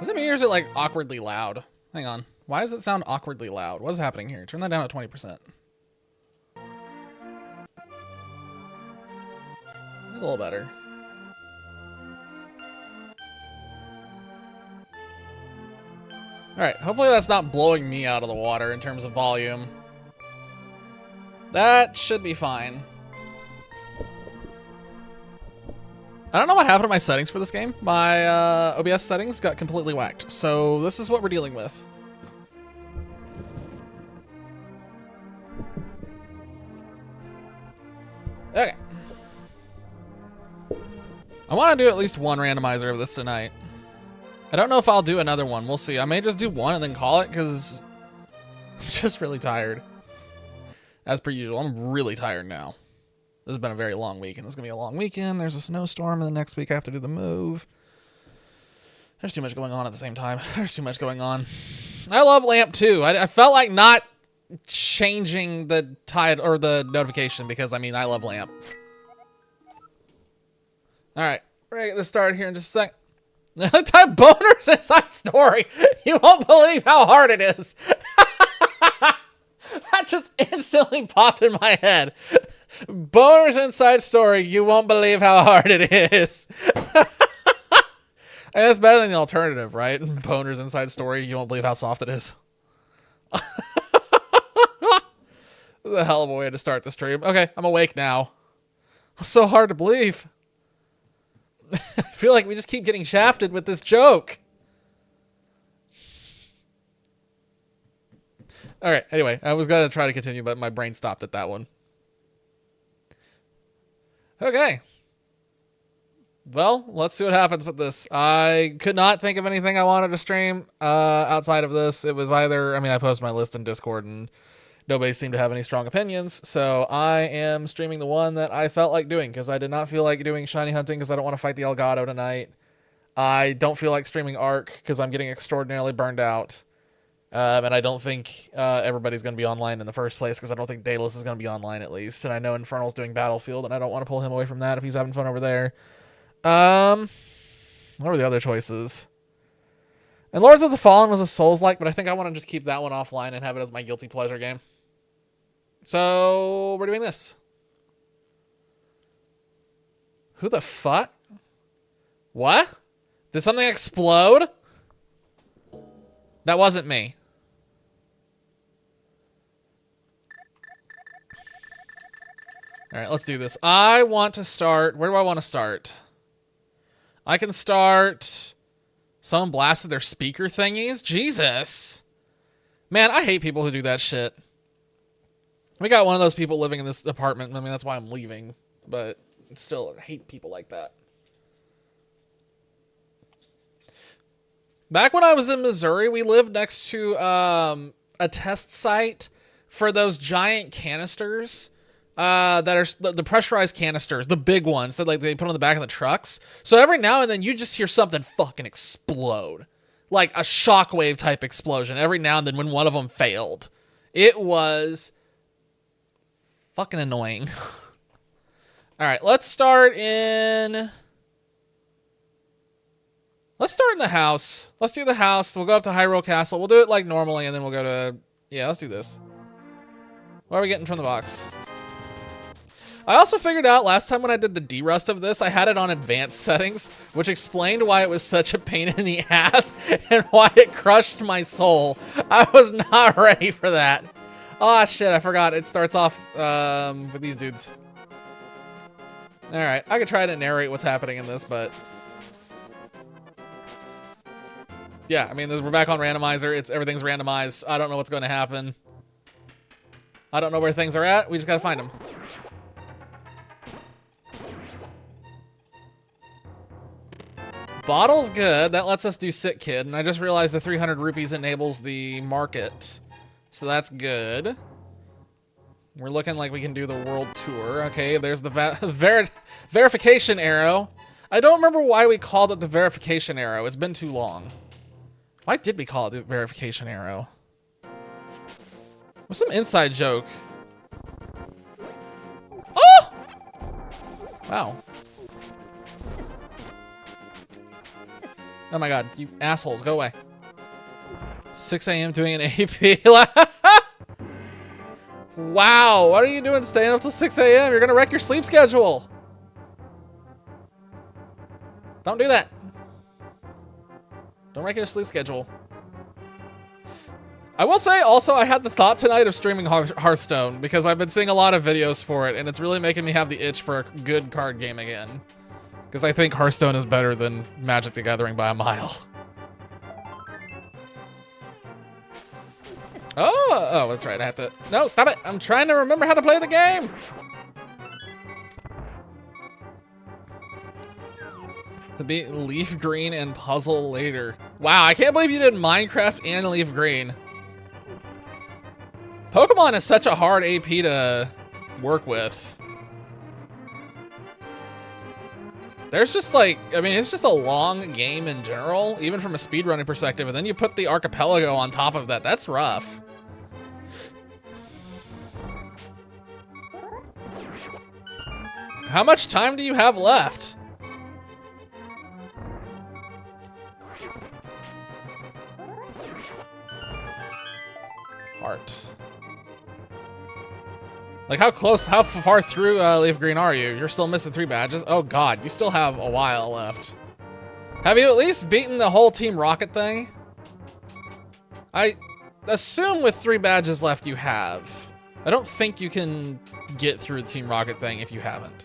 Is it me or is it like awkwardly loud? Hang on. Why does it sound awkwardly loud? What's happening here? Turn that down to 20%. A little better. Alright, hopefully that's not blowing me out of the water in terms of volume. That should be fine. I don't know what happened to my settings for this game. My OBS settings got completely whacked. So this is what we're dealing with. Okay. I want to do at least one randomizer of this tonight. I don't know if I'll do another one. We'll see. I may just do one and then call it because I'm just really tired. As per usual, I'm really tired now. This has been a very long week, and this is going to be a long weekend. There's a snowstorm, and the next week I have to do the move. There's too much going on at the same time. There's too much going on. I love LAMP too. I felt like not changing the tide or the notification because, I mean, I love LAMP. All right, we're going to get this started here in just a sec. Type boners inside story. You won't believe how hard it is. That just instantly popped in my head. Boners inside story. You won't believe how hard it is. That's better than the alternative, right? Boners inside story. You won't believe how soft it is. This is a hell of a way to start the stream. Okay, I'm awake now. It's so hard to believe. I feel like we just keep getting shafted with this joke. All right, anyway, I was going to try to continue, but my brain stopped at that one. Okay. Well, let's see what happens with this. I could not think of anything I wanted to stream outside of this. It was either, I mean, I posted my list in Discord and nobody seemed to have any strong opinions. So I am streaming the one that I felt like doing because I did not feel like doing shiny hunting because I don't want to fight the Elgato tonight. I don't feel like streaming Ark because I'm getting extraordinarily burned out. And I don't think everybody's going to be online in the first place because I don't think Daedalus is going to be online at least. And I know Infernal's doing Battlefield and I don't want to pull him away from that if he's having fun over there. What were the other choices? And Lords of the Fallen was a Souls-like, but I think I want to just keep that one offline and have it as my guilty pleasure game. So, we're doing this. Who the fuck? What? Did something explode? That wasn't me. Alright, let's do this. I want to start... Where do I want to start? I can start... Someone blasted their speaker thingies? Jesus! Man, I hate people who do that shit. We got one of those people living in this apartment. I mean, that's why I'm leaving. But still, I hate people like that. Back when I was in Missouri, we lived next to a test site for those giant canisters that are the pressurized canisters, the big ones that like they put on the back of the trucks. So every now and then you just hear something fucking explode. Like a shockwave type explosion every now and then when one of them failed. It was fucking annoying. All right, let's start in the house. Let's do the house. We'll go up to Hyrule Castle. We'll do it like normally, and then we'll go to... Yeah, let's do this. What are we getting from the box? I also figured out last time when I did the derust of this, I had it on advanced settings, which explained why it was such a pain in the ass and why it crushed my soul. I was not ready for that. Oh, shit, I forgot. It starts off with these dudes. All right, I could try to narrate what's happening in this, but... Yeah, I mean, we're back on randomizer. Everything's randomized. I don't know what's going to happen. I don't know where things are at. We just got to find them. Bottle's good. That lets us do Sit Kid. And I just realized the 300 rupees enables the market. So that's good. We're looking like we can do the world tour. Okay, there's the verification arrow. I don't remember why we called it the verification arrow. It's been too long. Why did we call it the verification arrow? What's some inside joke? Oh! Wow. Oh my god, you assholes, go away. 6 a.m. doing an AP. Wow, what are you doing staying up till 6 a.m.? You're gonna wreck your sleep schedule. Don't do that. Don't wreck your sleep schedule. I will say also I had the thought tonight of streaming Hearthstone because I've been seeing a lot of videos for it and it's really making me have the itch for a good card game again. Because I think Hearthstone is better than Magic the Gathering by a mile. Oh, that's right. I have to... No, stop it. I'm trying to remember how to play the game. To beat Leaf Green and Puzzle later. Wow, I can't believe you did Minecraft and Leaf Green. Pokemon is such a hard AP to work with. There's just like, I mean, it's just a long game in general, even from a speedrunning perspective, and then you put the archipelago on top of that. That's rough. How much time do you have left? Heart. Like how far through Leaf Green are you? You're still missing 3 badges? Oh god, you still have a while left. Have you at least beaten the whole Team Rocket thing? I assume with 3 badges left you have. I don't think you can get through the Team Rocket thing if you haven't.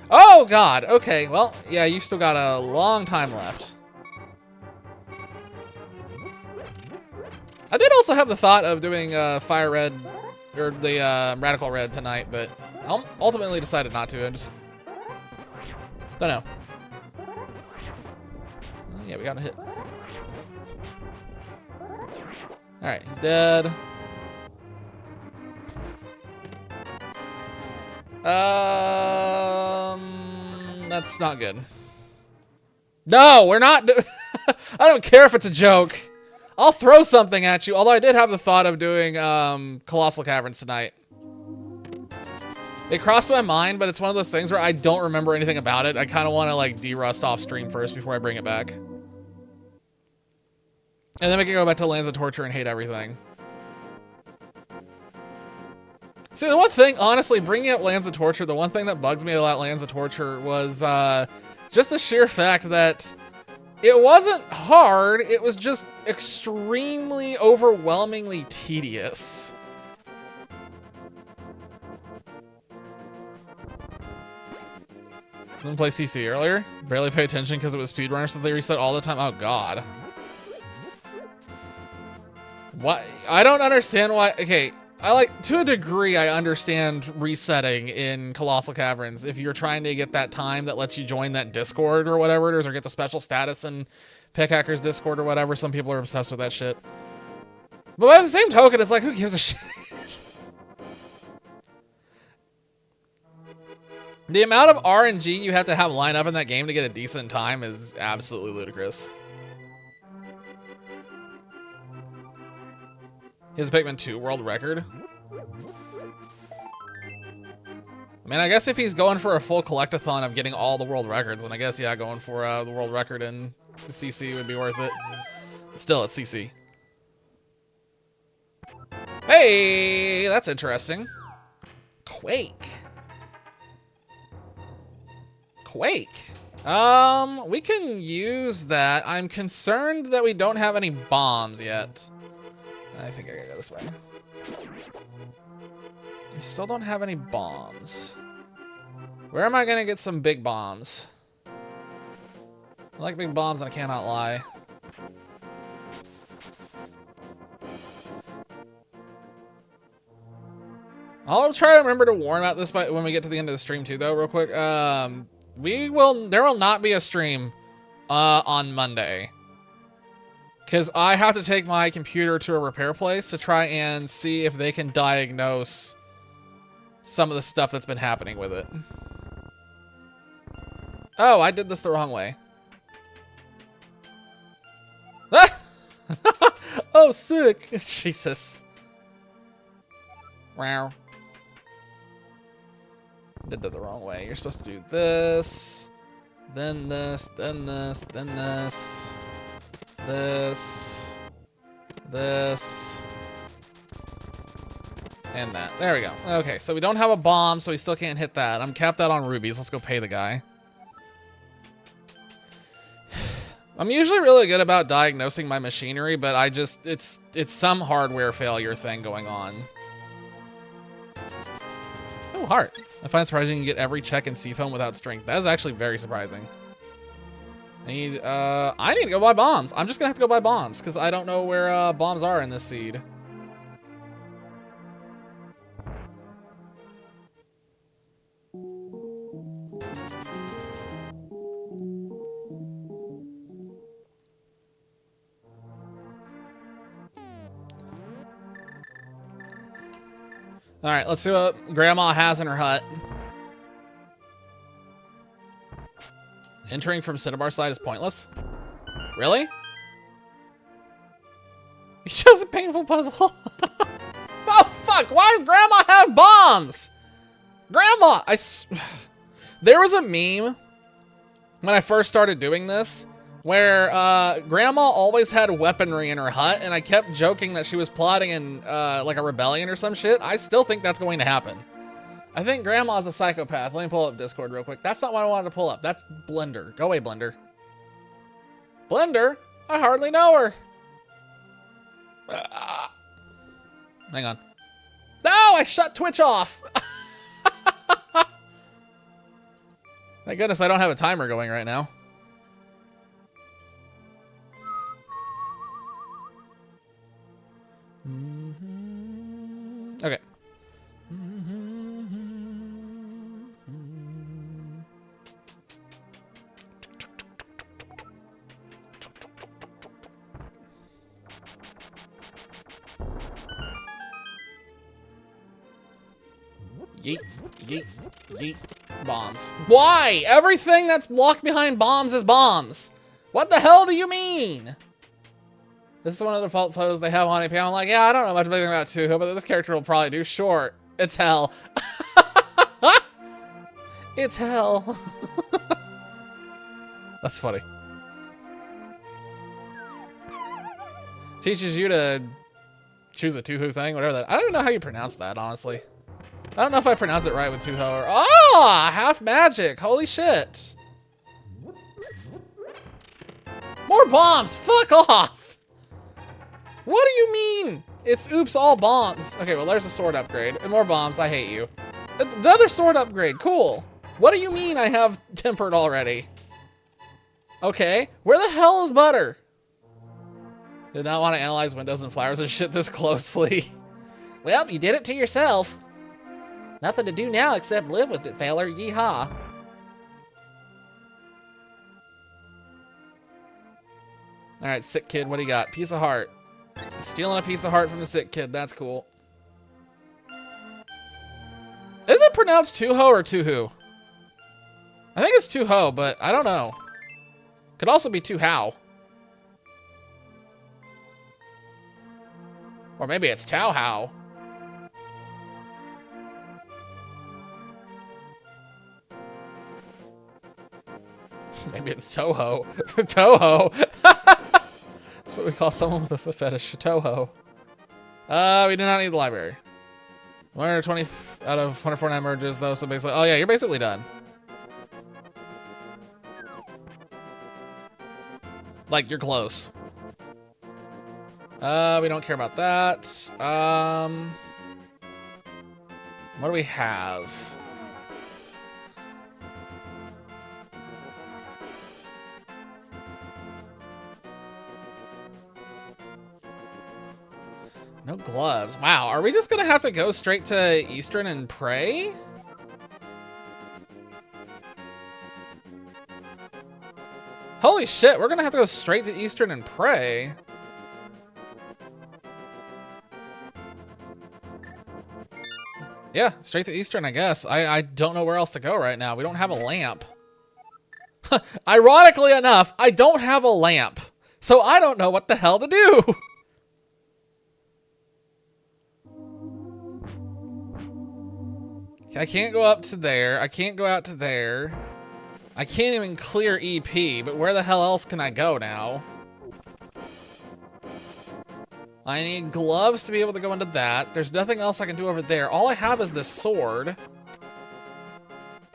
Oh god, okay, well, yeah, you still got a long time left. I did also have the thought of doing Fire Red, or the Radical Red tonight, but I ultimately decided not to. I just don't know. Oh, yeah, we got a hit. All right, he's dead. That's not good. No, we're not. I don't care if it's a joke. I'll throw something at you, although I did have the thought of doing Colossal Caverns tonight. It crossed my mind, but it's one of those things where I don't remember anything about it. I kind of want to like de-rust off stream first before I bring it back. And then we can go back to Lands of Torture and hate everything. See, the one thing, honestly, bringing up Lands of Torture, the one thing that bugs me about Lands of Torture was just the sheer fact that it wasn't hard, it was just extremely, overwhelmingly tedious. Didn't play CC earlier? Barely pay attention because it was speedrunners, so they reset all the time. Oh god. What? I don't understand why. Okay, I like, to a degree, I understand resetting in Colossal Caverns if you're trying to get that time that lets you join that Discord or whatever it is, or get the special status in Pickhackers Discord or whatever. Some people are obsessed with that shit. But by the same token, it's like, who gives a shit? The amount of RNG you have to have line up in that game to get a decent time is absolutely ludicrous. He has a Pikmin 2 world record. I mean, I guess if he's going for a full collectathon of getting all the world records, then I guess, yeah, going for the world record in the CC would be worth it. But still, it's CC. Hey, that's interesting. Quake. Quake. We can use that. I'm concerned that we don't have any bombs yet. I think I gotta go this way. We still don't have any bombs. Where am I gonna get some big bombs? I like big bombs and I cannot lie. I'll try to remember to warn about this when we get to the end of the stream too, though, real quick. There will not be a stream on Monday. Because I have to take my computer to a repair place to try and see if they can diagnose some of the stuff that's been happening with it. Oh, I did this the wrong way. Oh, sick. Jesus. Wow. Did that the wrong way. You're supposed to do this, then this, then this, then this. This. And that. There we go. Okay, so we don't have a bomb, so we still can't hit that. I'm capped out on rubies. Let's go pay the guy. I'm usually really good about diagnosing my machinery, but I just, it's some hardware failure thing going on. Oh, heart. I find it surprising you can get every check in Seafoam without strength. That is actually very surprising. I need to go buy bombs. I'm just gonna have to go buy bombs, because I don't know where bombs are in this seed. All right, let's see what Grandma has in her hut. Entering from Cinnabar side is pointless. Really? He chose a painful puzzle. Oh, fuck. Why does Grandma have bombs? Grandma, there was a meme when I first started doing this where Grandma always had weaponry in her hut, and I kept joking that she was plotting in like a rebellion or some shit. I still think that's going to happen. I think Grandma's a psychopath. Let me pull up Discord real quick. That's not what I wanted to pull up. That's Blender. Go away, Blender. Blender? I hardly know her. Hang on. No, I shut Twitch off. Thank goodness I don't have a timer going right now. Okay. Yeet, yeet, yeet. Bombs. Why? Everything that's locked behind bombs is bombs. What the hell do you mean? This is one of the default photos they have on AP. I'm like, yeah, I don't know much about Touhou, but this character will probably do. Sure. It's hell. It's hell. That's funny. Teaches you to choose a Touhou thing, whatever that. I don't even know how you pronounce that, honestly. I don't know if I pronounce it right with Touhou or... Oh, half magic. Holy shit. More bombs. Fuck off. What do you mean? It's oops, all bombs. Okay, well, there's a sword upgrade. And more bombs. I hate you. Another sword upgrade. Cool. What do you mean I have tempered already? Okay. Where the hell is butter? Did not want to analyze windows and flowers and shit this closely. Well, you did it to yourself. Nothing to do now except live with it, Failer. Yeehaw. Alright, sick kid, what do you got? Piece of heart. Stealing a piece of heart from the sick kid. That's cool. Is it pronounced Touhou or Touhou? I think it's Touhou, but I don't know. Could also be Touhou. Or maybe it's Touhou. Maybe it's Toho. Toho. That's what we call someone with a foot fetish. Toho. We do not need the library. 120 out of 149 merges, though, so basically... Oh, yeah, you're basically done. Like, you're close. We don't care about that. What do we have? No gloves. Wow, are we just gonna have to go straight to Eastern and pray? Holy shit, we're gonna have to go straight to Eastern and pray. Yeah, straight to Eastern, I guess. I don't know where else to go right now. We don't have a lamp. Ironically enough, I don't have a lamp. So I don't know what the hell to do. I can't go up to there. I can't go out to there. I can't even clear EP, but where the hell else can I go now? I need gloves to be able to go into that. There's nothing else I can do over there. All I have is this sword.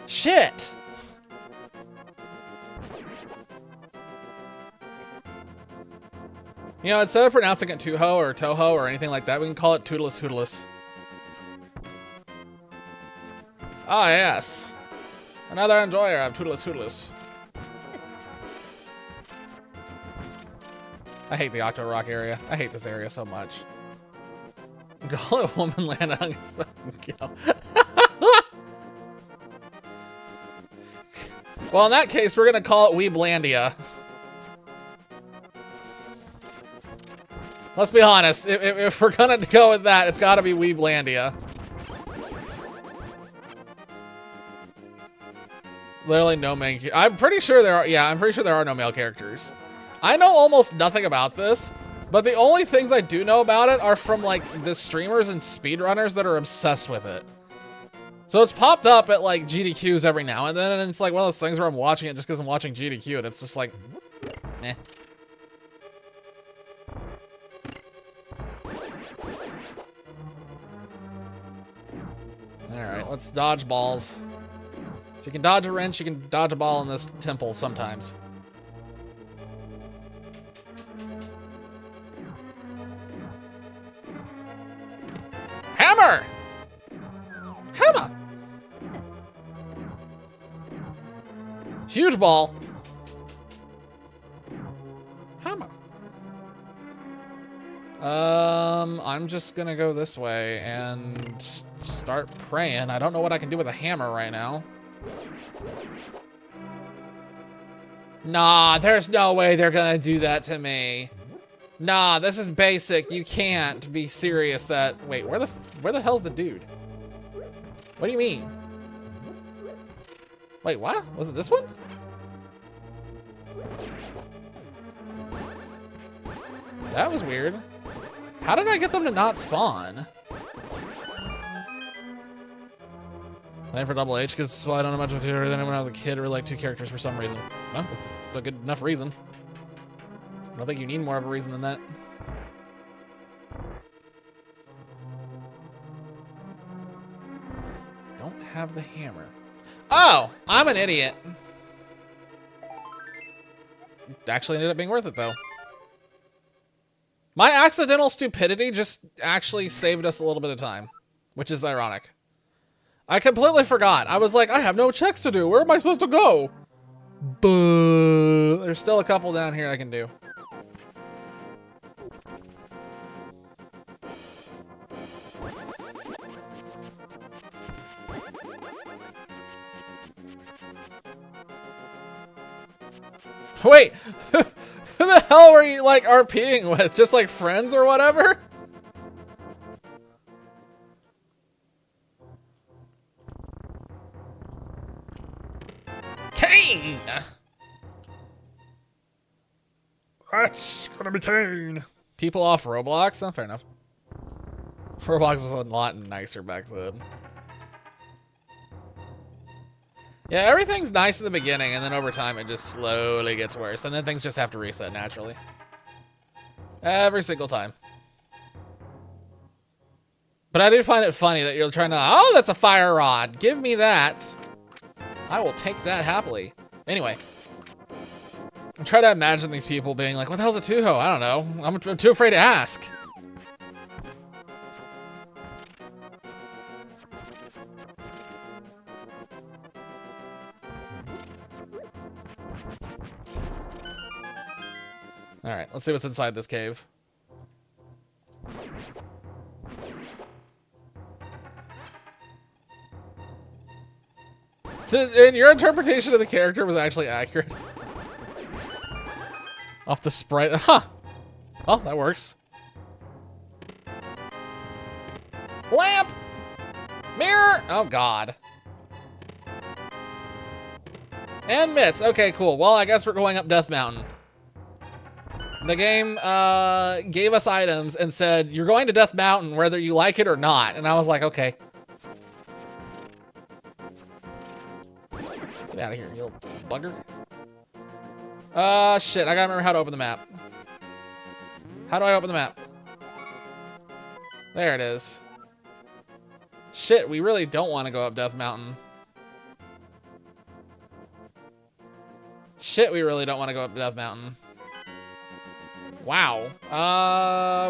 Shit! You know, instead of pronouncing it Tuho or Toho or anything like that, we can call it Toothless Hootulus. Ah, yes. Another enjoyer of Toothless Hootulus. I hate the Octorock area. I hate this area so much. Gullet woman landed on your fucking kill. Well, in that case, we're gonna call it Weeblandia. Let's be honest. If we're gonna go with that, it's gotta be Weeblandia. Literally no main. I'm pretty sure there are. Yeah, I'm pretty sure there are no male characters. I know almost nothing about this, but the only things I do know about it are from like the streamers and speedrunners that are obsessed with it. So it's popped up at like GDQs every now and then, and it's like one of those things where I'm watching it just because I'm watching GDQ, and it's just like, eh. All right, let's dodge balls. If you can dodge a wrench, you can dodge a ball in this temple sometimes. Hammer! Hammer! Huge ball. Hammer. I'm just gonna go this way and start praying. I don't know what I can do with a hammer right now. Nah, there's no way they're gonna do that to me. Nah, this is basic. You can't be serious that... Wait, where the hell's the dude? What do you mean? Wait, what? Was it this one? That was weird. How did I get them to not spawn? Playing for Double H because, well, I don't know much of Twitter than when I was a kid or like two characters for some reason. Well, that's a good enough reason. I don't think you need more of a reason than that. Don't have the hammer. Oh, I'm an idiot. Actually ended up being worth it though. My accidental stupidity just actually saved us a little bit of time, which is ironic. I completely forgot. I was like, I have no checks to do. Where am I supposed to go? Boo. There's still a couple down here I can do. Wait, who the hell were you like RPing with? Just like friends or whatever? Cain! That's gonna be Cain. People off Roblox? Oh, fair enough. Roblox was a lot nicer back then. Yeah, everything's nice in the beginning, and then over time it just slowly gets worse, and then things just have to reset naturally. Every single time. But I do find it funny that you're trying to, oh, that's a fire rod. Give me that. I will take that happily. Anyway. I'm trying to imagine these people being like, what the hell's a Tuho? I don't know. I'm too afraid to ask. All right, let's see what's inside this cave. And your interpretation of the character was actually accurate. Off the sprite. Huh. Well, that works. Lamp! Mirror! Oh, God. And mitts. Okay, cool. Well, I guess we're going up Death Mountain. The game gave us items and said, you're going to Death Mountain whether you like it or not. And I was like, okay. Get out of here, you little bugger. Shit, I gotta remember how to open the map. How do I open the map? There it is. Shit, we really don't want to go up Death Mountain. Shit, we really don't want to go up Death Mountain. Wow.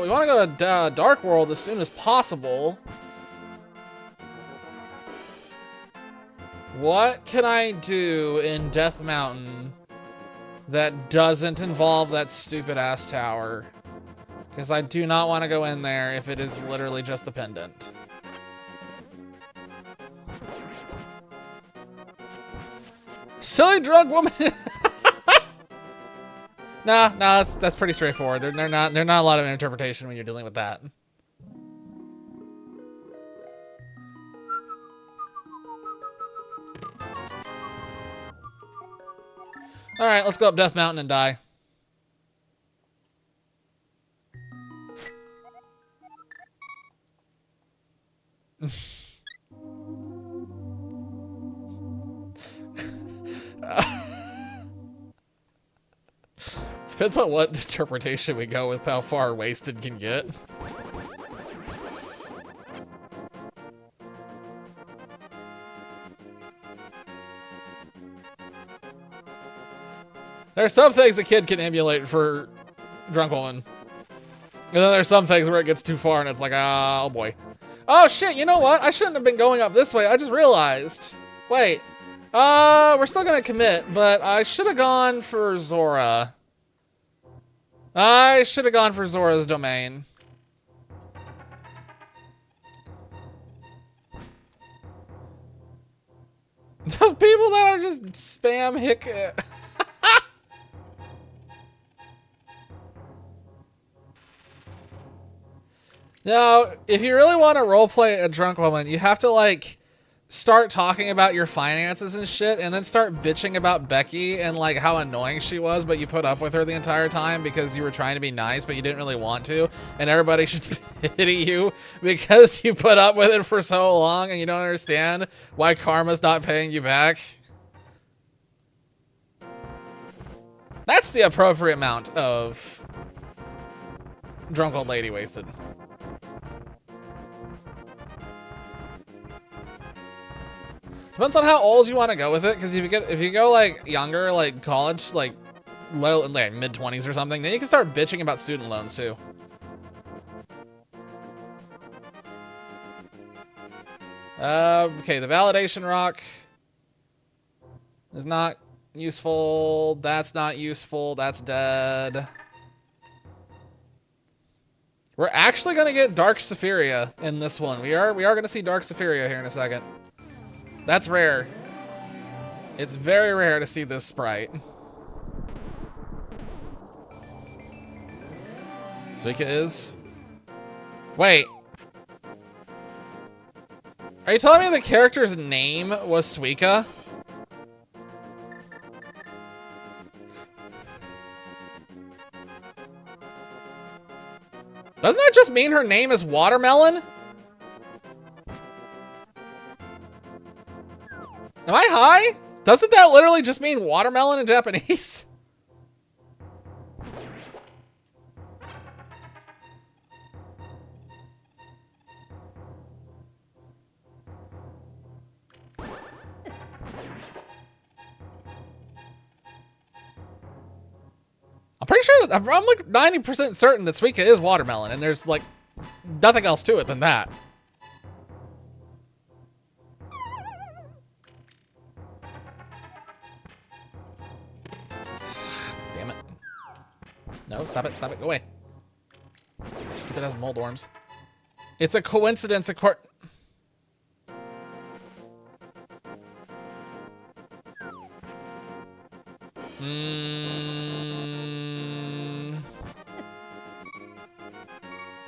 We want to go to Dark World as soon as possible. What can I do in Death Mountain that doesn't involve that stupid ass tower? Because I do not want to go in there if it is literally just the pendant. Silly drug woman. Nah, that's pretty straightforward. They're not a lot of interpretation when you're dealing with that. All right, let's go up Death Mountain and die. Depends on what interpretation we go with how far wasted can get. There are some things a kid can emulate for Drunk Woman. And then there's some things where it gets too far and it's like, oh boy. Oh shit, you know what? I shouldn't have been going up this way. I just realized. Wait. We're still gonna commit, but I should have gone for Zora. I should have gone for Zora's domain. Those people that are just spam hick. Now, if you really want to roleplay a drunk woman, you have to like start talking about your finances and shit, and then start bitching about Becky and like how annoying she was, but you put up with her the entire time because you were trying to be nice, but you didn't really want to, and everybody should pity you because you put up with it for so long and you don't understand why karma's not paying you back. That's the appropriate amount of drunk old lady wasted. Depends on how old you want to go with it, because if you go like younger, like college, like low, like mid-20s or something, then you can start bitching about student loans too. Okay, the validation rock is not useful. That's not useful. That's dead. We're actually gonna get Dark Saphiria in this one. We are gonna see Dark Saphiria here in a second. That's rare. It's very rare to see this sprite. Suika is? Wait. Are you telling me the character's name was Suika? Doesn't that just mean her name is Watermelon? Am I high? Doesn't that literally just mean watermelon in Japanese? I'm pretty sure that I'm like 90% certain that Suika is watermelon, and there's like nothing else to it than that. Damn it. No, stop it, go away. Stupid ass mold worms. It's a coincidence, of course.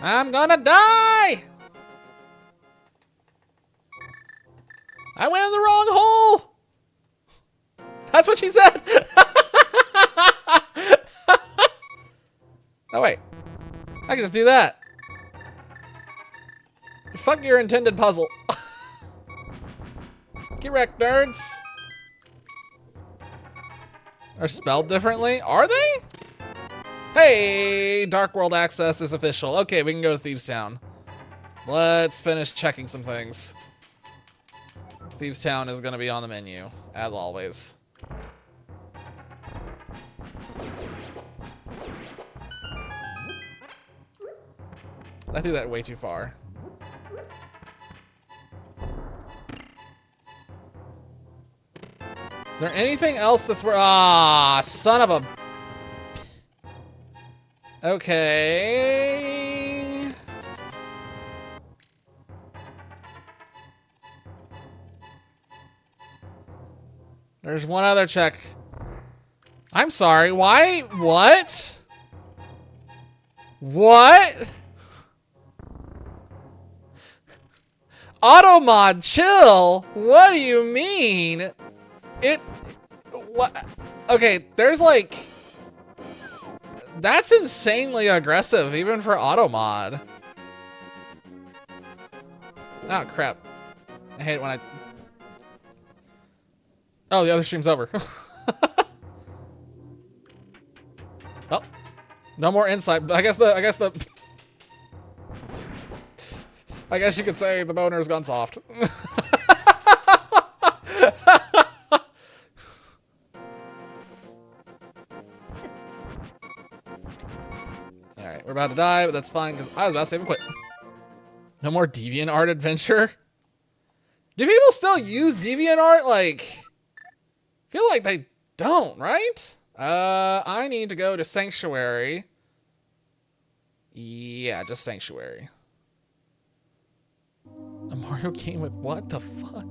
I'm gonna die! I went in the wrong hole! That's what she said! Oh wait, I can just do that. Fuck your intended puzzle. Get wrecked, nerds. Are spelled differently? Are they? Hey, Dark World access is official. Okay, we can go to Thieves Town. Let's finish checking some things. Thieves Town is going to be on the menu, as always. I threw that way too far. Is there anything else that's where... Ah, son of a... Okay. There's one other check. I'm sorry, why? What? What? Automod, chill. What do you mean? What? Okay, there's like... That's insanely aggressive, even for Automod. Oh, crap. I hate it when I... Oh, the other stream's over. Well, no more insight. I guess I guess you could say the boner's gone soft. Alright, we're about to die, but that's fine because I was about to save and quit. No more DeviantArt adventure? Do people still use DeviantArt? Like, I feel like they don't, right? I need to go to Sanctuary. Yeah, just Sanctuary. A Mario game with what the fuck?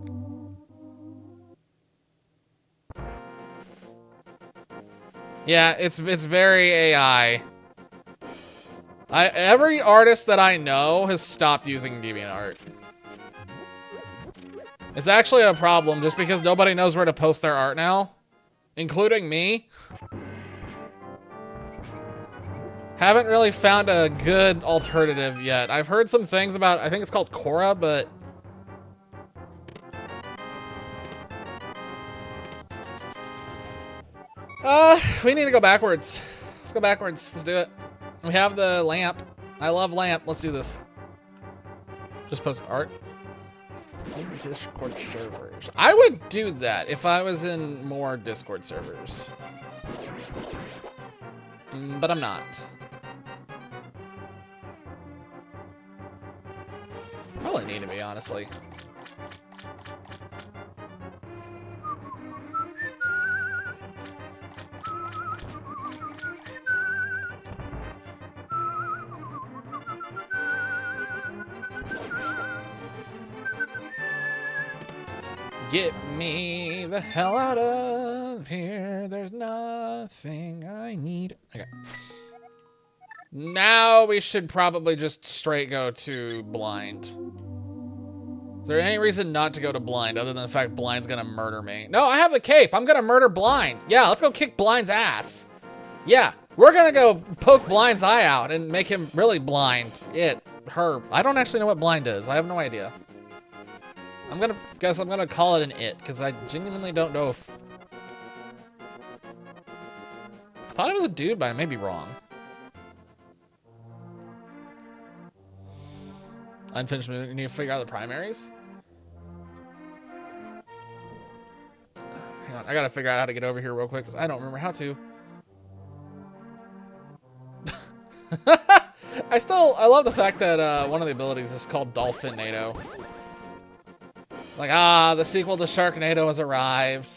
Yeah, it's very AI. Every artist that I know has stopped using DeviantArt. It's actually a problem just because nobody knows where to post their art now, including me. Haven't really found a good alternative yet. I've heard some things about, I think it's called Quora, but... we need to go backwards. Let's go backwards. Let's do it. We have the lamp. I love lamp. Let's do this. Just post art. Discord servers. I would do that if I was in more Discord servers. But I'm not. Probably need to be, honestly. Get me the hell out of here. There's nothing I need. Okay. Now we should probably just straight go to blind. Is there any reason not to go to blind other than the fact blind's gonna murder me? No, I have the cape. I'm gonna murder blind. Yeah, let's go kick blind's ass. Yeah, we're gonna go poke blind's eye out and make him really blind. Her. I don't actually know what blind is. I have no idea. I'm gonna call it an it, because I genuinely don't know if... I thought it was a dude, but I may be wrong. Unfinished, we need to figure out the primaries. Hang on, I gotta figure out how to get over here real quick, because I don't remember how to. I love the fact that one of the abilities is called Dolphinado. Like, the sequel to Sharknado has arrived.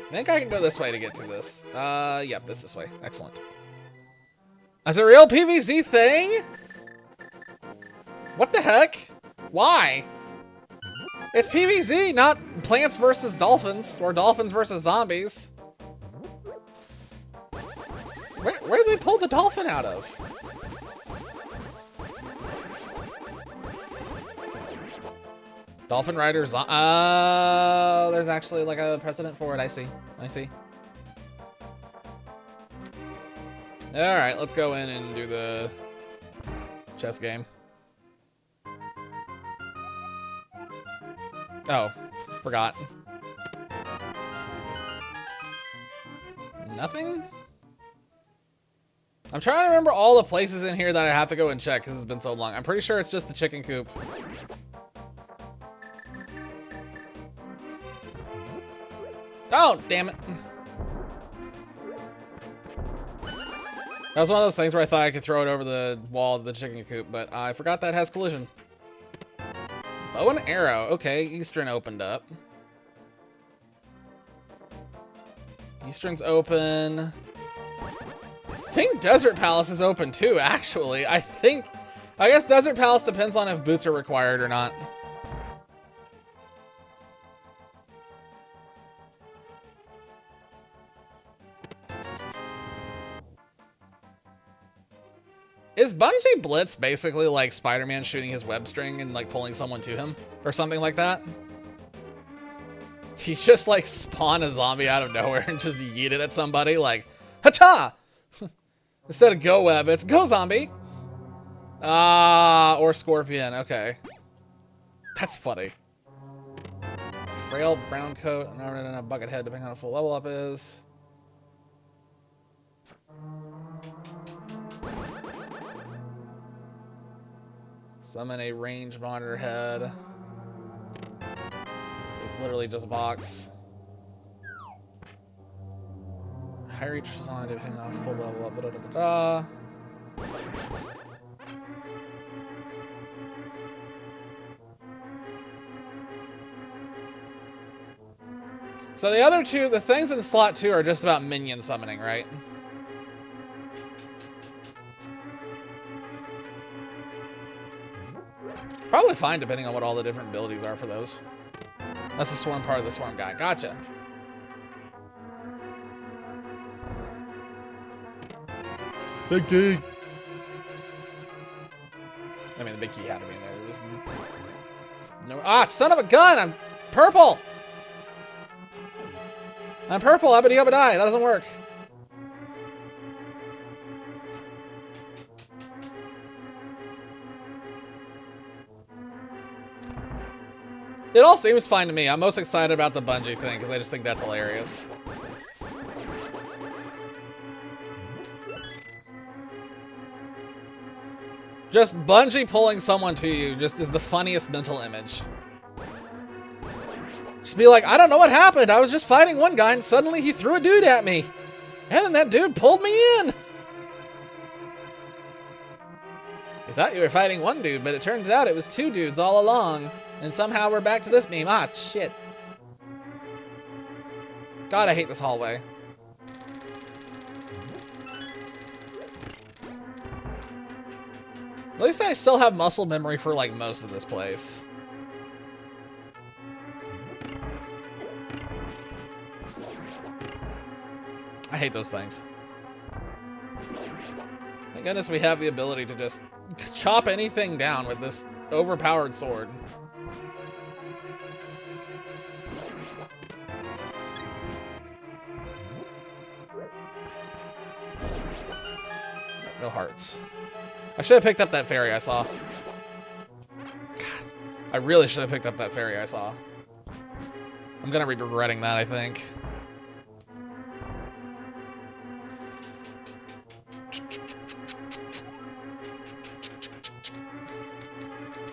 I think I can go this way to get to this. Yep, this way. Excellent. Is it a real PvZ thing? What the heck? Why? It's PvZ, not Plants versus Dolphins, or Dolphins versus Zombies. Where did they pull the dolphin out of? Dolphin Riders. There's actually like a precedent for it. I see. All right, let's go in and do the chess game. Oh, forgot. I'm trying to remember all the places in here that I have to go and check because it's been so long. I'm pretty sure it's just the chicken coop. Oh, damn it. That was one of those things where I thought I could throw it over the wall of the chicken coop, but I forgot that has collision. Bow and arrow. Okay, Eastern opened up. Eastern's open. I think Desert Palace is open too, actually. I guess Desert Palace depends on if boots are required or not. Is Bungee Blitz basically like Spider-Man shooting his web string and like pulling someone to him or something like that? He just like spawn a zombie out of nowhere and just yeet it at somebody like, ha-ta! Instead of go web, it's go zombie. Or scorpion, okay. That's funny. Frail brown coat, no, bucket head, depending on how full level up is. Summon a range monitor head. It's literally just a box. High reach design depending on full level up. Da, da, da, da. So the other two, the things in slot 2 are just about minion summoning, right? Probably fine depending on what all the different abilities are for those. That's the swarm part of the swarm guy. Gotcha. Big key. I mean, the big key had to be in there. There was no. Ah, son of a gun! I'm purple! I'm purple, abadi abadai. That doesn't work. It all seems fine to me. I'm most excited about the bungee thing because I just think that's hilarious. Just bungee pulling someone to you just is the funniest mental image. Just be like, I don't know what happened. I was just fighting one guy and suddenly he threw a dude at me. And then that dude pulled me in. You thought you were fighting one dude, but it turns out it was 2 dudes all along. And somehow we're back to this meme. Ah, shit. God, I hate this hallway. At least I still have muscle memory for, like, most of this place. I hate those things. Thank goodness we have the ability to just chop anything down with this overpowered sword. No hearts. I should have picked up that fairy I saw. God, I really should have picked up that fairy I saw. I'm gonna be regretting that, I think.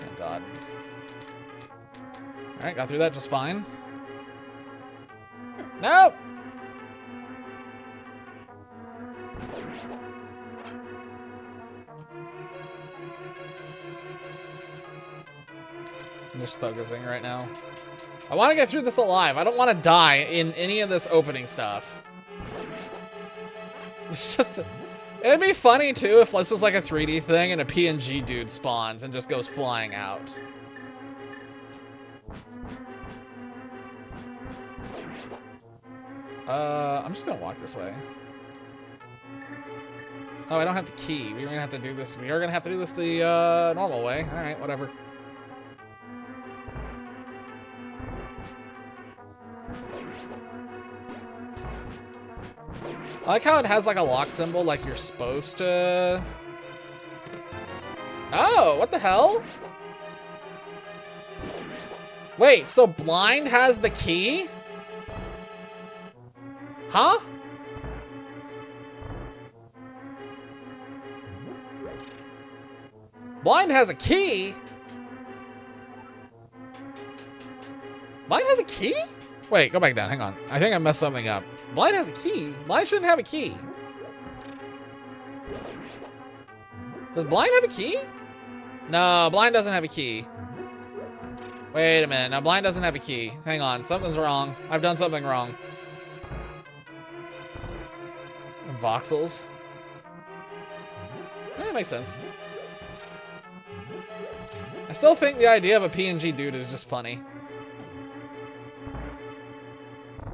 Oh God. Alright, got through that just fine. Nope! I'm just focusing right now. I want to get through this alive. I don't want to die in any of this opening stuff. It's just... It'd be funny, too, if this was like a 3D thing and a PNG dude spawns and just goes flying out. I'm just gonna walk this way. Oh, I don't have the key. We're gonna have to do this. We are gonna have to do this the normal way. All right, whatever. I like how it has like a lock symbol, like you're supposed to. Oh, what the hell? Wait, so blind has the key? Huh? Blind has a key? Blind has a key? Wait, go back down. Hang on. I think I messed something up. Blind has a key? Blind shouldn't have a key. Does Blind have a key? No, Blind doesn't have a key. Wait a minute. No, Blind doesn't have a key. Hang on. Something's wrong. I've done something wrong. Voxels. That makes sense. I still think the idea of a PNG dude is just funny.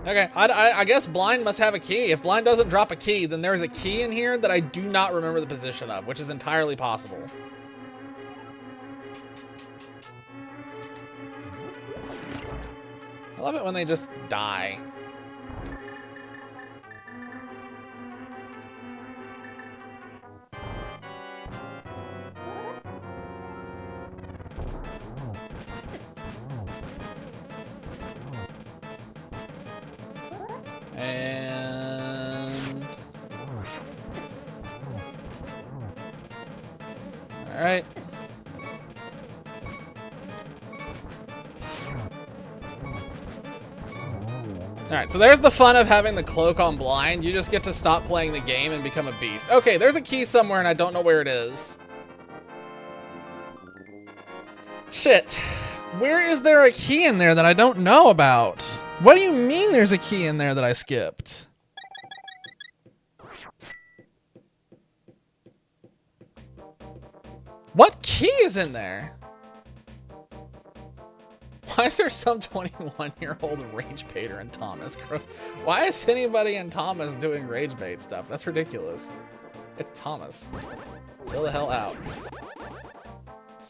Okay, I guess Blind must have a key. If Blind doesn't drop a key, then there's a key in here that I do not remember the position of, which is entirely possible. I love it when they just die. And all right. All right, so there's the fun of having the cloak on Blind. You just get to stop playing the game and become a beast. Okay, there's a key somewhere and I don't know where it is. Shit. Where is there a key in there that I don't know about? What do you mean there's a key in there that I skipped? What key is in there? Why is there some 21-year-old rage baiter in Thomas? Why is anybody in Thomas doing rage bait stuff? That's ridiculous. It's Thomas. Chill the hell out.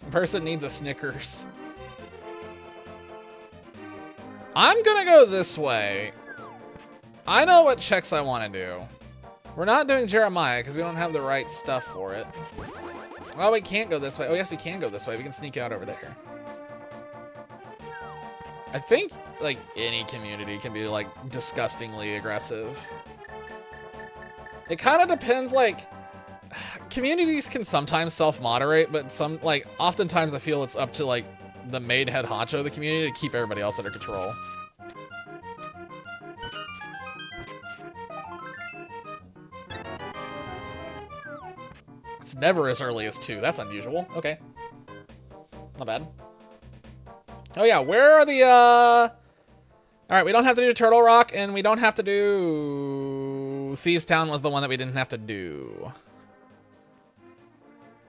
A person needs a Snickers. I'm gonna go this way. I know what checks I want to do. We're not doing Jeremiah because we don't have the right stuff for it. Oh, we can't go this way. Oh, yes, we can go this way. We can sneak out over there. I think, like, any community can be, like, disgustingly aggressive. It kind of depends, like, communities can sometimes self-moderate, but oftentimes I feel it's up to, like, the main head honcho of the community to keep everybody else under control. It's never as early as 2. That's unusual. Okay. Not bad. Oh yeah, where are the, Alright, we don't have to do Turtle Rock, and we don't have to do... Thieves Town was the one that we didn't have to do.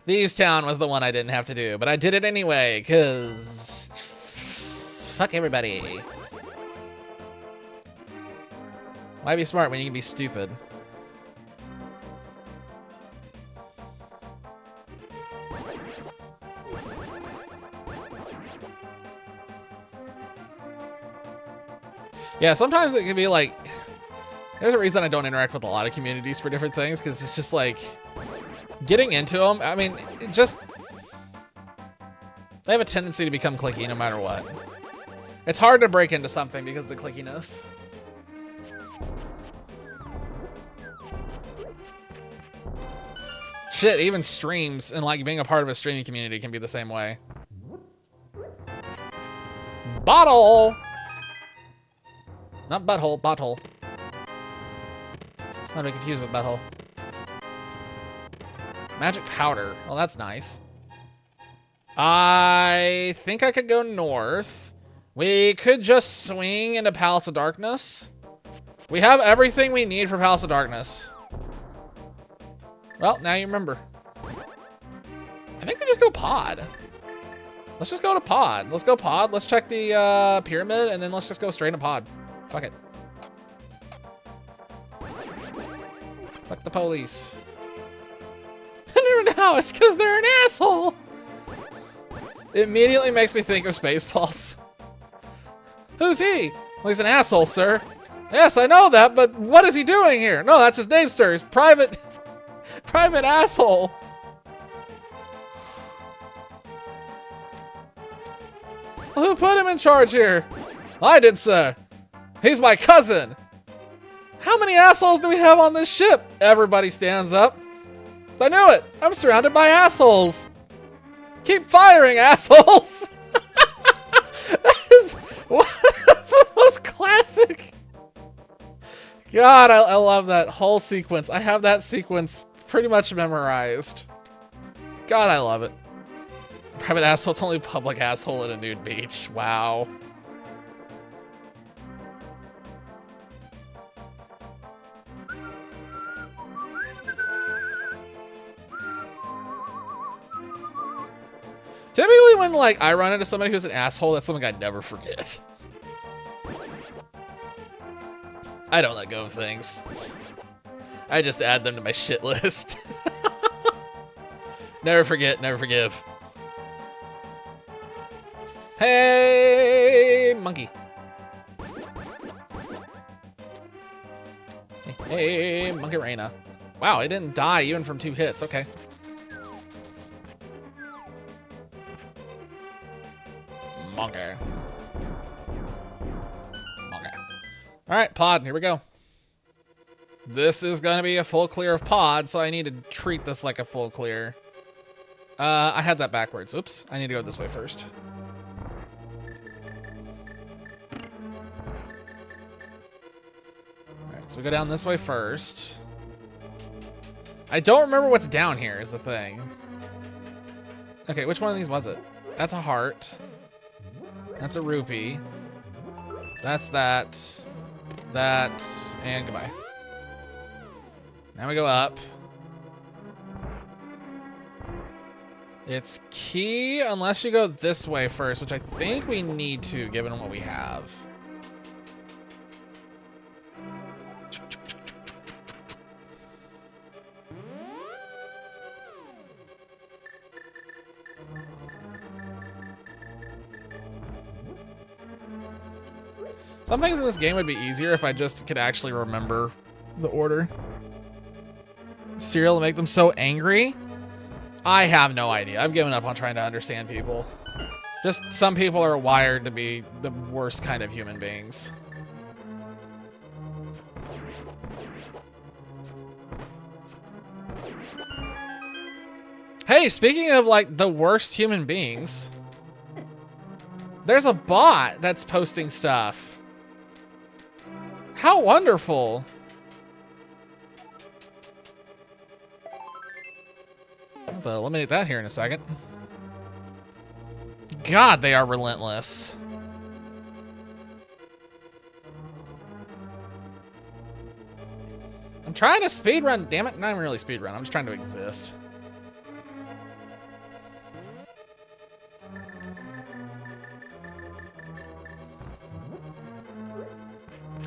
Thieves Town was the one I didn't have to do, but I did it anyway, because... Fuck everybody. Why be smart when you can be stupid? Yeah, sometimes it can be like... There's a reason I don't interact with a lot of communities for different things, because it's just like... Getting into them, I mean, it just... They have a tendency to become cliquey no matter what. It's hard to break into something because of the clickiness. Shit, even streams and like being a part of a streaming community can be the same way. Bottle! Not butthole, bottle. Not to be confused with butthole. Magic powder. Well, that's nice. I think I could go north. We could just swing into Palace of Darkness. We have everything we need for Palace of Darkness. Well, now you remember. I think we just go pod. Let's just go to pod. Let's go pod. Let's check the pyramid, and then let's just go straight to pod. Fuck it. Fuck the police. I never know. It's because they're an asshole. It immediately makes me think of Spaceballs. Who's he? Well, he's an asshole, sir. Yes, I know that, but what is he doing here? No, that's his name, sir. He's private asshole. Who put him in charge here? I did, sir. He's my cousin. How many assholes do we have on this ship? Everybody stands up. I knew it. I'm surrounded by assholes. Keep firing, assholes! That is one of the most classic. God, I love that whole sequence. I have that sequence pretty much memorized. God, I love it. Private asshole, it's only public asshole at a nude beach. Wow. Typically when, like, I run into somebody who's an asshole, that's something I'd never forget. I don't let go of things. I just add them to my shit list. Never forget, never forgive. Hey, monkey. Hey, Monkey Reina. Wow, it didn't die even from 2 hits. Okay. Monkey. Monkey. All right, pod, here we go. This is gonna be a full clear of pod, so I need to treat this like a full clear. I had that backwards. Oops, I need to go this way first. All right, so we go down this way first. I don't remember what's down here is the thing. Okay, which one of these was it? That's a heart. That's a rupee. That's that. That. And goodbye. Now we go up. It's key unless you go this way first, which I think we need to, given what we have. Some things in this game would be easier if I just could actually remember the order. Cereal to make them so angry? I have no idea. I've given up on trying to understand people. Just some people are wired to be the worst kind of human beings. Hey, speaking of like the worst human beings, there's a bot that's posting stuff. How wonderful. I'll have to eliminate that here in a second. God, they are relentless. I'm trying to speedrun, damn it. Not even really speedrun, I'm just trying to exist.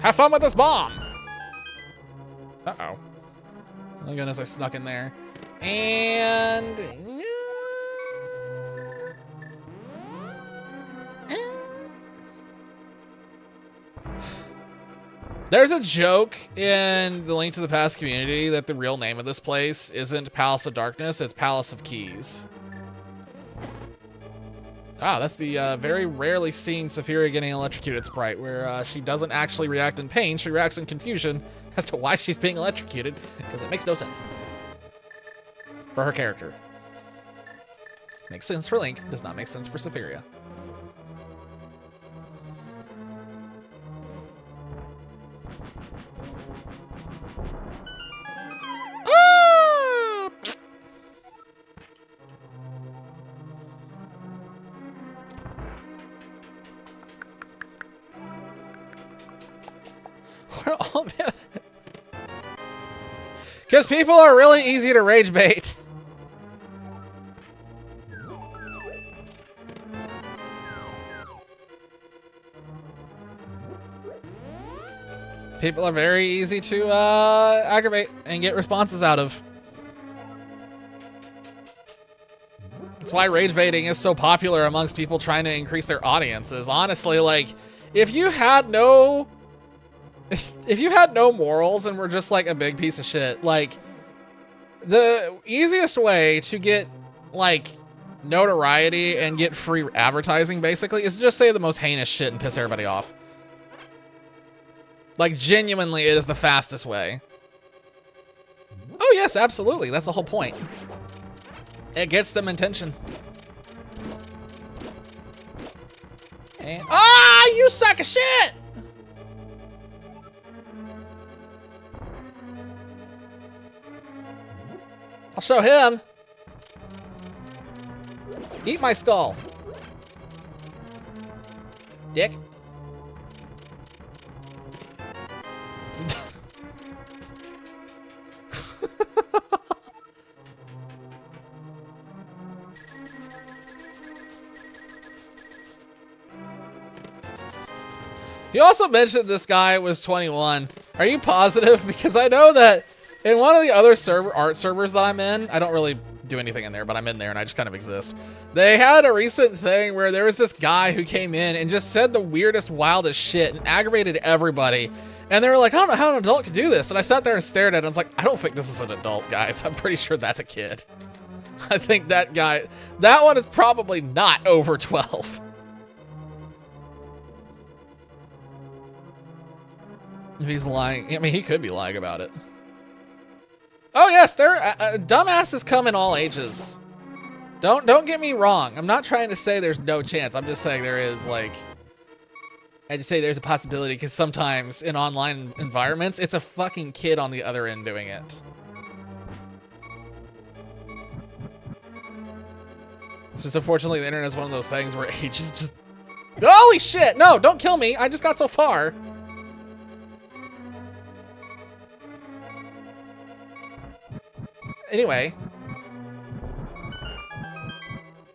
Have fun with this bomb! Uh-oh. Oh goodness, I snuck in there. And... There's a joke in the Link to the Past community that the real name of this place isn't Palace of Darkness, it's Palace of Keys. Ah, that's the very rarely seen Saphira getting electrocuted sprite, where she doesn't actually react in pain, she reacts in confusion as to why she's being electrocuted, because it makes no sense. For her character. Makes sense for Link, does not make sense for Saphira. Because people are really easy to rage bait. People are very easy to aggravate and get responses out of. That's why rage baiting is so popular amongst people trying to increase their audiences. Honestly, like, if you had no morals and were just like a big piece of shit, like, the easiest way to get like notoriety and get free advertising basically is to just say the most heinous shit and piss everybody off. Like, genuinely, it is the fastest way. Oh yes, absolutely, that's the whole point. It gets them attention. And ah, you sack of shit! I'll show him. Eat my skull. Dick. You also mentioned this guy was 21. Are you positive? Because I know that in one of the other art servers that I'm in, I don't really do anything in there, but I'm in there and I just kind of exist. They had a recent thing where there was this guy who came in and just said the weirdest, wildest shit and aggravated everybody. And they were like, I don't know how an adult could do this. And I sat there and stared at it and I was like, I don't think this is an adult, guys. I'm pretty sure that's a kid. I think that guy, that one is probably not over 12. If he's lying, I mean, he could be lying about it. Oh yes, there. Dumbasses come in all ages. Don't get me wrong. I'm not trying to say there's no chance. I'm just saying there is, like, I just say there's a possibility because sometimes in online environments, it's a fucking kid on the other end doing it. It's just unfortunately the internet is one of those things where age is just. Holy shit! No, don't kill me. I just got so far. Anyway, I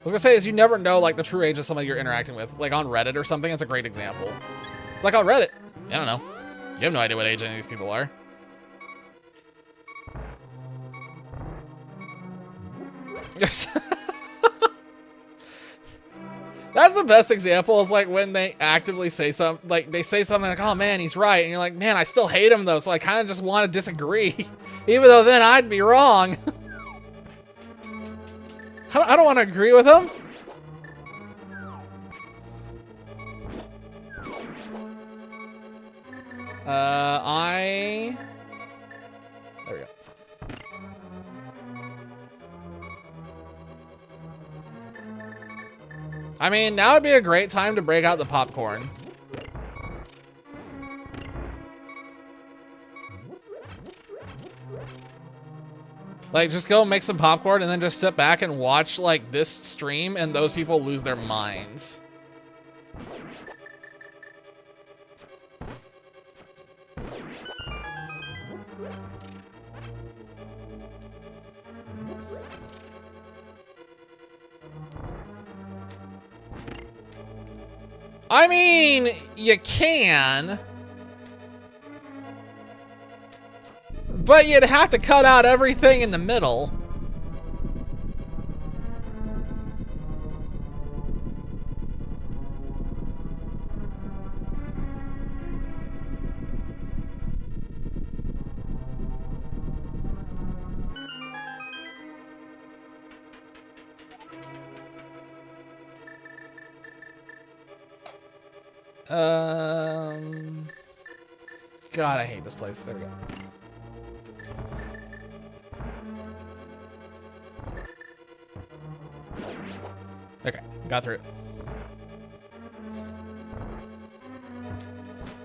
was gonna say is you never know like the true age of somebody you're interacting with. Like on Reddit or something, it's a great example. It's like on Reddit. I don't know. You have no idea what age any of these people are. That's the best example is like when they actively say something, like they say something like, oh man, he's right. And you're like, man, I still hate him though. So I kind of just want to disagree, even though then I'd be wrong. I don't want to agree with him. There we go. I mean, now would be a great time to break out the popcorn. Like, just go make some popcorn and then just sit back and watch, like, this stream and those people lose their minds. I mean, you can. But you'd have to cut out everything in the middle. God, I hate this place. There we go. Okay, got through it.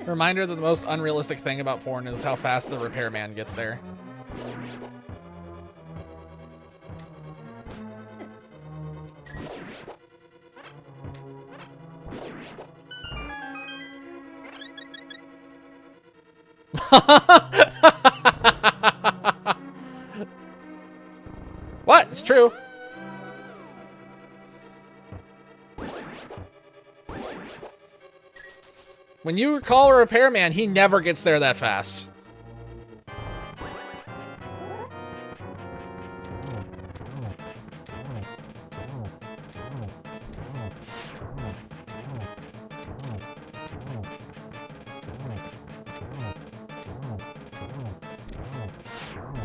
Reminder that the most unrealistic thing about porn is how fast the repairman gets there. What? It's true. When you call a repairman, he never gets there that fast.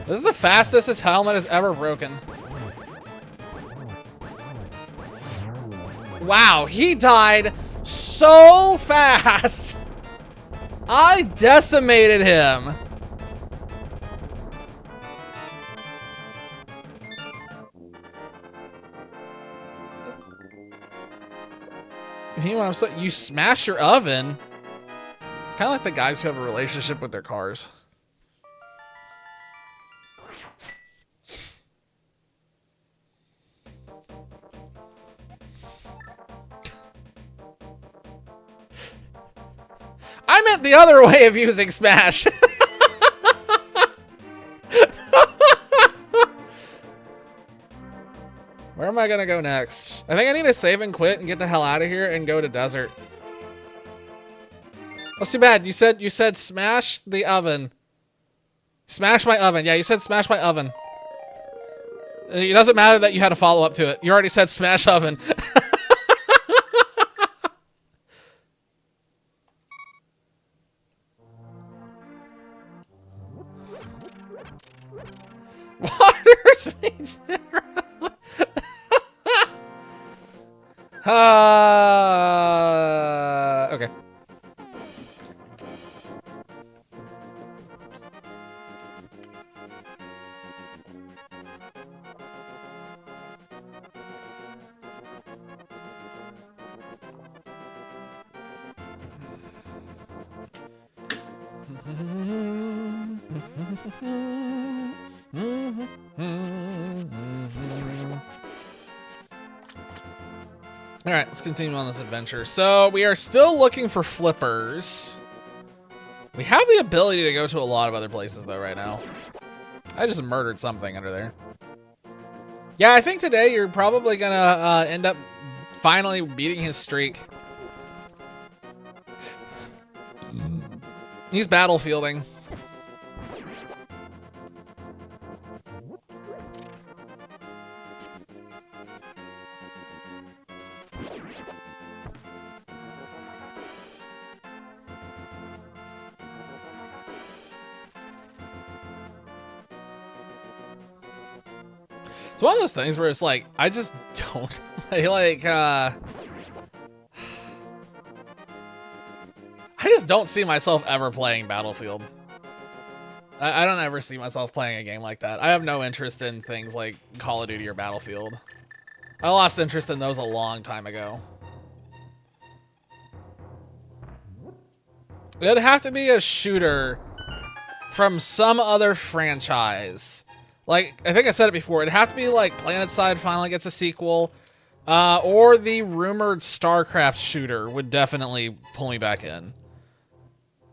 This is the fastest his helmet has ever broken. Wow, he died so fast. I decimated him. You smash your oven? It's kind of like the guys who have a relationship with their cars. I meant the other way of using smash. Where am I gonna go next? I think I need to save and quit and get the hell out of here and go to desert. That's too bad. You said smash the oven. Smash my oven. Yeah, you said smash my oven. It doesn't matter that you had a follow up to it. You already said smash oven. Water's okay. All right, let's continue on this adventure. So we are still looking for flippers. We have the ability to go to a lot of other places though right now. I just murdered something under there. Yeah, I think today you're probably gonna end up finally beating his streak. He's battlefielding. It's one of those things where it's like, I just don't I just don't see myself ever playing Battlefield. I don't ever see myself playing a game like that. I have no interest in things like Call of Duty or Battlefield. I lost interest in those a long time ago. It'd have to be a shooter from some other franchise. Like, I think I said it before, it'd have to be like PlanetSide finally gets a sequel, or the rumored StarCraft shooter would definitely pull me back in.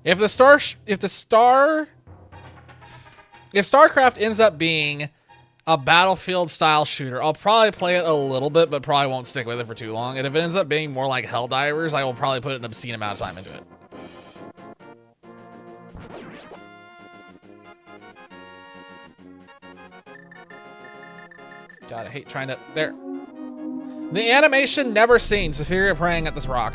If StarCraft ends up being a Battlefield style shooter, I'll probably play it a little bit, but probably won't stick with it for too long. And if it ends up being more like Helldivers, I will probably put an obscene amount of time into it. God, I hate trying to... There. The animation never seen. Safiria praying at this rock.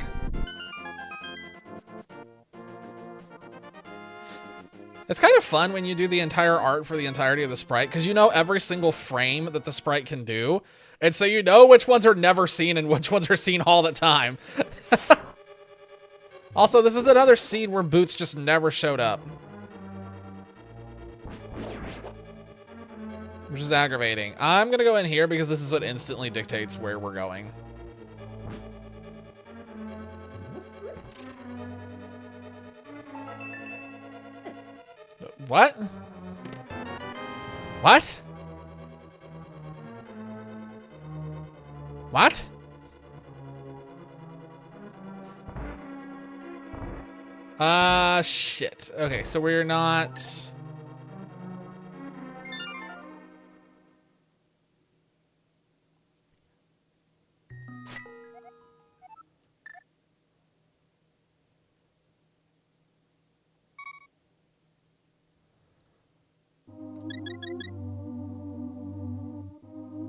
It's kind of fun when you do the entire art for the entirety of the sprite, because you know every single frame that the sprite can do. And so you know which ones are never seen and which ones are seen all the time. Also, this is another scene where Boots just never showed up. Which is aggravating. I'm gonna go in here because this is what instantly dictates where we're going. What? What? What? Shit. Okay, so we're not...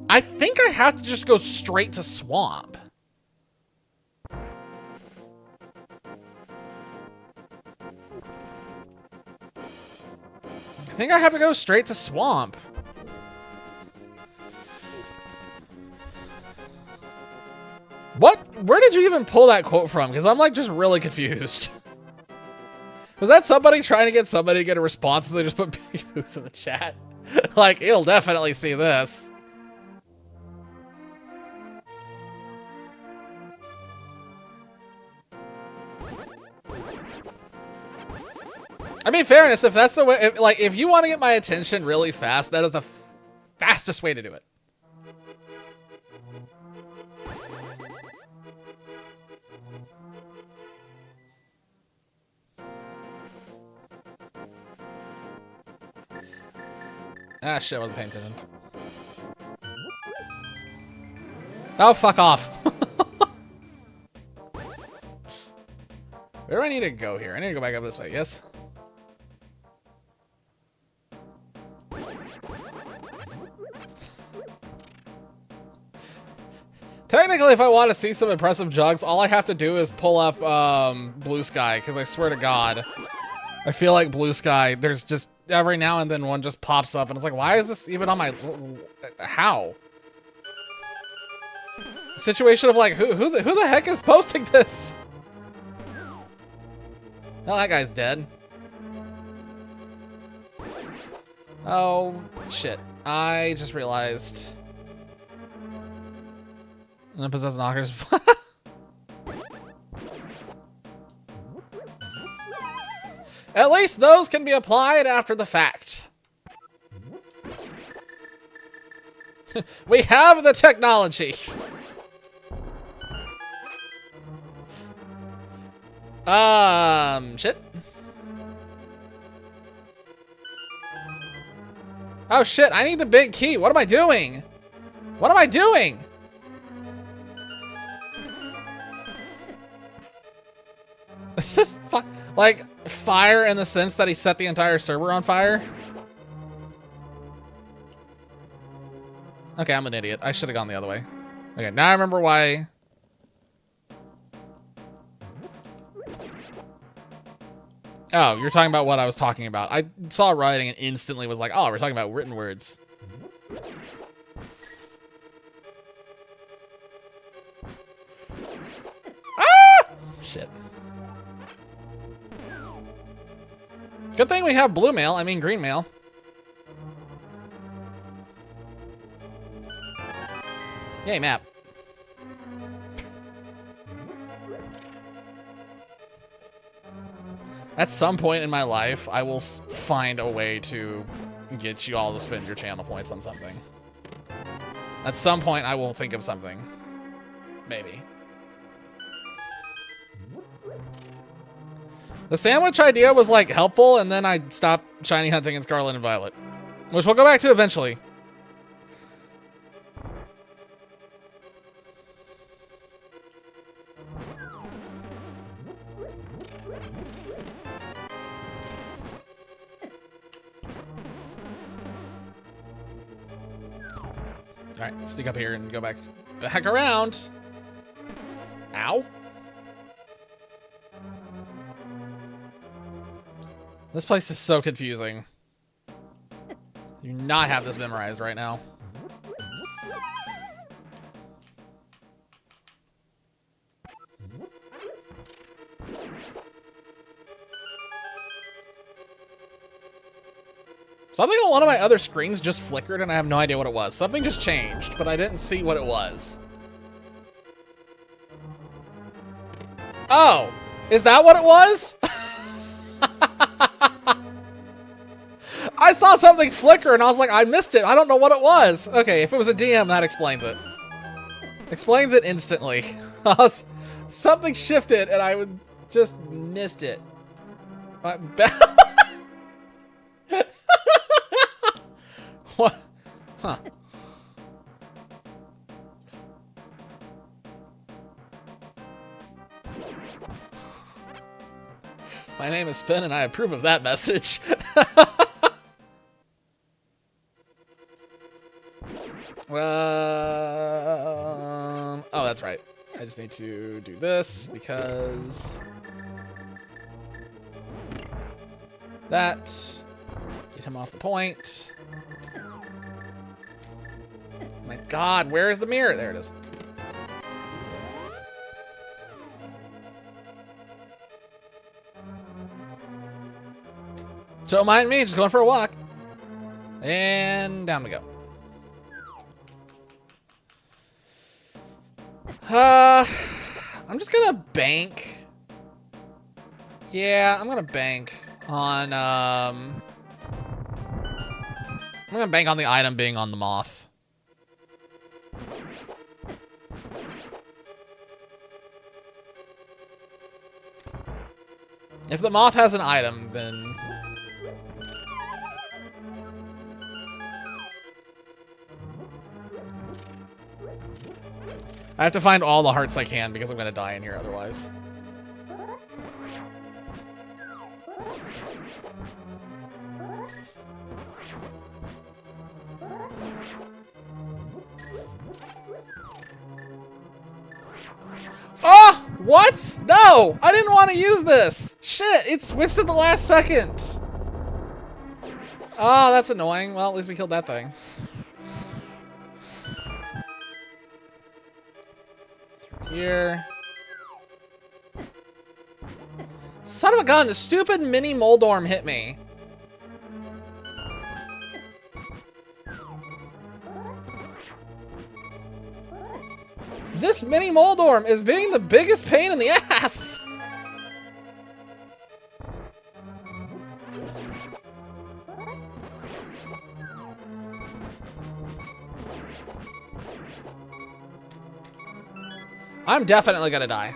I think I have to just go straight to Swamp. I think I have to go straight to Swamp. What? Where did you even pull that quote from? Because I'm like just really confused. Was that somebody trying to get somebody to get a response and they just put Big Boost in the chat? Like, he'll definitely see this. I mean, fairness, if that's the way, if you want to get my attention really fast, that is the fastest way to do it. Ah, shit, I wasn't paying attention. Oh, fuck off. Where do I need to go here? I need to go back up this way, yes? Technically, if I want to see some impressive jugs, all I have to do is pull up Blue Sky, because I swear to God, I feel like Blue Sky, there's just every now and then one just pops up, and it's like, why is this even on my... How? Situation of like, who the heck is posting this? Oh, that guy's dead. Oh, shit. I just realized. Unpossessed knockers. At least those can be applied after the fact. We have the technology. Shit. Oh shit, I need the big key. What am I doing? What am I doing? This like fire in the sense that he set the entire server on fire? Okay, I'm an idiot. I should have gone the other way. Okay, now I remember why. Oh, you're talking about what I was talking about. I saw writing and instantly was like, oh, we're talking about written words. Ah! Shit. Good thing we have blue mail. I mean green mail. Yay, map. At some point in my life, I will find a way to get you all to spend your channel points on something. At some point, I will think of something. Maybe. The sandwich idea was, like, helpful, and then I stopped shiny hunting in Scarlet and Violet. Which we'll go back to eventually. Alright, sneak up here and go back around. Ow. This place is so confusing. You do not have this memorized right now. Something on one of my other screens just flickered and I have no idea what it was. Something just changed, but I didn't see what it was. Oh, is that what it was? I saw something flicker and I was like, I missed it. I don't know what it was. Okay, if it was a DM, that explains it. Explains it instantly. Something shifted and I would just missed it. What? Huh. My name is Finn and I approve of that message. Oh, that's right. I just need to do this because that. Get him off the point. My God, where is the mirror? There it is. Don't mind me, just going for a walk. And down we go. I'm just gonna bank. Yeah, I'm gonna bank. on, I'm gonna bank on the item being on the moth. If the moth has an item, then... I have to find all the hearts I can because I'm gonna die in here otherwise. Oh! What? No! I didn't want to use this! Shit, it switched at the last second! Oh, that's annoying. Well, at least we killed that thing. Through here. Son of a gun, the stupid mini Moldorm hit me. This mini Moldorm is being the biggest pain in the ass! I'm definitely gonna die.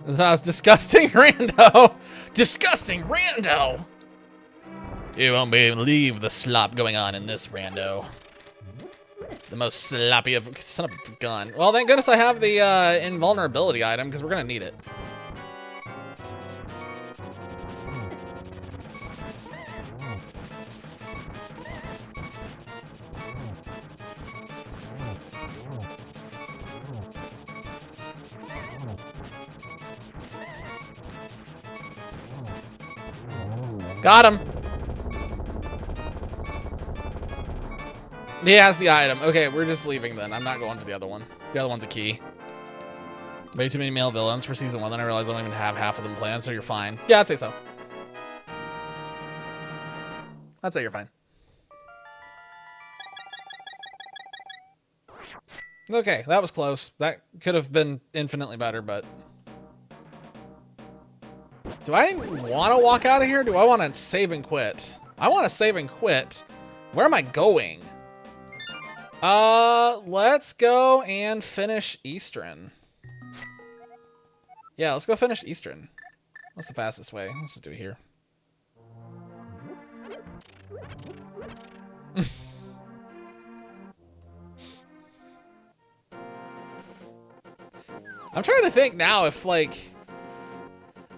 That was disgusting rando! Disgusting rando! You won't be able to believe the slop going on in this rando. The most sloppy of... Son of a gun. Well, thank goodness I have the invulnerability item, because we're going to need it. Got him! He has the item. Okay, we're just leaving then. I'm not going for the other one. The other one's a key. Way too many male villains for season 1. Then I realized I don't even have half of them planned, so you're fine. Yeah, I'd say so. I'd say you're fine. Okay, that was close. That could have been infinitely better, but... Do I want to walk out of here? Do I want to save and quit? I want to save and quit. Where am I going? Let's go and finish Eastern. Yeah, let's go finish Eastern. What's the fastest way? Let's just do it here. I'm trying to think now if, like...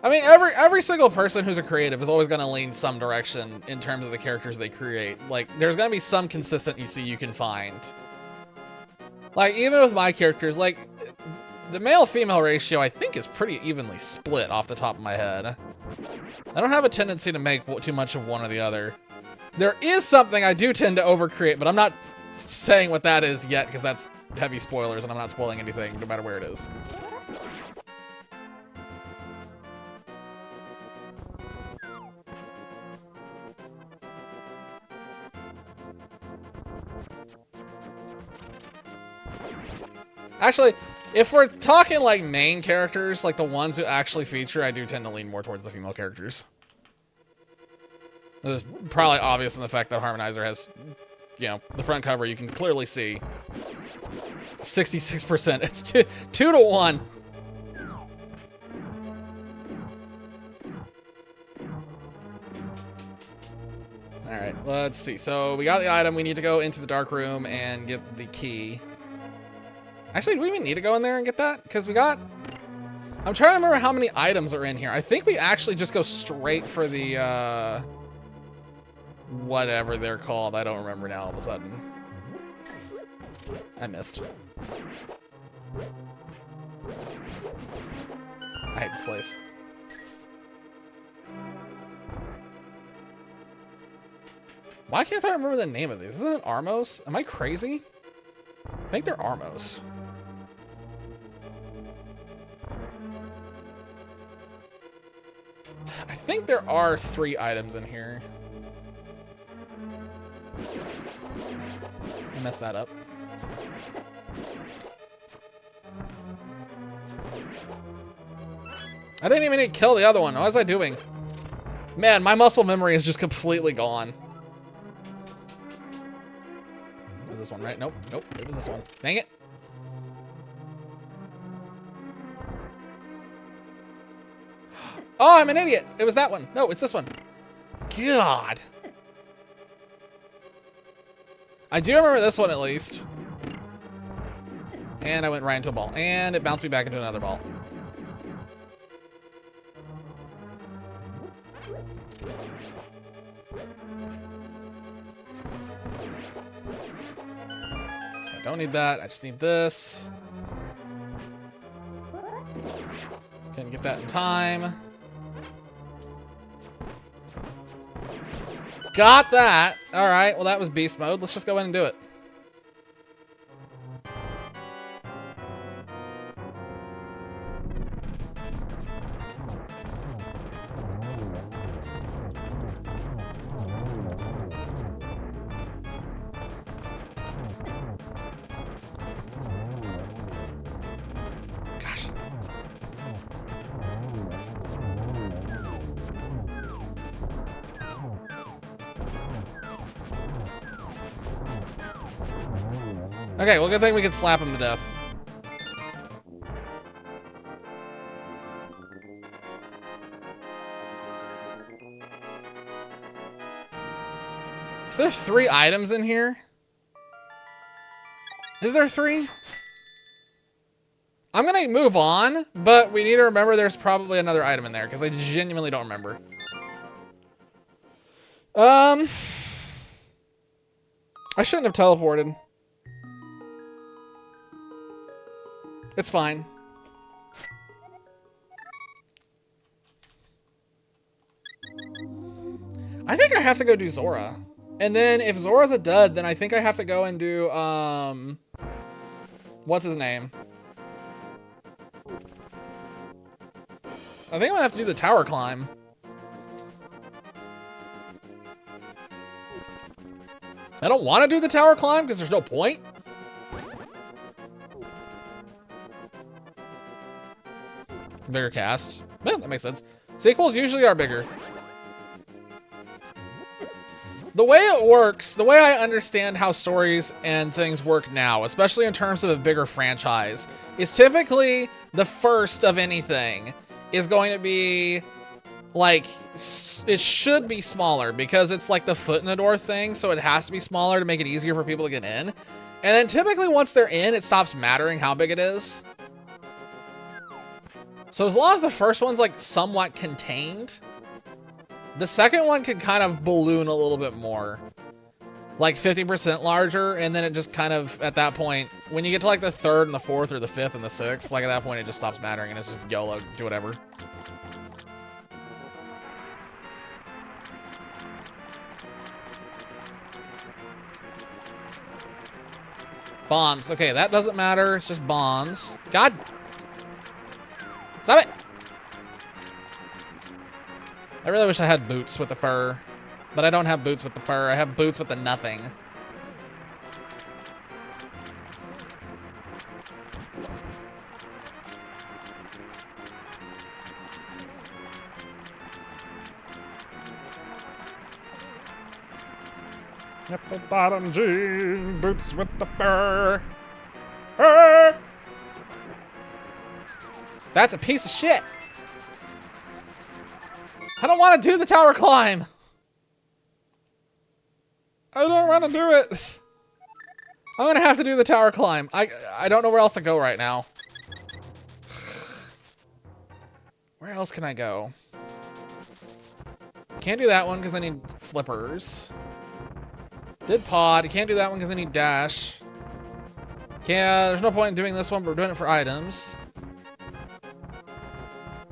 I mean, every single person who's a creative is always going to lean some direction in terms of the characters they create. Like, there's going to be some consistency you can find. Like, even with my characters, like, the male-female ratio, I think, is pretty evenly split off the top of my head. I don't have a tendency to make too much of one or the other. There is something I do tend to overcreate, but I'm not saying what that is yet, because that's heavy spoilers, and I'm not spoiling anything, no matter where it is. Actually, if we're talking like main characters, like the ones who actually feature, I do tend to lean more towards the female characters. This is probably obvious in the fact that Harmonizer has, you know, the front cover, you can clearly see 66%. It's 2 to 1. All right, let's see. So we got the item. We need to go into the dark room and get the key. Actually, do we even need to go in there and get that? Because we got... I'm trying to remember how many items are in here. I think we actually just go straight for the, whatever they're called. I don't remember now all of a sudden. I missed. I hate this place. Why can't I remember the name of these? Isn't it Armos? Am I crazy? I think they're Armos. I think there are 3 items in here. I messed that up. I didn't even need to kill the other one. What was I doing? Man, my muscle memory is just completely gone. It was this one, right? Nope, nope, it was this one. Dang it. Oh, I'm an idiot. It was that one. No, it's this one. God. I do remember this one at least. And I went right into a ball. And it bounced me back into another ball. I don't need that. I just need this. Couldn't get that in time. Got that. All right. Well, that was beast mode. Let's just go in and do it. Gosh. Okay, well, good thing we can slap him to death. Is there 3 items in here? Is there 3? I'm gonna move on, but we need to remember there's probably another item in there, because I genuinely don't remember. I shouldn't have teleported. It's fine. I think I have to go do Zora. And then if Zora's a dud, then I think I have to go and do, what's his name? I think I'm gonna have to do the tower climb. I don't want to do the tower climb because there's no point. Bigger cast. Yeah, that makes sense. Sequels usually are bigger. The way it works, the way I understand how stories and things work now, especially in terms of a bigger franchise, is typically the first of anything is going to be like, it should be smaller because it's like the foot in the door thing, so it has to be smaller to make it easier for people to get in. And then typically once they're in, it stops mattering how big it is. So as long as the first one's like somewhat contained, the second one can kind of balloon a little bit more. Like 50% larger, and then it just kind of, at that point, when you get to like the 3rd and the 4th or the 5th and the 6th, like at that point it just stops mattering and it's just YOLO, do whatever. Bombs. Okay, that doesn't matter. It's just bombs. God. Stop it. I really wish I had boots with the fur, but I don't have boots with the fur. I have boots with the nothing. Apple bottom jeans, boots with the fur. Fur. That's a piece of shit. I don't want to do the tower climb. I don't want to do it. I'm gonna have to do the tower climb. I don't know where else to go right now. Where else can I go? Can't do that one because I need flippers. Did pod. Can't do that one because I need dash. Can't. There's no point in doing this one, but we're doing it for items.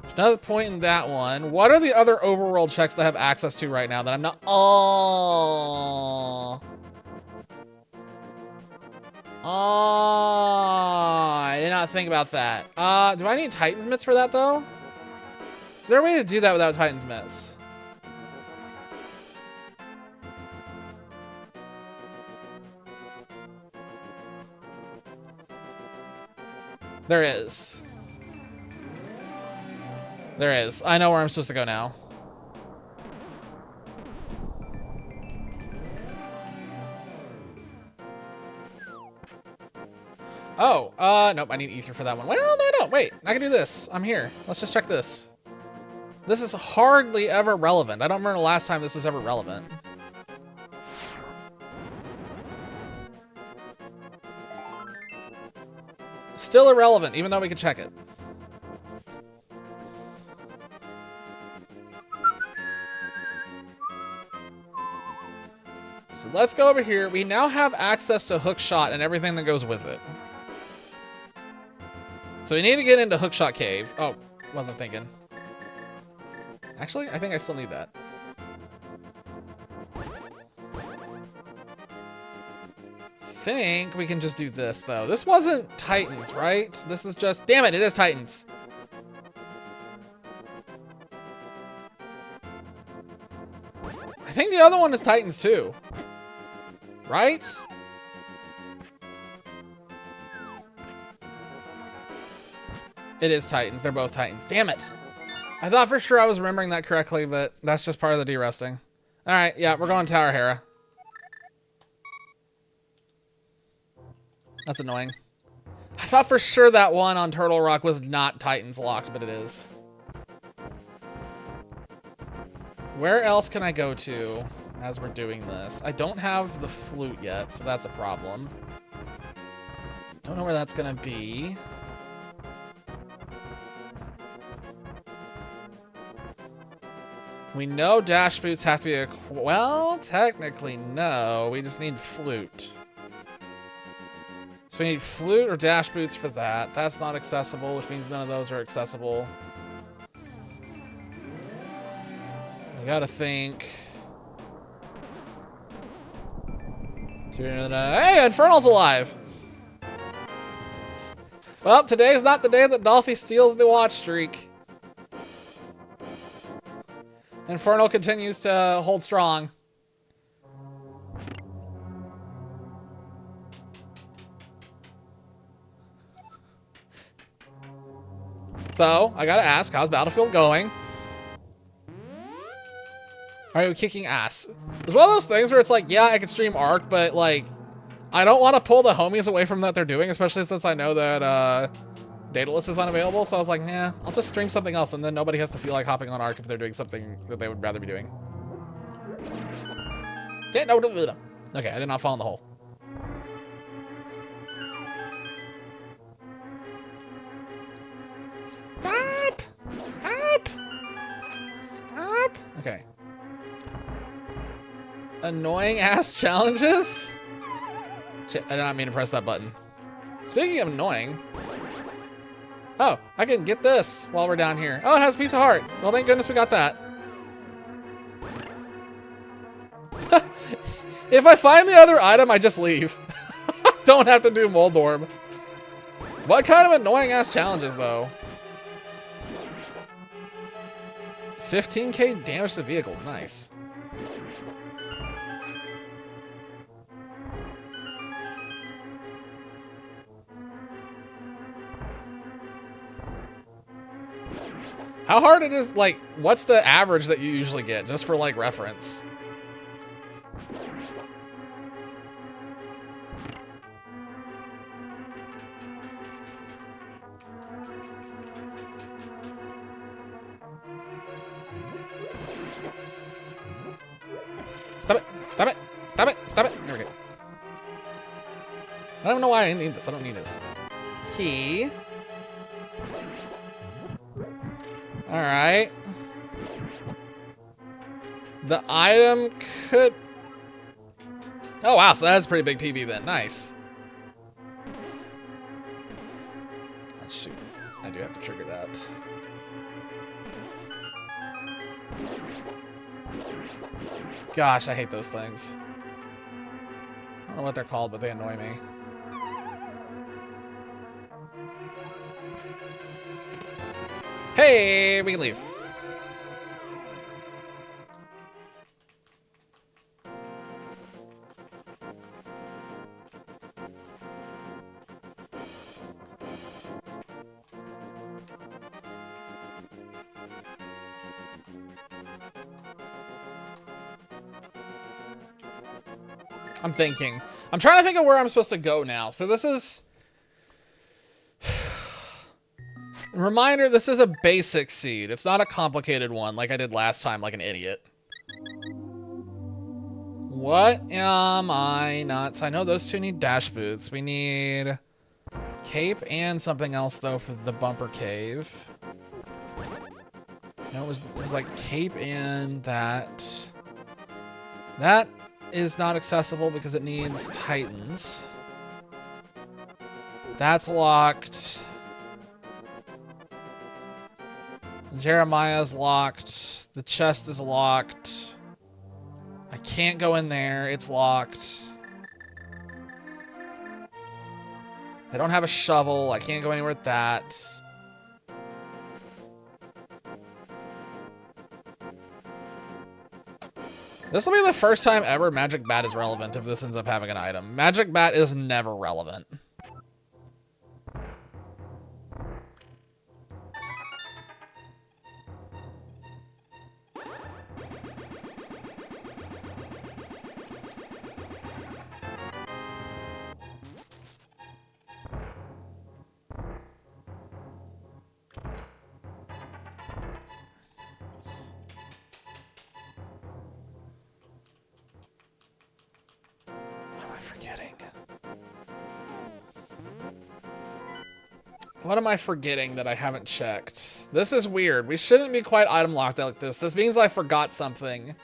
There's no point in that one. What are the other overworld checks that I have access to right now that I'm not? Oh. Oh. I did not think about that. Do I need Titan's Mitts for that though? Is there a way to do that without Titan's Mitts? There is. There is. I know where I'm supposed to go now. Oh, nope, I need ether for that one. Well, no, I don't. Wait, I can do this. I'm here. Let's just check this. This is hardly ever relevant. I don't remember the last time this was ever relevant. Still irrelevant, even though we can check it. So let's go over here. We now have access to Hookshot and everything that goes with it. So we need to get into Hookshot Cave. Oh, wasn't thinking. Actually, I think I still need that. Think we can just do this, though. This wasn't Titans, right? This is just... Damn it, it is Titans. I think the other one is Titans, too. Right? It is Titans. They're both Titans. Damn it. I thought for sure I was remembering that correctly, but that's just part of the deresting. All right, yeah, we're going Tower Hera. That's annoying. I thought for sure that one on Turtle Rock was not Titans locked, but it is. Where else can I go to as we're doing this? I don't have the flute yet, so that's a problem. Don't know where that's gonna be. We know dash boots have to be well, technically no. We just need flute. So we need flute or dash boots for that. That's not accessible, which means none of those are accessible. I gotta think. Hey, Infernal's alive! Well, today's not the day that Dolphy steals the watch streak. Infernal continues to hold strong. So, I gotta ask, how's Battlefield going? Are you kicking ass? It's one of those things where it's like, yeah, I could stream Ark, but like, I don't want to pull the homies away from what they're doing, especially since I know that Daedalus is unavailable. So I was like, nah, I'll just stream something else, and then nobody has to feel like hopping on Ark if they're doing something that they would rather be doing. Okay, I did not fall in the hole. Stop! Stop! Stop! Okay. Annoying ass challenges? Shit, I did not mean to press that button. Speaking of annoying. Oh, I can get this while we're down here. Oh, it has a piece of heart. Well, thank goodness we got that. If I find the other item, I just leave. Don't have to do Moldorm. What kind of annoying ass challenges, though? 15k damage to vehicles, nice. How hard it is, like, what's the average that you usually get, just for, like, reference? Stop it! Stop it! Stop it! Stop it! There we go. I don't even know why I need this. I don't need this. Key. Alright. The item could... Oh, wow. So that's a pretty big PB then. Nice. Oh, shoot. I do have to trigger that. Gosh, I hate those things. I don't know what they're called, but they annoy me. Hey, we can leave. I'm thinking. I'm trying to think of where I'm supposed to go now. So this is... Reminder, this is a basic seed. It's not a complicated one like I did last time like an idiot. What am I not? I know those two need dash boots. We need cape and something else though for the bumper cave. No, it was like cape and that. That is not accessible because it needs titans. That's locked. Jeremiah's locked. The chest is locked. I can't go in there. It's locked. I don't have a shovel. I can't go anywhere with that. This will be the first time ever Magic Bat is relevant if this ends up having an item. Magic Bat is never relevant. What am I forgetting that I haven't checked? This is weird. We shouldn't be quite item locked like this. This means I forgot something.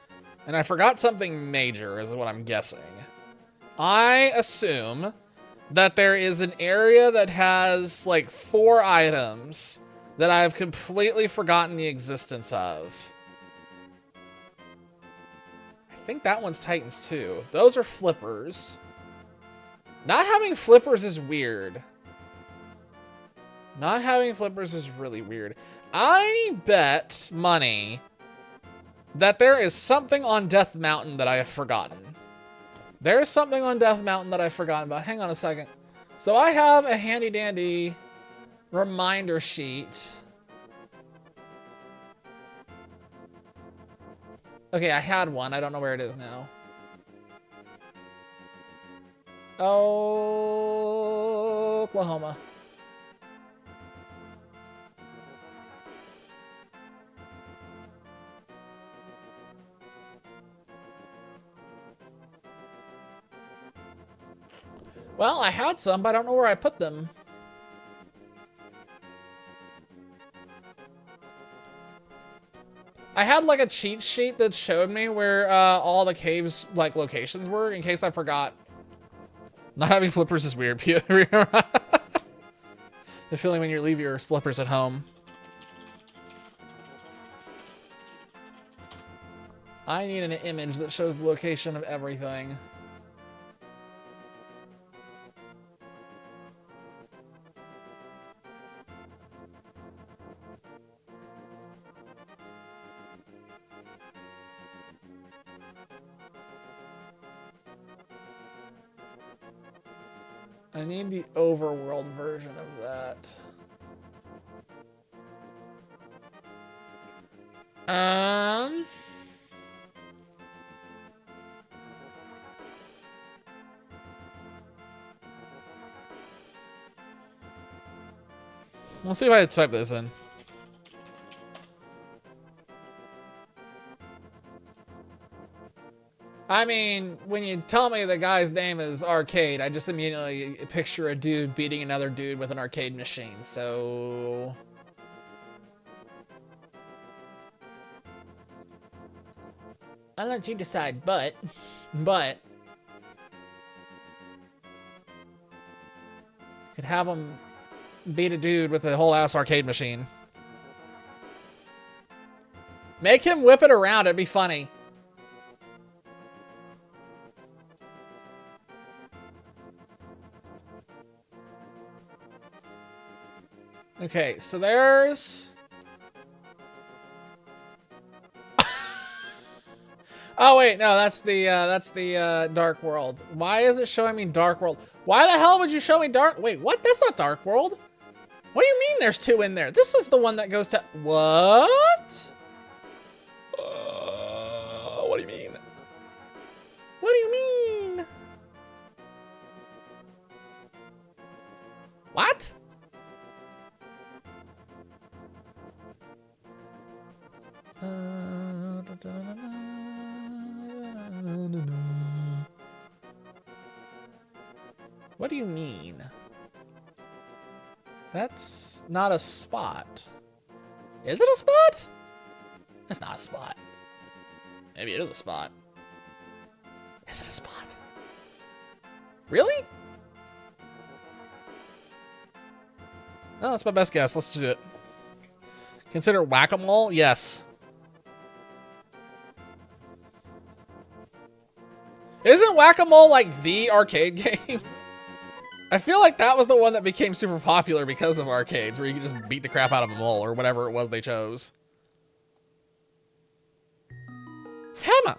And I forgot something major is what I'm guessing. I assume that there is an area that has like 4 items that I've completely forgotten the existence of. I think that one's Titans too. Those are flippers. Not having flippers is weird. Not having flippers is really weird. I bet money that there is something on Death Mountain that I have forgotten. There's something on Death Mountain that I've forgotten about. Hang on a second. So I have a handy dandy reminder sheet. Okay, I had one. I don't know where it is now. Oh, Oklahoma. Well, I had some, but I don't know where I put them. I had like a cheat sheet that showed me where all the caves like locations were in case I forgot. Not having flippers is weird. The feeling when you leave your flippers at home. I need an image that shows the location of everything. I need the overworld version of that. Let's see if I type this in. I mean, when you tell me the guy's name is Arcade, I just immediately picture a dude beating another dude with an arcade machine, so... I'll let you decide, but... Could have him beat a dude with a whole ass arcade machine. Make him whip it around, it'd be funny. Okay, so there's... Oh wait, no, that's the Dark World. Why is it showing me Dark World? Why the hell would you show me Dark? Wait, what? That's not Dark World. What do you mean there's 2 in there? This is the one that goes to... What? What do you mean? What do you mean? What? What do you mean? That's not a spot. Is it a spot? It's not a spot. Maybe it is a spot. Is it a spot? Really? No, that's my best guess. Let's do it. Consider Whack-A-Mole? Yes. Isn't Whack-A-Mole like the arcade game? I feel like that was the one that became super popular because of arcades, where you could just beat the crap out of a mole or whatever it was they chose. Hammer.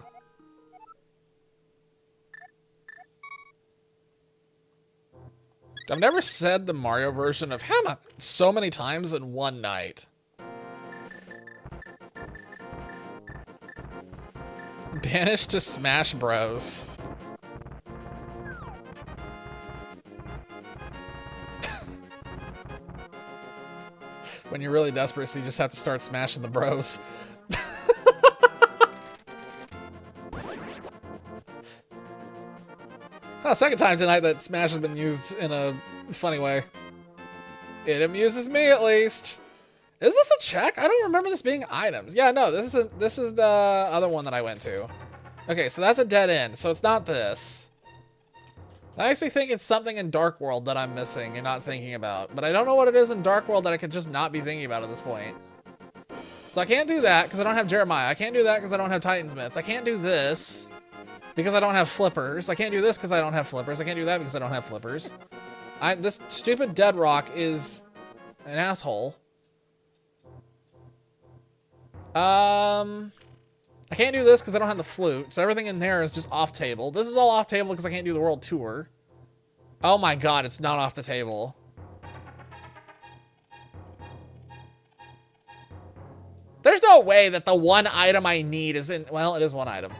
I've never said the Mario version of Hammer so many times in one night. Banished to Smash Bros. When you're really desperate, so you just have to start smashing the bros. Oh, second time tonight that Smash has been used in a funny way. It amuses me, at least. Is this a check? I don't remember this being items. Yeah, no, this is the other one that I went to. Okay, so that's a dead end, so it's not this. That makes me think it's something in Dark World that I'm missing and not thinking about. But I don't know what it is in Dark World that I could just not be thinking about at this point. So I can't do that because I don't have Jeremiah. I can't do that because I don't have Titan's Mitts. I can't do this because I don't have flippers. I can't do this because I don't have flippers. I can't do that because I don't have flippers. This stupid Dead Rock is an asshole. I can't do this because I don't have the flute, so everything in there is just off table. This is all off table because I can't do the world tour. Oh my god, it's not off the table. There's no way that the one item I need is in... Well, it is one item.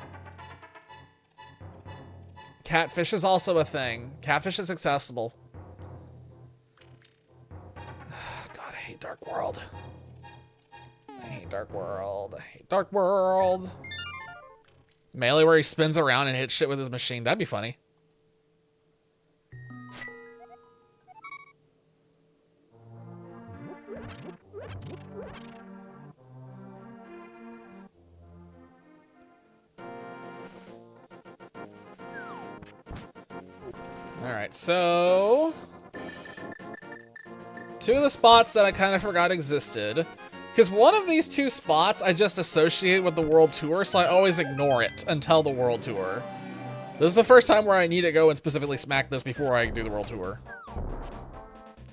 Catfish is also a thing. Catfish is accessible. God, I hate Dark World. I hate Dark World. I hate Dark World. Melee where he spins around and hits shit with his machine. That'd be funny. Alright, so... two of the spots that I kind of forgot existed. Because one of these two spots I just associate with the World Tour, so I always ignore it until the World Tour. This is the first time where I need to go and specifically smack this before I do the World Tour.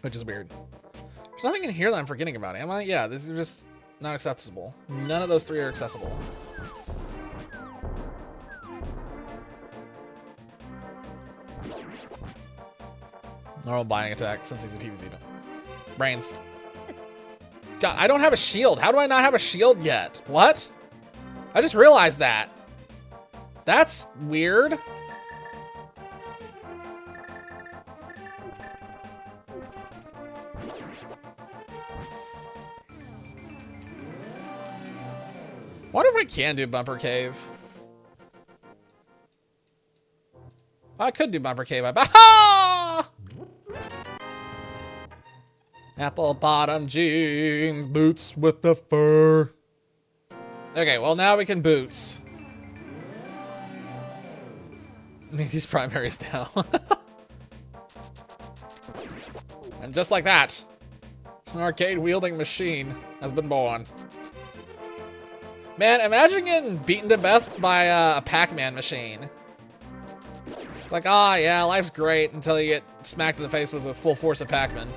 Which is weird. There's nothing in here that I'm forgetting about, am I? Yeah, this is just not accessible. None of those three are accessible. Normal binding attack since he's a PvZ. Brains. God, I don't have a shield. How do I not have a shield yet? What? I just realized that. That's weird. Wonder if I can do Bumper Cave. I could do Bumper Cave. Ha! Apple bottom jeans, boots with the fur. Okay, well now we can boots. Make these primaries down. And just like that, an arcade wielding machine has been born. Man, imagine getting beaten to death by a Pac-Man machine. It's like, ah, yeah, life's great until you get smacked in the face with the full force of Pac-Man.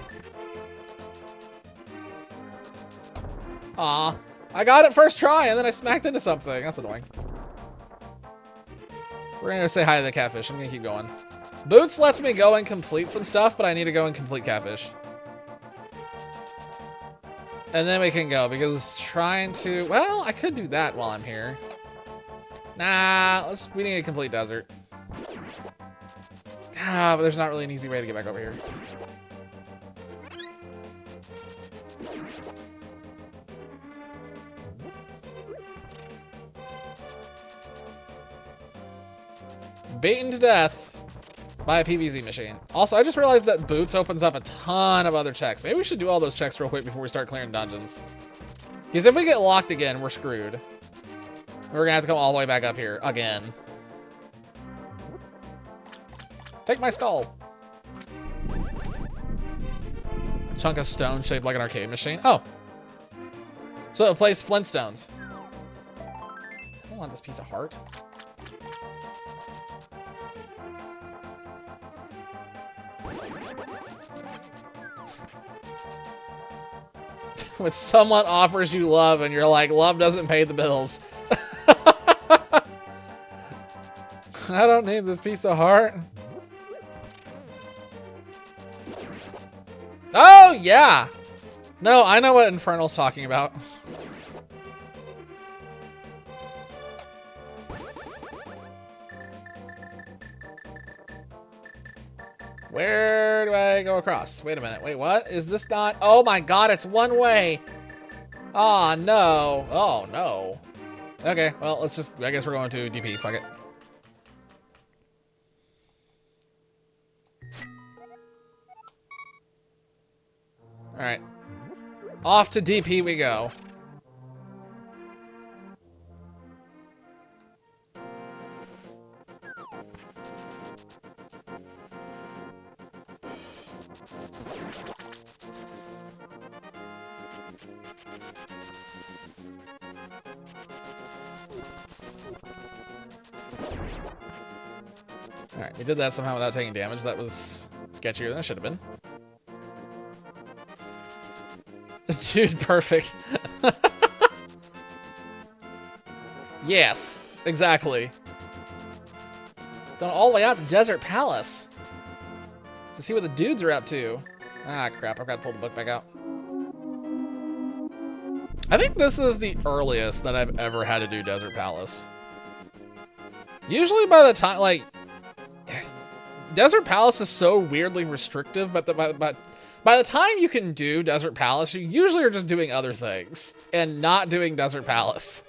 Aw, I got it first try and then I smacked into something. That's annoying. We're gonna say hi to the catfish. I'm gonna keep going. Boots lets me go and complete some stuff, but I need to go and complete catfish. And then we can go, because trying to... Well, I could do that while I'm here. Nah, we need a complete desert. Ah, but there's not really an easy way to get back over here. beaten to death by a PVZ machine. Also, I just realized that Boots opens up a ton of other checks. Maybe we should do all those checks real quick before we start clearing dungeons. Because if we get locked again, we're screwed. We're gonna have to come all the way back up here again. Take my skull. Chunk of stone shaped like an arcade machine. Oh. So it plays Flintstones. I don't want this piece of heart. When someone offers you love and you're like, love doesn't pay the bills. I don't need this piece of heart. Oh, yeah. No, I know what Infernal's talking about. Where do I go across? Wait a minute. Wait, what? Is this not? Oh my god, it's one way. Oh, no. Oh, no. Okay, well, let's just, I guess we're going to DP. Fuck it. All right. Off to DP we go. All right, we did that somehow without taking damage. That was sketchier than it should have been. Dude, perfect. Yes, exactly. Going all the way out to Desert Palace to see what the dudes are up to. Ah, crap. I've got to pull the book back out. I think this is the earliest that I've ever had to do Desert Palace. Usually by the time, like, Desert Palace is so weirdly restrictive, but by the time you can do Desert Palace, you usually are just doing other things and not doing Desert Palace.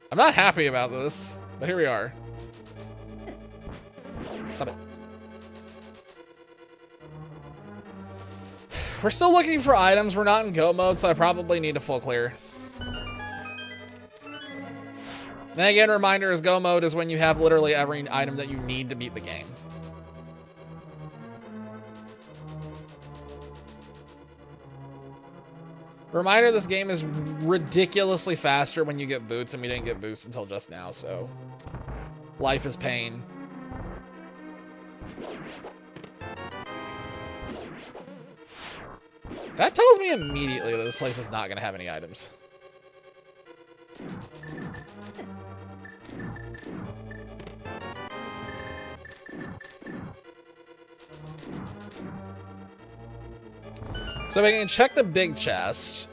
I'm not happy about this, but here we are. Stop it. We're still looking for items. We're not in go mode, so I probably need a full clear. Then again, reminder is go mode is when you have literally every item that you need to beat the game. Reminder, this game is ridiculously faster when you get boots, and we didn't get boots until just now, so life is pain. That tells me immediately that this place is not going to have any items. So we can check the big chest.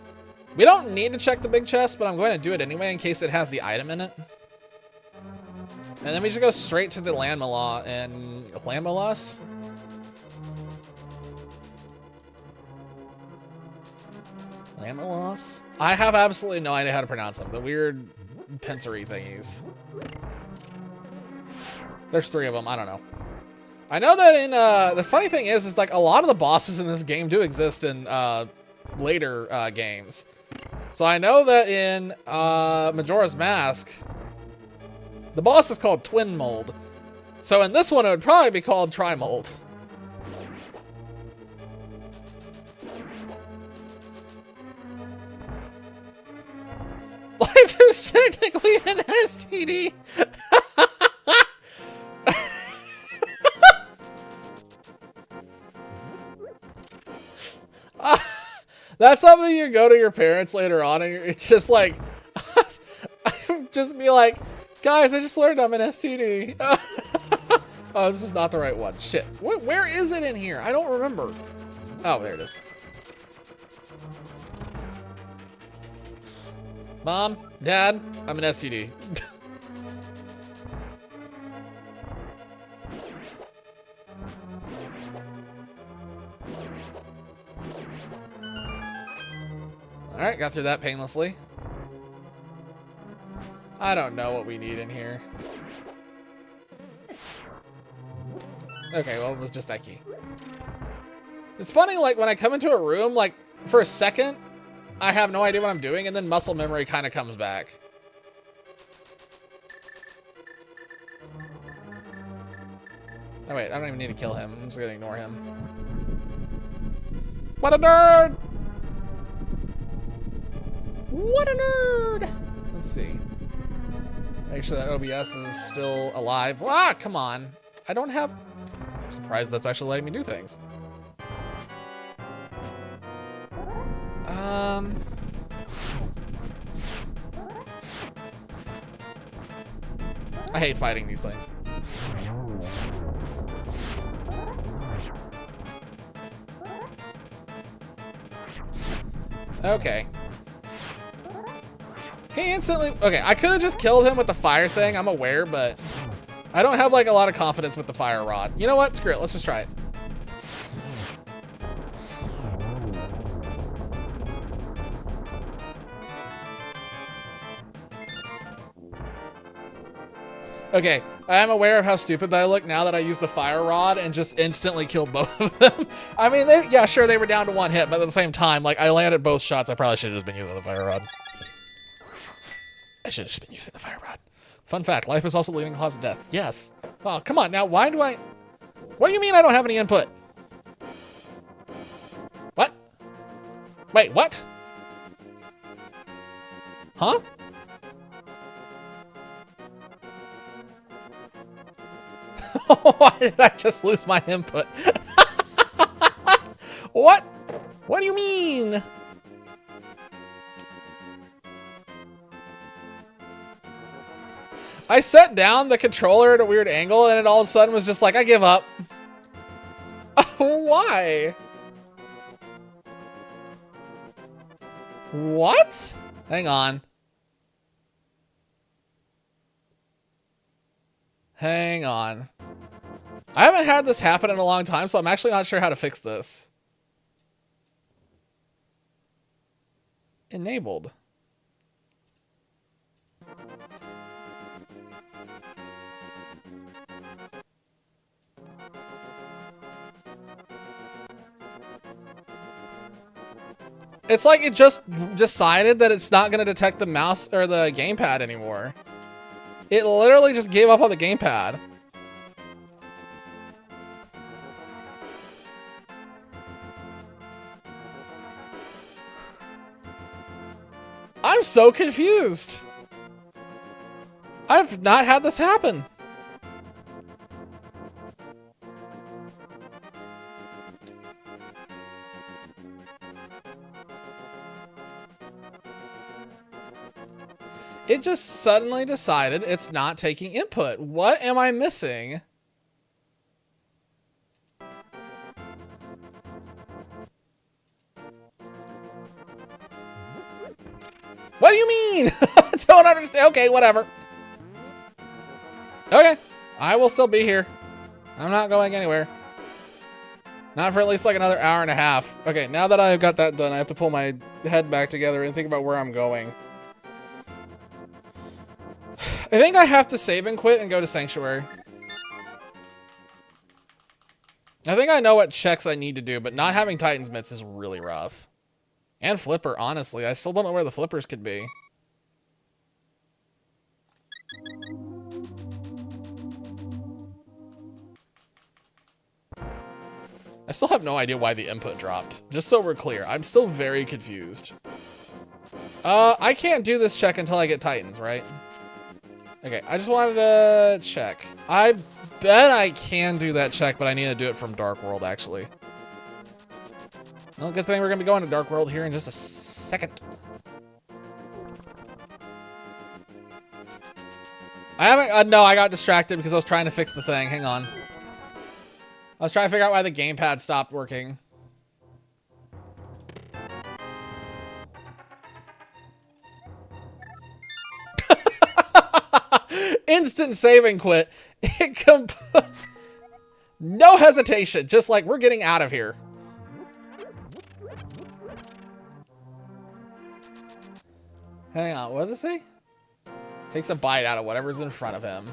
We don't need to check the big chest, but I'm going to do it anyway in case it has the item in it. And then we just go straight to the Landmalas and Landmalas. Landmalas? I have absolutely no idea how to pronounce them. The weird pincery thingies. There's 3 of them. I don't know. I know that in, the funny thing is like a lot of the bosses in this game do exist in, later, games. So I know that in, Majora's Mask, the boss is called Twin Mold. So in this one, it would probably be called Tri-Mold. Life is technically an STD. That's something you go to your parents later on and it's just like, just be like, guys, I just learned I'm an STD. Oh, this was not the right one. Shit. Where is it in here? I don't remember. Oh, there it is. Mom, Dad, I'm an STD. All right, got through that painlessly. I don't know what we need in here. Okay, well, it was just that key. It's funny, like, when I come into a room, like, for a second, I have no idea what I'm doing, and then muscle memory kind of comes back. Oh, wait, I don't even need to kill him. I'm just gonna ignore him. What a nerd! What a nerd! Let's see. Make sure that OBS is still alive. Ah, come on. I don't have... I'm surprised that's actually letting me do things. I hate fighting these things. Okay. He instantly... Okay, I could have just killed him with the fire thing, I'm aware, but I don't have, like, a lot of confidence with the fire rod. You know what? Screw it. Let's just try it. Okay, I am aware of how stupid that I look now that I used the fire rod and just instantly killed both of them. I mean, yeah, sure, they were down to one hit, but at the same time, like, I landed both shots. I probably should have just been using the fire rod. I should have just been using the fire rod. Fun fact, life is also the leading cause of death. Yes. Oh, come on, now, why do I... What do you mean I don't have any input? What? Wait, what? Huh? Why did I just lose my input? What? What do you mean? I set down the controller at a weird angle and it all of a sudden was just like, I give up. Why? What? Hang on. Hang on. I haven't had this happen in a long time, so I'm actually not sure how to fix this. Enabled. It's like it just decided that it's not going to detect the mouse or the gamepad anymore. It literally just gave up on the gamepad. I'm so confused. I've not had this happen. It just suddenly decided it's not taking input. What am I missing? What do you mean? I don't understand. Okay, whatever. Okay, I will still be here. I'm not going anywhere. Not for at least like another hour and a half. Okay, now that I've got that done, I have to pull my head back together and think about where I'm going. I think I have to save and quit and go to Sanctuary. I think I know what checks I need to do, but not having Titan's Mitts is really rough. And Flipper, honestly. I still don't know where the Flippers could be. I still have no idea why the input dropped. Just so we're clear, I'm still very confused. I can't do this check until I get Titans, right? Okay, I just wanted to check. I bet I can do that check, but I need to do it from Dark World, actually. Well, good thing we're gonna be going to Dark World here in just a second. I haven't, no, I got distracted because I was trying to fix the thing. Hang on. I was trying to figure out why the gamepad stopped working. Instant save and quit. No hesitation. Just like, we're getting out of here. Hang on, what does it say? Takes a bite out of whatever's in front of him.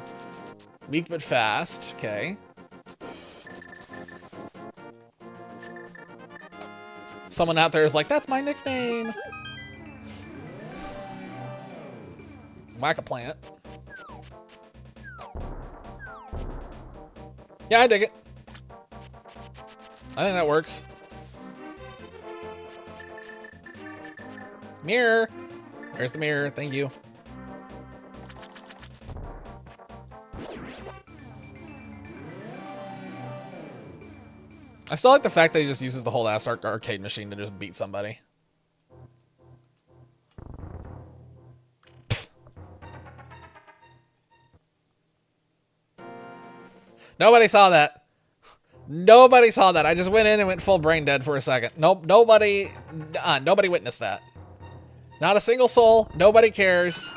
Weak but fast. Okay. Someone out there is like, that's my nickname. Whack a plant. Yeah, I dig it. I think that works. Mirror. There's the mirror. Thank you. I still like the fact that he just uses the whole ass arcade machine to just beat somebody. Nobody saw that. Nobody saw that. I just went in and went full brain dead for a second. Nope. Nobody witnessed that. Not a single soul. Nobody cares.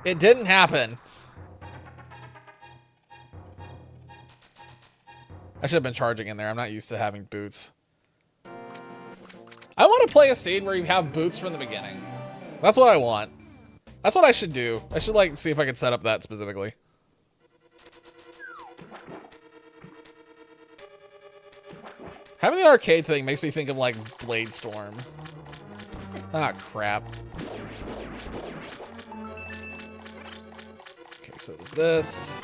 It didn't happen. I should have been charging in there. I'm not used to having boots. I want to play a scene where you have boots from the beginning. That's what I want. That's what I should do. I should like see if I can set up that specifically. Having the arcade thing makes me think of like Blade Storm. Ah, crap. Okay, so it was this.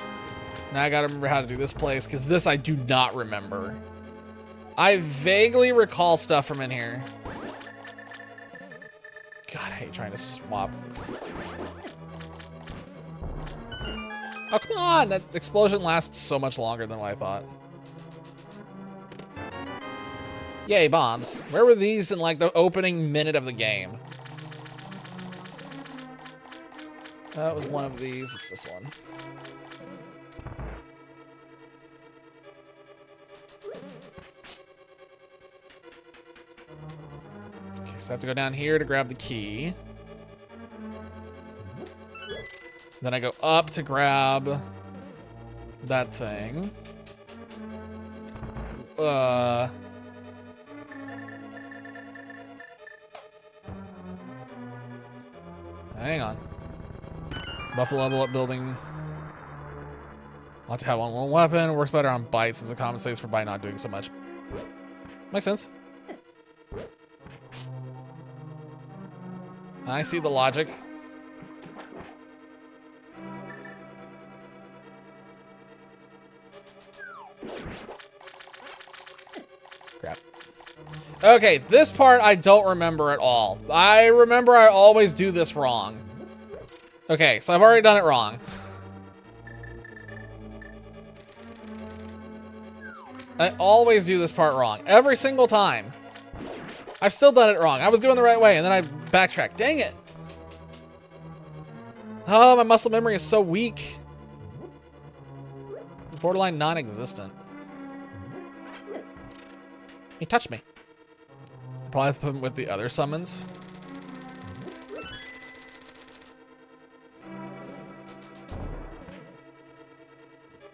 Now I gotta remember how to do this place, because this I do not remember. I vaguely recall stuff from in here. God, I hate trying to swap. Oh, come on! That explosion lasts so much longer than what I thought. Yay, bombs. Where were these in like the opening minute of the game? That was one of these. It's this one. Okay, so I have to go down here to grab the key. Then I go up to grab that thing. Hang on. Buffalo level up building. Want to have one weapon. Works better on bites since it compensates for bite not doing so much. Makes sense. I see the logic. Crap. Okay, this part I don't remember at all. I remember I always do this wrong. Okay, so I've already done it wrong. I always do this part wrong. Every single time. I've still done it wrong. I was doing the right way, and then I backtracked. Dang it. Oh, my muscle memory is so weak. Borderline non-existent. He touched me. Probably have to put him with the other summons.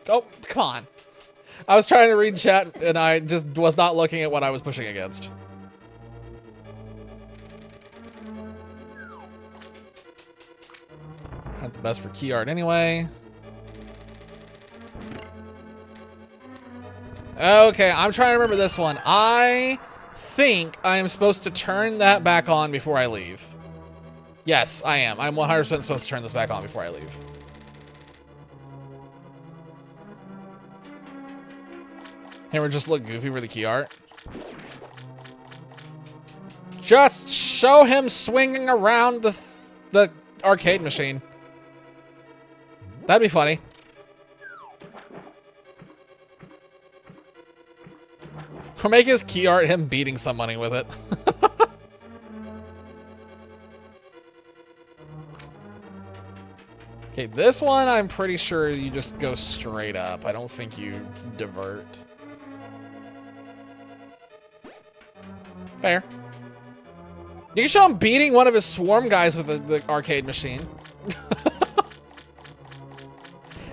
Oh, come on. I was trying to read chat and I just was not looking at what I was pushing against. Not the best for key art anyway. Okay, I'm trying to remember this one. I think I am supposed to turn that back on before I leave. Yes, I am. I'm 100% supposed to turn this back on before I leave. Hey, we're just look goofy for the key art. Just show him swinging around the arcade machine. That'd be funny. Or make his key art him beating somebody with it. Okay, this one I'm pretty sure you just go straight up. I don't think you divert. Fair. You can show him beating one of his swarm guys with the arcade machine.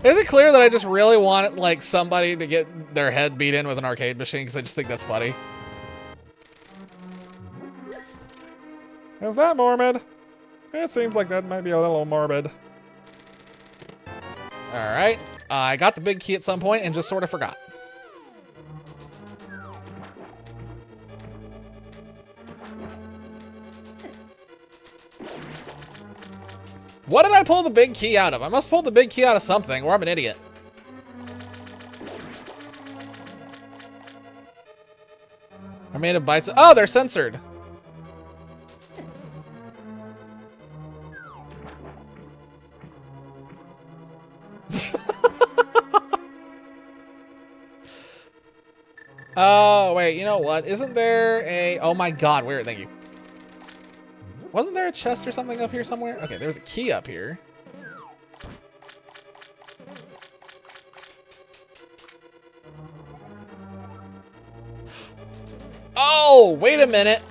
Is it clear that I just really want like somebody to get their head beat in with an arcade machine because I just think that's funny? Is that morbid? It seems like that might be a little morbid. Alright. I got the big key at some point and just sort of forgot. What did I pull the big key out of? I must pull the big key out of something, or I'm an idiot. I made of bites. Oh, they're censored. Oh, wait, you know what? Isn't there a... Oh my god, where? Thank you. Wasn't there a chest or something up here somewhere? Okay, there's a key up here. Oh, wait a minute.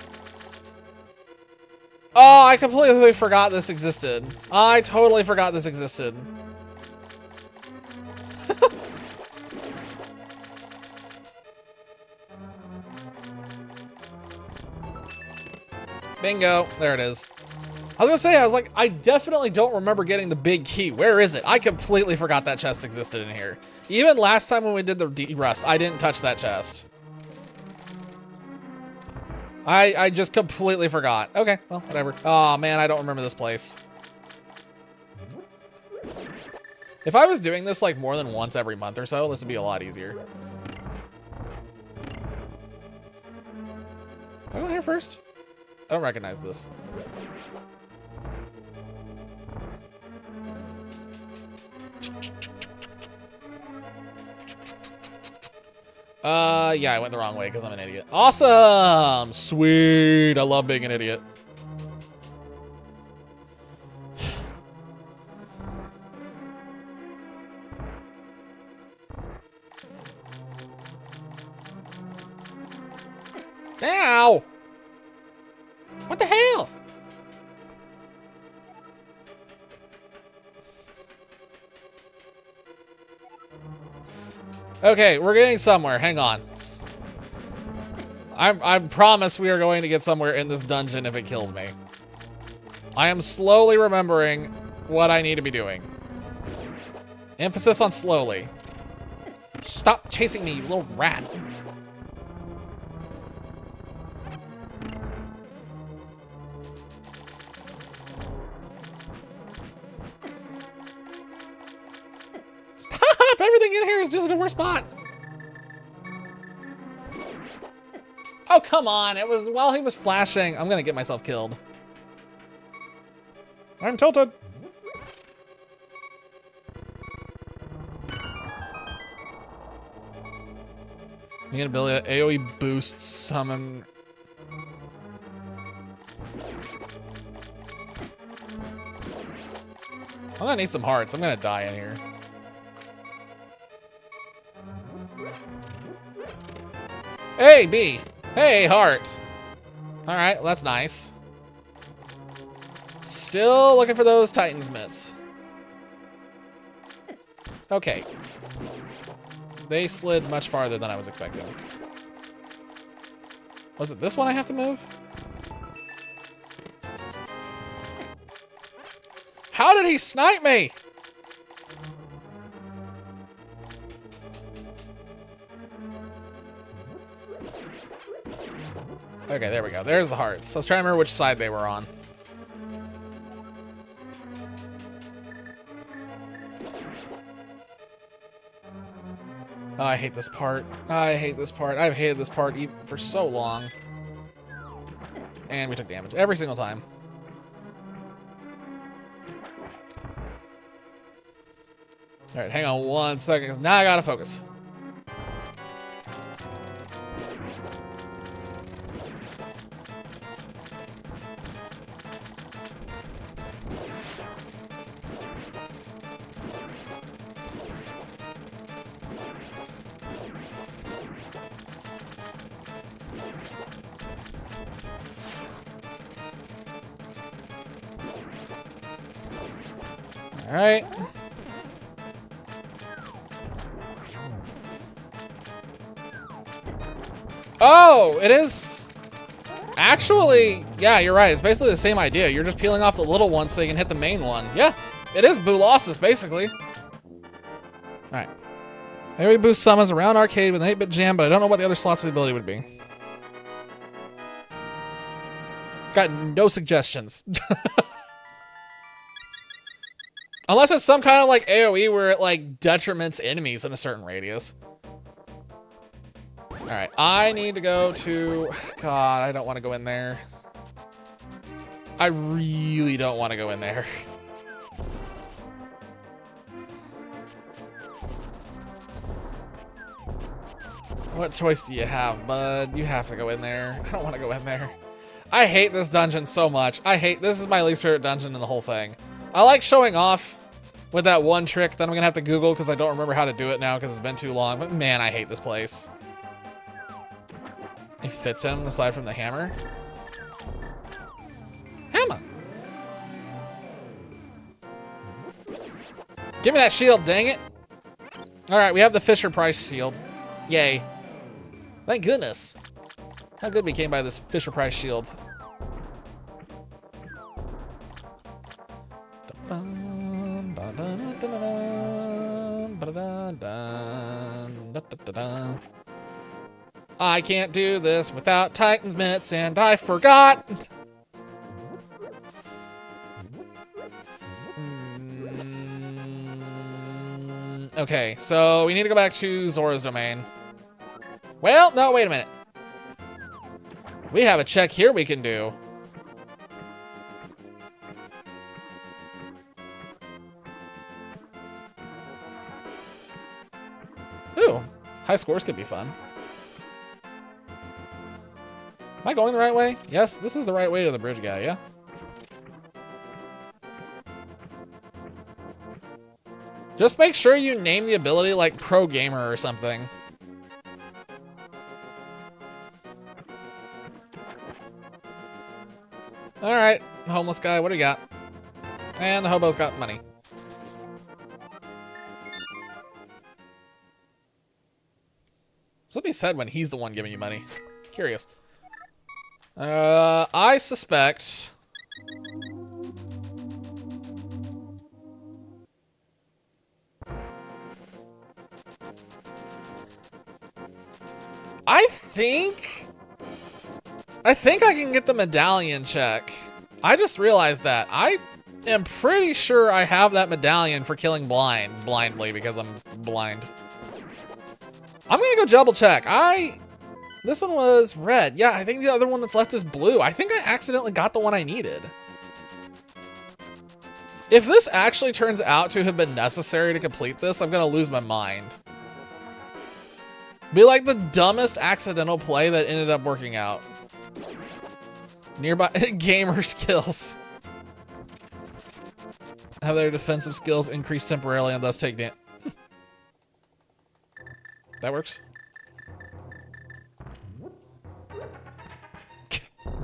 Oh, I completely forgot this existed. I totally forgot this existed. Bingo. There it is. I was gonna say, I definitely don't remember getting the big key. Where is it? I completely forgot that chest existed in here. Even last time when we did the rust, I didn't touch that chest. I just completely forgot. Okay, well, whatever. Oh man, I don't remember this place. If I was doing this like more than once every month or so, this would be a lot easier. Am I going here first? I don't recognize this. Yeah, I went the wrong way because I'm an idiot. Awesome! Sweet! I love being an idiot. Ow! What the hell? Okay, we're getting somewhere. Hang on. I promise we are going to get somewhere in this dungeon if it kills me. I am slowly remembering what I need to be doing. Emphasis on slowly. Stop chasing me, you little rat. Stop! Everything in here is just in a worse spot. Oh, come on. It was while he was flashing. I'm going to get myself killed. I'm tilted. You get ability AoE boost summon. I'm going to need some hearts. I'm going to die in here. Hey, B. Hey, heart. All right, well, that's nice. Still looking for those Titan's mitts. Okay. They slid much farther than I was expecting. Was it this one I have to move? How did he snipe me? Okay, there we go. There's the hearts. I was trying to remember which side they were on. Oh, I hate this part. I hate this part. I've hated this part for so long. And we took damage every single time. All right, hang on 1 second, 'cause now I gotta focus. All right. Oh, it is Actually, yeah, you're right. It's basically the same idea. You're just peeling off the little one so you can hit the main one. Yeah, it is Boolossus, basically. All right. Maybe boost summons around arcade with an 8-bit jam, but I don't know what the other slots of the ability would be. Got no suggestions. Unless it's some kind of like AoE where it like detriments enemies in a certain radius. All right, I need to go to, God, I don't want to go in there. I really don't want to go in there. What choice do you have, bud? You have to go in there. I don't want to go in there. I hate this dungeon so much. This is my least favorite dungeon in the whole thing. I like showing off with that one trick that I'm gonna have to Google because I don't remember how to do it now because it's been too long, but man, I hate this place. It fits him aside from the hammer. Hammer! Give me that shield, dang it! Alright, we have the Fisher-Price shield. Yay. Thank goodness. How good we came by this Fisher-Price shield. I can't do this without Titan's mitts, and I forgot. Okay, so we need to go back to Zora's domain. Well, no, wait a minute. We have a check here we can do. Ooh, high scores could be fun. Am I going the right way? Yes, this is the right way to the bridge guy, yeah? Just make sure you name the ability like Pro Gamer or something. All right, homeless guy, what do you got? And the hobo's got money. Something said when he's the one giving you money. Curious. I suspect... I think I can get the medallion check. I just realized that. I am pretty sure I have that medallion for killing blindly because I'm blind. I'm gonna go double check. This one was red. Yeah, I think the other one that's left is blue. I think I accidentally got the one I needed. If this actually turns out to have been necessary to complete this, I'm gonna lose my mind. Be like the dumbest accidental play that ended up working out. Nearby gamer skills. Have their defensive skills increase temporarily and thus take damage. That works.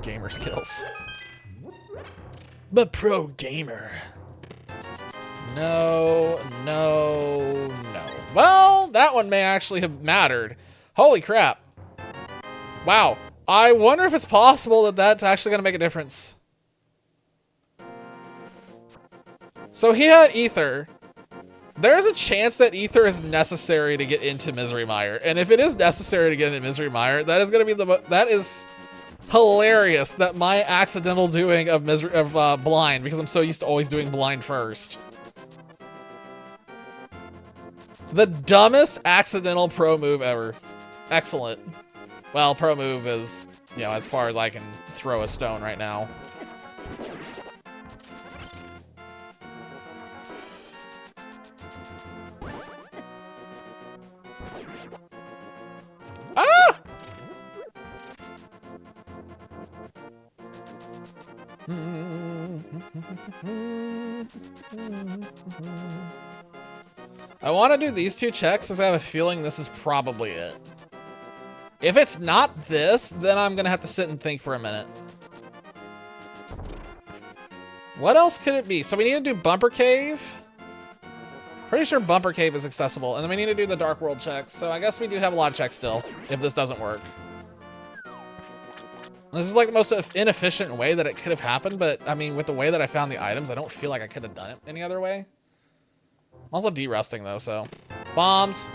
Gamer skills. But pro gamer. No, no, no. Well, that one may actually have mattered. Holy crap. Wow. I wonder if it's possible that that's actually going to make a difference. So he had Ether. There's a chance that Ether is necessary to get into Misery Mire. And if it is necessary to get into Misery Mire, that is going to be that is hilarious that my accidental doing of blind, because I'm so used to always doing blind first. The dumbest accidental pro move ever. Excellent. Well, pro move is, you know, as far as I can throw a stone right now. Ah! I want to do these two checks because I have a feeling this is probably it. If it's not this, then I'm going to have to sit and think for a minute. What else could it be? So we need to do Bumper Cave. Pretty sure Bumper Cave is accessible. And then we need to do the Dark World checks. So I guess we do have a lot of checks still, if this doesn't work. This is like the most inefficient way that it could have happened, but I mean, with the way that I found the items, I don't feel like I could have done it any other way. I'm also de-rusting though, so. Bombs.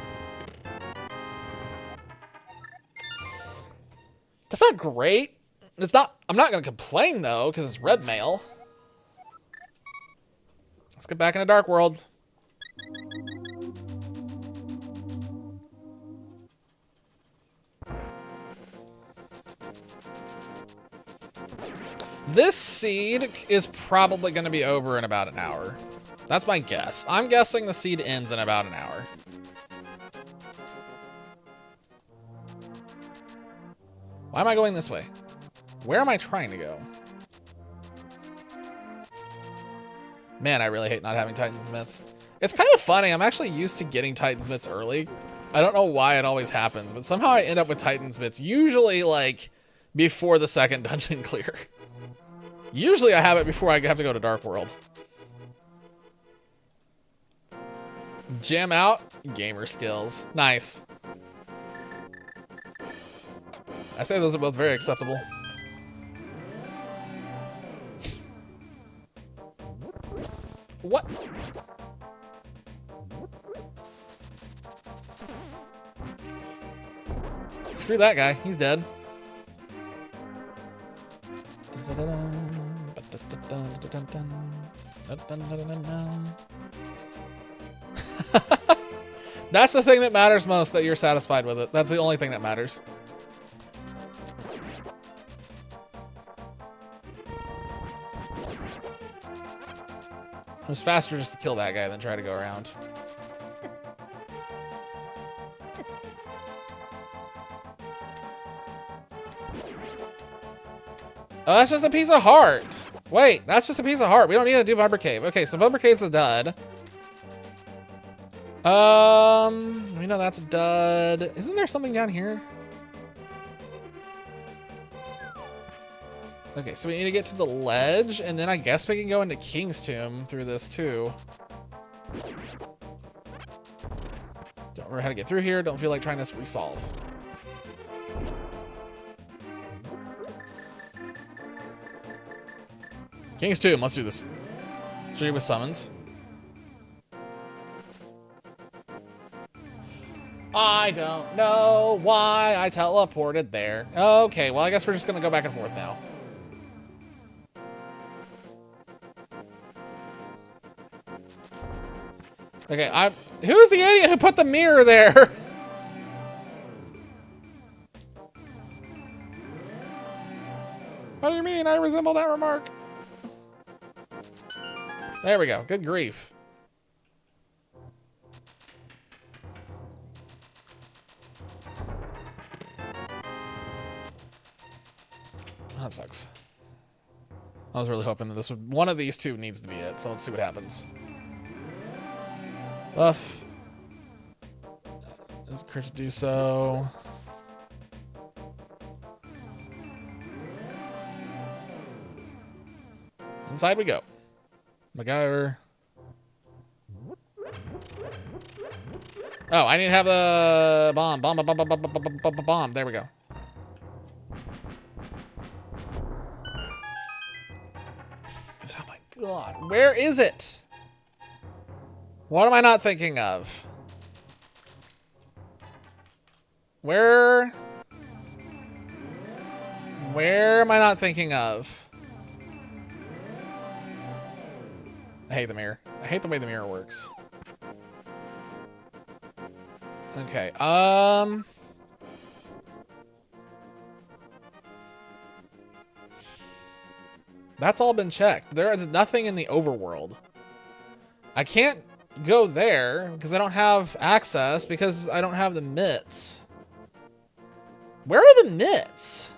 That's not great. It's not, I'm not gonna complain though, because it's red mail. Let's get back into Dark World. This seed is probably going to be over in about an hour. That's my guess. I'm guessing the seed ends in about an hour. Why am I going this way? Where am I trying to go? Man, I really hate not having Titan's Mitts. It's kind of funny. I'm actually used to getting Titan's Mitts early. I don't know why it always happens, but somehow I end up with Titan's Mitts usually like before the second dungeon clear. Usually I have it before I have to go to Dark World. Jam out, gamer skills. Nice. I say those are both very acceptable. What? Screw that guy, he's dead. That's the thing that matters most, that you're satisfied with it. That's the only thing that matters. It was faster just to kill that guy than try to go around. Oh, that's just a piece of heart. Wait, that's just a piece of heart. We don't need to do Bumper Cave. Okay, so Bumper Cave's a dud. We know that's a dud. Isn't there something down here? Okay, so we need to get to the ledge, and then I guess we can go into King's Tomb through this too. Don't remember how to get through here. Don't feel like trying to resolve. King's Tomb, let's do this. Tree with summons. I don't know why I teleported there. Okay, well, I guess we're just gonna go back and forth now. Okay, who's the idiot who put the mirror there? What do you mean? I resemble that remark. There we go. Good grief. That sucks. I was really hoping that this would, one of these two needs to be it, so let's see what happens. Buff. Is crit to do so. Inside we go. MacGyver. Oh, I need to have a bomb. Bomb. There we go. Oh my god. Where is it? What am I not thinking of? Where am I not thinking of? I hate the mirror. I hate the way the mirror works. Okay, that's all been checked. There is nothing in the overworld. I can't go there because I don't have access because I don't have the mitts. Where are the mitts?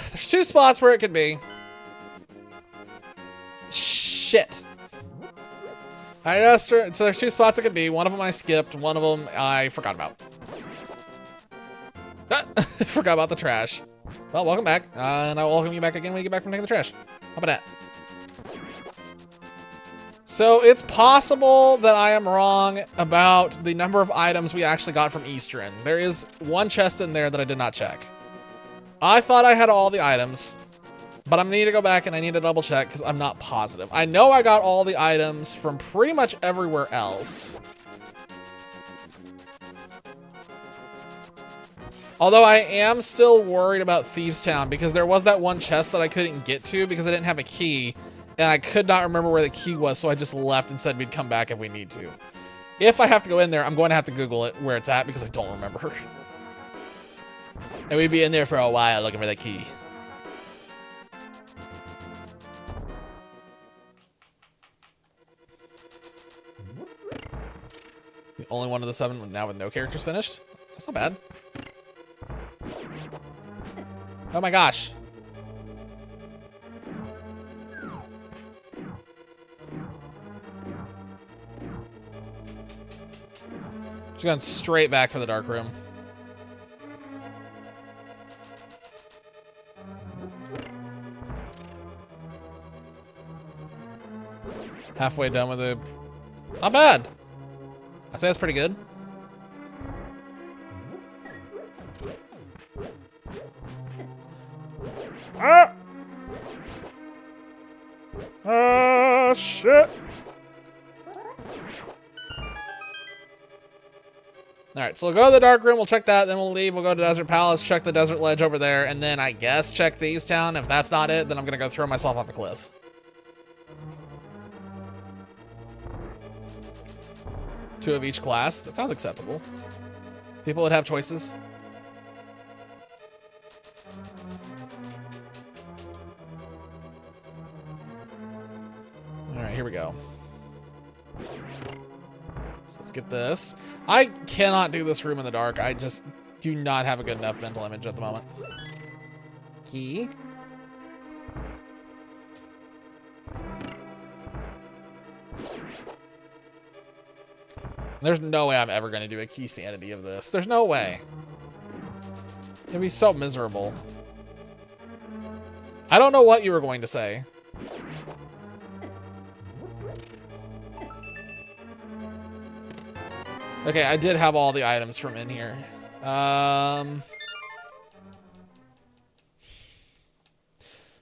There's two spots where it could be. Shit. I just, so there's two spots it could be. One of them I skipped. One of them I forgot about. Ah, I forgot about the trash. Well, welcome back. And I'll welcome you back again when you get back from taking the trash. How about that? So it's possible that I am wrong about the number of items we actually got from Eastern. There is one chest in there that I did not check. I thought I had all the items, but I need to go back and I need to double check because I'm not positive. I know I got all the items from pretty much everywhere else. Although I am still worried about Thieves Town because there was that one chest that I couldn't get to because I didn't have a key. And I could not remember where the key was, so I just left and said we'd come back if we need to. If I have to go in there, I'm going to have to Google it where it's at because I don't remember. And we'd be in there for a while looking for that key. The only one of the 7 now with no characters finished? That's not bad. Oh my gosh. Just going straight back for the dark room. Halfway done with it. Not bad. I say that's pretty good. Ah! Ah, shit. All right, so we'll go to the dark room, we'll check that, then we'll leave, we'll go to Desert Palace, check the desert ledge over there, and then I guess check Thieves Town. If that's not it, then I'm gonna go throw myself off a cliff. Two of each class, that sounds acceptable. People would have choices. All right, here we go. So let's get this. I cannot do this room in the dark. I just do not have a good enough mental image at the moment. Key. There's no way I'm ever going to do a key sanity of this. There's no way. It'd be so miserable. I don't know what you were going to say. Okay, I did have all the items from in here.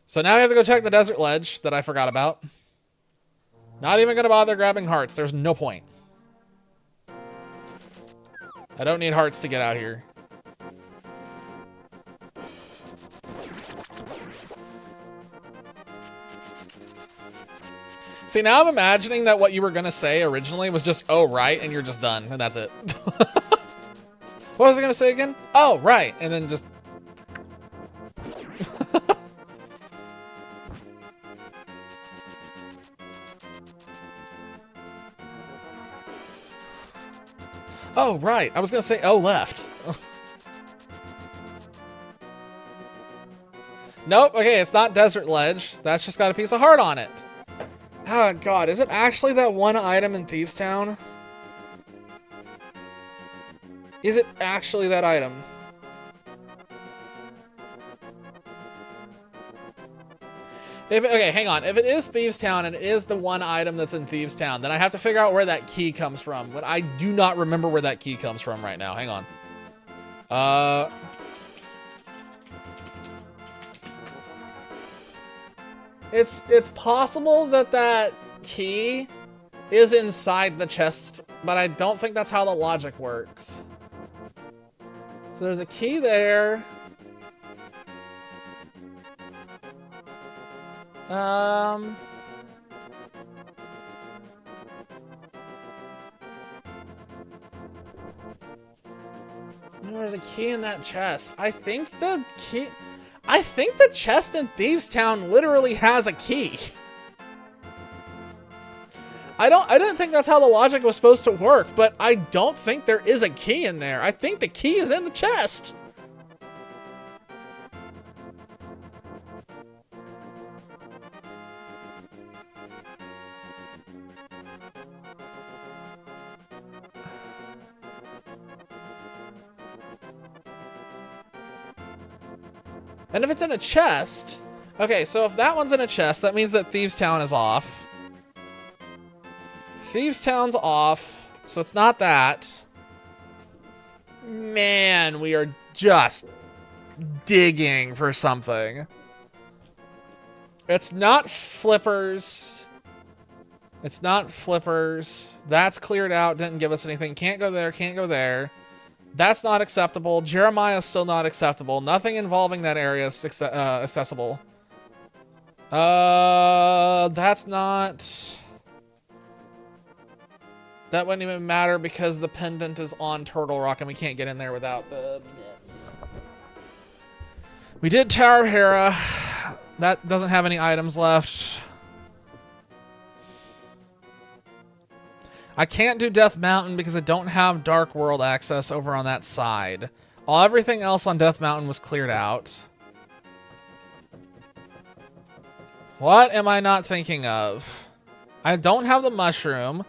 So now I have to go check the desert ledge that I forgot about. Not even gonna bother grabbing hearts. There's no point. I don't need hearts to get out here. See, now I'm imagining that what you were gonna say originally was just, oh, right, and you're just done, and that's it. What was I gonna say again? Oh, right, and then just... Oh, right, I was gonna say, oh, left. Nope, okay, it's not Desert Ledge. That's just got a piece of heart on it. Oh, God, is it actually that one item in Thieves Town? Is it actually that item? Okay, hang on. If it is Thieves Town and it is the one item that's in Thieves Town, then I have to figure out where that key comes from. But I do not remember where that key comes from right now. Hang on. It's possible that that key is inside the chest, but I don't think that's how the logic works. So there's a key there. There's a key in that chest. I think the chest in Thieves Town literally has a key. I didn't think that's how the logic was supposed to work, but I don't think there is a key in there. I think the key is in the chest. And if it's in a chest... Okay, so if that one's in a chest, that means that Thieves Town is off. Thieves Town's off, so it's not that. Man, we are just digging for something. It's not Flippers. It's not Flippers. That's cleared out, didn't give us anything. Can't go there, can't go there. That's not acceptable. Jeremiah's still not acceptable. Nothing involving that area is accessible. That's not... That wouldn't even matter because the pendant is on Turtle Rock and we can't get in there without the mitts. We did Tower of Hera. That doesn't have any items left. I can't do Death Mountain because I don't have Dark World access over on that side. Everything else on Death Mountain was cleared out. What am I not thinking of? I don't have the mushroom.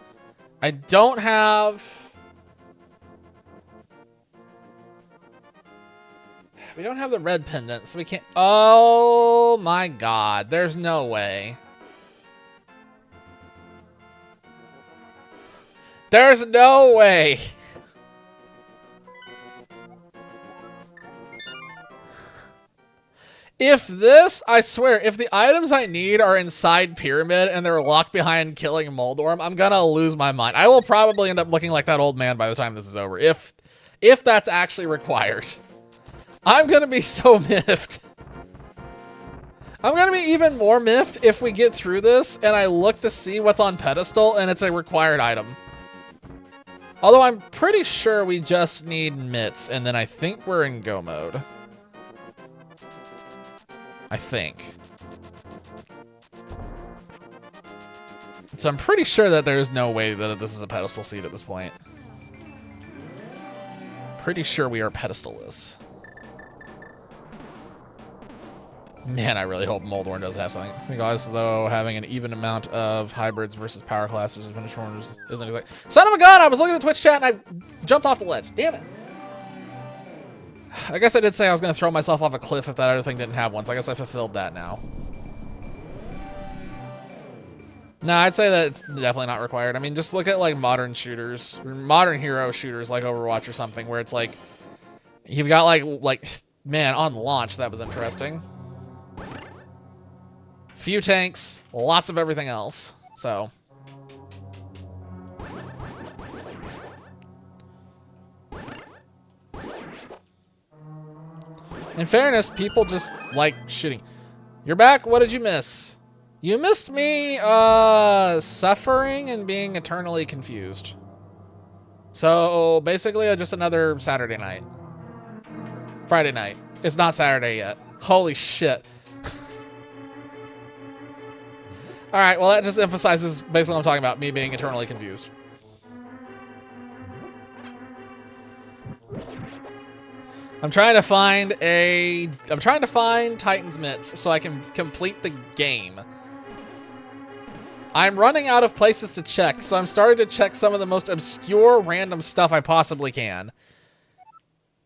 I don't have... We don't have the red pendant, so we can't... Oh my god, there's no way. There's no way. If this, I swear, if the items I need are inside Pyramid and they're locked behind killing Moldorm, I'm gonna lose my mind. I will probably end up looking like that old man by the time this is over. If that's actually required. I'm gonna be so miffed. I'm gonna be even more miffed if we get through this and I look to see what's on pedestal and it's a required item. Although I'm pretty sure we just need mitts and then I think we're in go mode. I think. So I'm pretty sure that there's no way that this is a pedestal seat at this point. Pretty sure we are pedestal-less. Man, I really hope Moldorm doesn't have something. I think also, though, having an even amount of hybrids versus power classes and finish orders isn't exactly... Son of a gun! I was looking at the Twitch chat and I jumped off the ledge. Damn it. I guess I did say I was going to throw myself off a cliff if that other thing didn't have one, so I guess I fulfilled that now. No, I'd say that it's definitely not required. I mean, just look at, like, modern shooters, or modern hero shooters like Overwatch or something, where it's like, you've got, like, man, on launch, that was interesting. Few tanks, lots of everything else, so... In fairness, people just like shooting. You're back. What did you miss? You missed me suffering and being eternally confused. So basically just another Saturday night. Friday night. It's not Saturday yet. Holy shit. All right, well that just emphasizes basically what I'm talking about, me being eternally confused. I'm trying to find Titan's Mitts so I can complete the game. I'm running out of places to check, so I'm starting to check some of the most obscure random stuff I possibly can.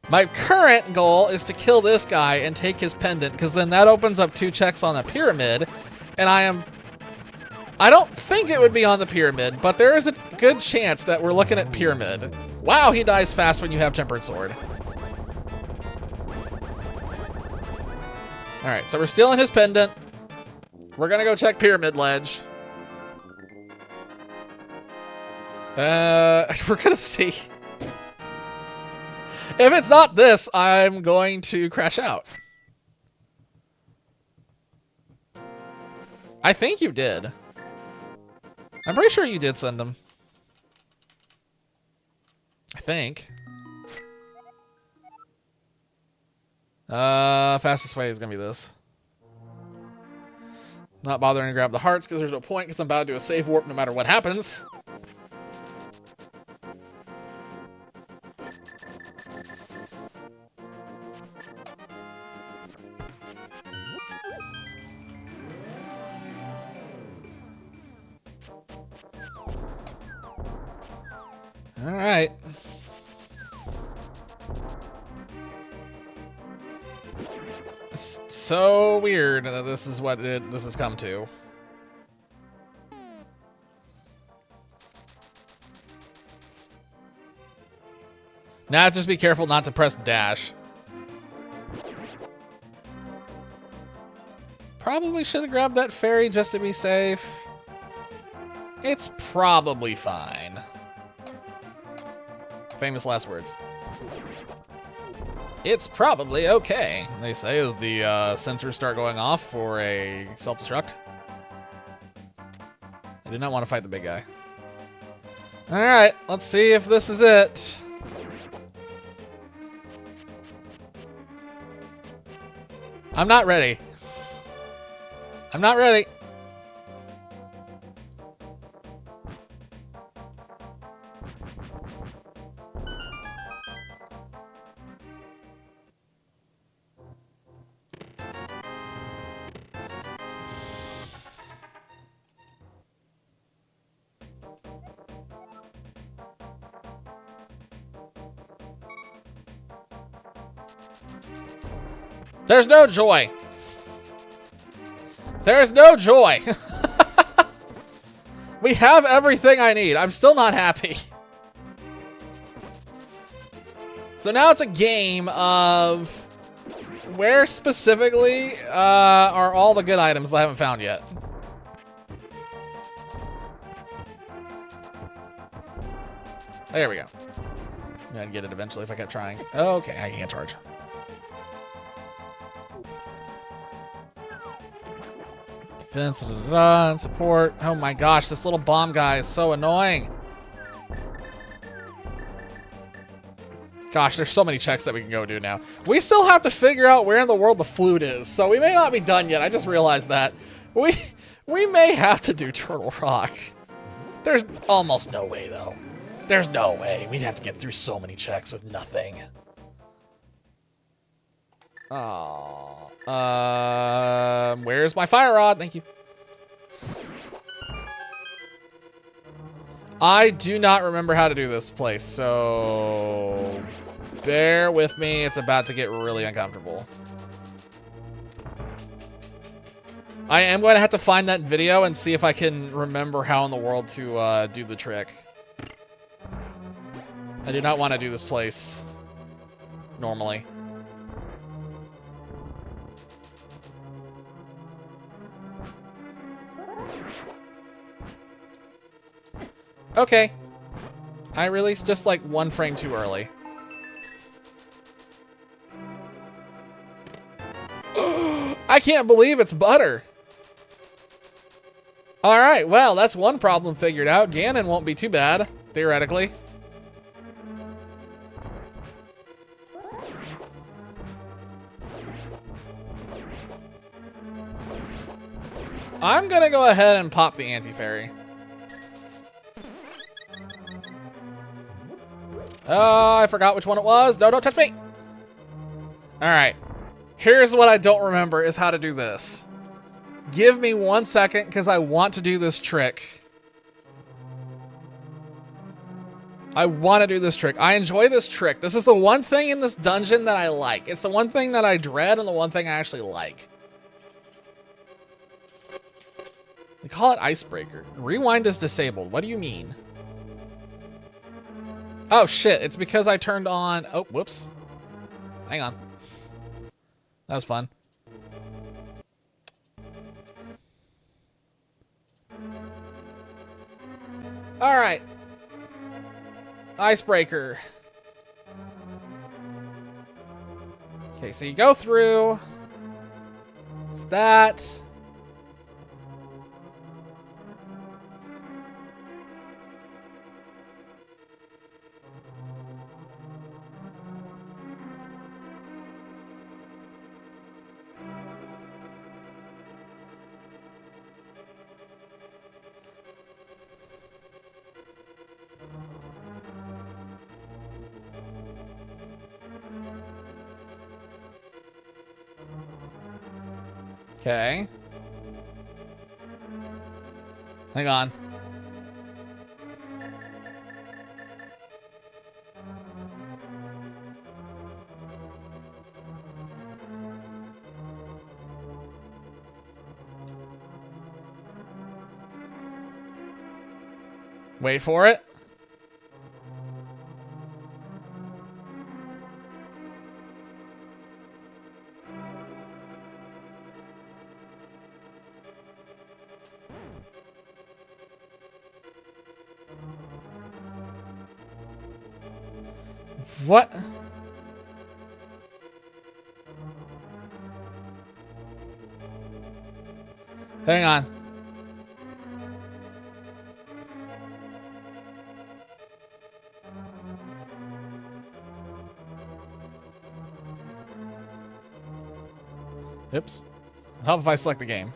My current goal is to kill this guy and take his pendant, because then that opens up 2 checks on the pyramid, and I don't think it would be on the pyramid, but there is a good chance that we're looking at pyramid. Wow, he dies fast when you have Tempered Sword. All right, so we're stealing his pendant. We're gonna go check Pyramid Ledge. We're gonna see. If it's not this, I'm going to crash out. I think you did. I'm pretty sure you did send them. I think. Fastest way is gonna be this. Not bothering to grab the hearts because there's no point because I'm about to do a save warp no matter what happens. All right. It's so weird that this is what this has come to. Now just be careful not to press dash. Probably should have grabbed that fairy just to be safe. It's probably fine. Famous last words. It's probably okay, they say as the sensors start going off for a self-destruct. I did not want to fight the big guy. Alright, let's see if this is it. I'm not ready. I'm not ready. There's no joy. There's no joy. We have everything I need. I'm still not happy. So now it's a game of where specifically are all the good items that I haven't found yet. There we go. I'm gonna get it eventually if I kept trying. Okay, I can't charge. Defense, and support. Oh my gosh, this little bomb guy is so annoying. Gosh, there's so many checks that we can go do now. We still have to figure out where in the world the flute is, so we may not be done yet. I just realized that. We may have to do Turtle Rock. There's almost no way, though. There's no way. We'd have to get through so many checks with nothing. Oh. Where's my fire rod? Thank you. I do not remember how to do this place, so bear with me. It's about to get really uncomfortable. I am going to have to find that video and see if I can remember how in the world to do the trick. I do not want to do this place normally. Okay. I released just like 1 frame too early. I can't believe it's butter. Alright, well, that's one problem figured out. Ganon won't be too bad, theoretically. I'm gonna go ahead and pop the anti-fairy. Oh, I forgot which one it was. No, don't touch me. All right. Here's what I don't remember is how to do this. Give me 1 second because I want to do this trick. I want to do this trick. I enjoy this trick. This is the one thing in this dungeon that I like. It's the one thing that I dread and the one thing I actually like. They call it Icebreaker. Rewind is disabled. What do you mean? Oh, shit. It's because I turned on... Oh, whoops. Hang on. That was fun. All right. Icebreaker. Okay, so you go through. It's that. Okay. Hang on. Wait for it. What? Hang on. Oops. Help if I select the game.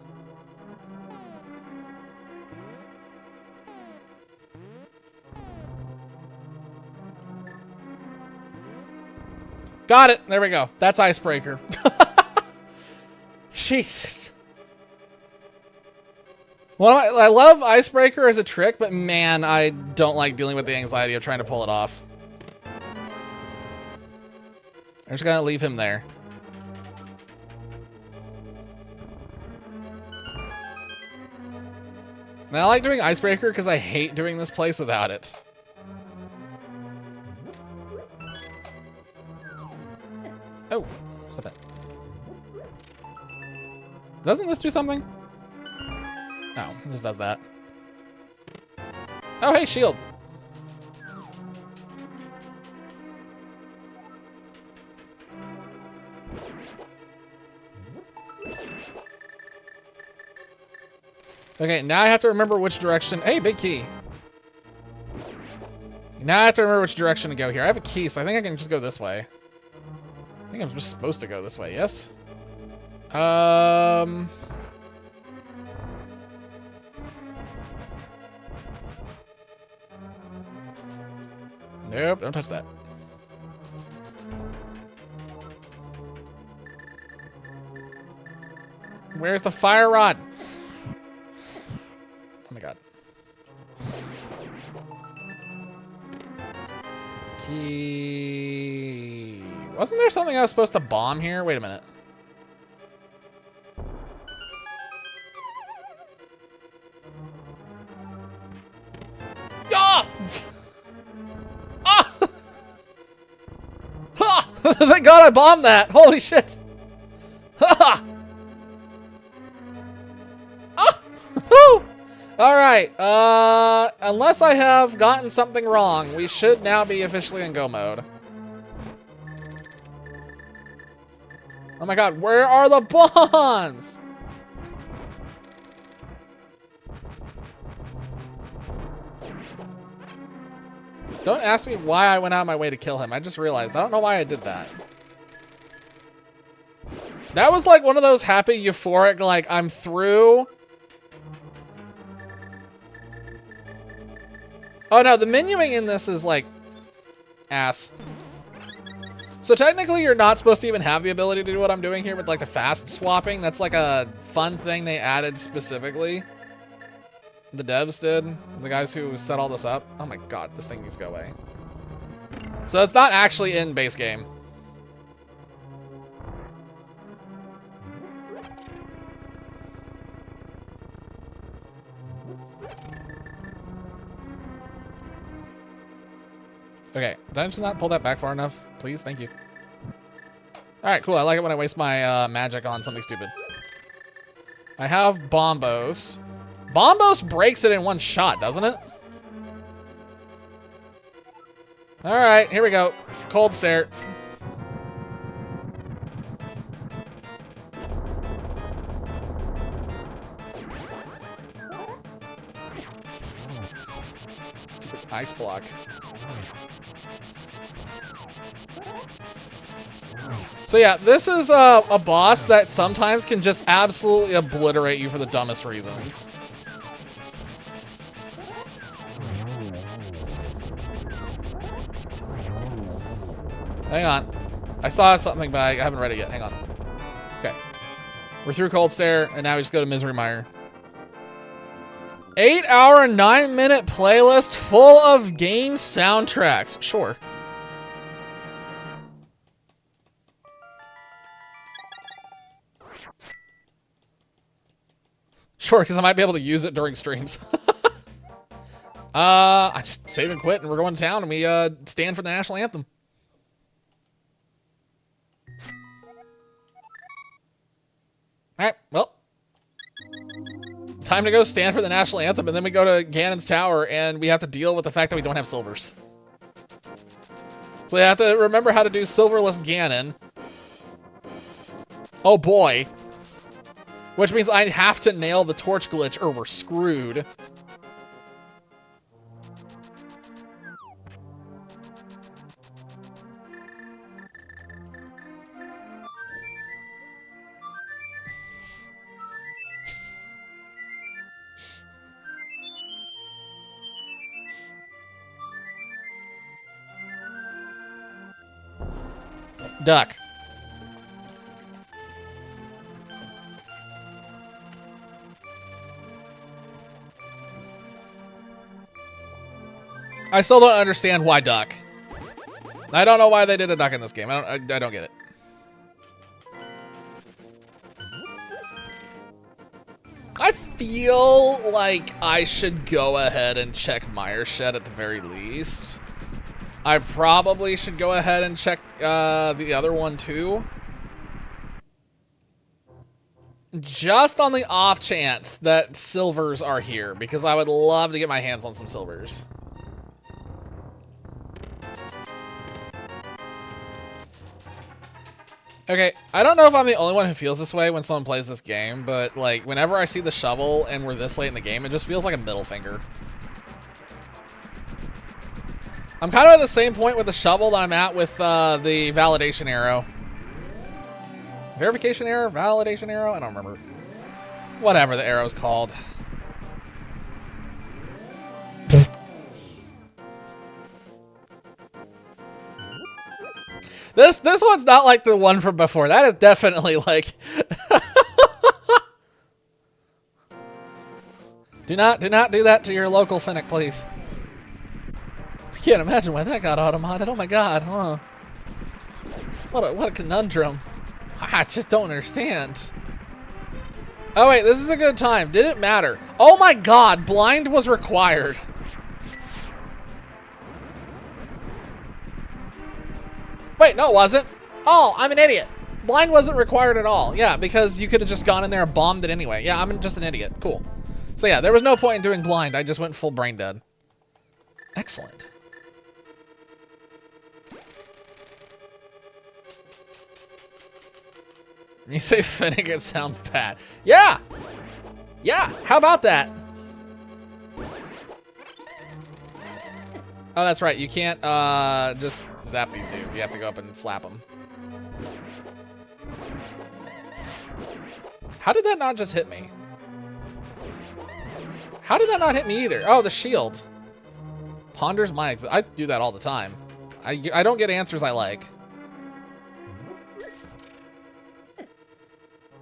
Got it. There we go. That's Icebreaker. Jesus. Well, I love Icebreaker as a trick, but man, I don't like dealing with the anxiety of trying to pull it off. I'm just gonna leave him there. Now, I like doing Icebreaker because I hate doing this place without it. Oh, stop it. Doesn't this do something? No, it just does that. Oh, hey, shield. Okay, now I have to remember which direction. Hey, big key. Now I have to remember which direction to go here. I have a key, so I think I can just go this way. I think I'm just supposed to go this way, yes? Nope, don't touch that. Where's the fire rod? Oh my god. Key. Wasn't there something I was supposed to bomb here? Wait a minute. Ah! Ah! Ha! Thank God I bombed that. Holy shit. Ha! Ah! Woo! All right. Unless I have gotten something wrong, we should now be officially in go mode. Oh my god, where are the bonds? Don't ask me why I went out of my way to kill him. I just realized. I don't know why I did that. That was like one of those happy, euphoric, like, I'm through. Oh no, the menuing in this is like ass. So technically you're not supposed to even have the ability to do what I'm doing here with like the fast swapping. That's like a fun thing they added specifically. The devs did, the guys who set all this up. Oh my god, this thing needs to go away. So it's not actually in base game. Okay, did I just not pull that back far enough? Please, thank you. All right, cool. I like it when I waste my magic on something stupid. I have Bombos. Bombos breaks it in one shot, doesn't it? All right, here we go. Cold stare. Stupid ice block. So yeah, this is a boss that sometimes can just absolutely obliterate you for the dumbest reasons. Hang on. I saw something, but I haven't read it yet. Hang on. Okay. We're through Cold Stare, and now we just go to Misery Mire. 8 hour and 9 minute playlist full of game soundtracks. Sure. Sure, because I might be able to use it during streams. I just save and quit, and we're going to town, and we stand for the national anthem. All right, well, time to go stand for the national anthem, and then we go to Ganon's tower, and we have to deal with the fact that we don't have silvers. So you have to remember how to do silverless Ganon. Oh boy. Which means I have to nail the torch glitch or we're screwed. Duck. I still don't understand why duck. I don't know why they did a duck in this game. I don't get it. I feel like I should go ahead and check Mire Shed at the very least. I probably should go ahead and check the other one too. Just on the off chance that silvers are here, because I would love to get my hands on some silvers. Okay, I don't know if I'm the only one who feels this way when someone plays this game, but like whenever I see the shovel and we're this late in the game, it just feels like a middle finger. I'm kind of at the same point with the shovel that I'm at with the validation arrow. Verification arrow? Validation arrow? I don't remember. Whatever the arrow's called. This one's not like the one from before. That is definitely like... Do not do that to your local Finnick, please. I can't imagine why that got automodded. Oh my god, huh? What a conundrum. I just don't understand. Oh wait, this is a good time. Did it matter? Oh my god, blind was required. Wait, no it wasn't. Oh, I'm an idiot. Blind wasn't required at all. Yeah, because you could have just gone in there and bombed it anyway. Yeah, I'm just an idiot. Cool. So yeah, there was no point in doing blind. I just went full brain dead. Excellent. You say Finnick, it sounds bad. Yeah! Yeah, how about that? Oh, that's right. You can't just zap these dudes. You have to go up and slap them. How did that not just hit me? How did that not hit me either? Oh, the shield. Ponders my exit. I do that all the time. I don't get answers I like.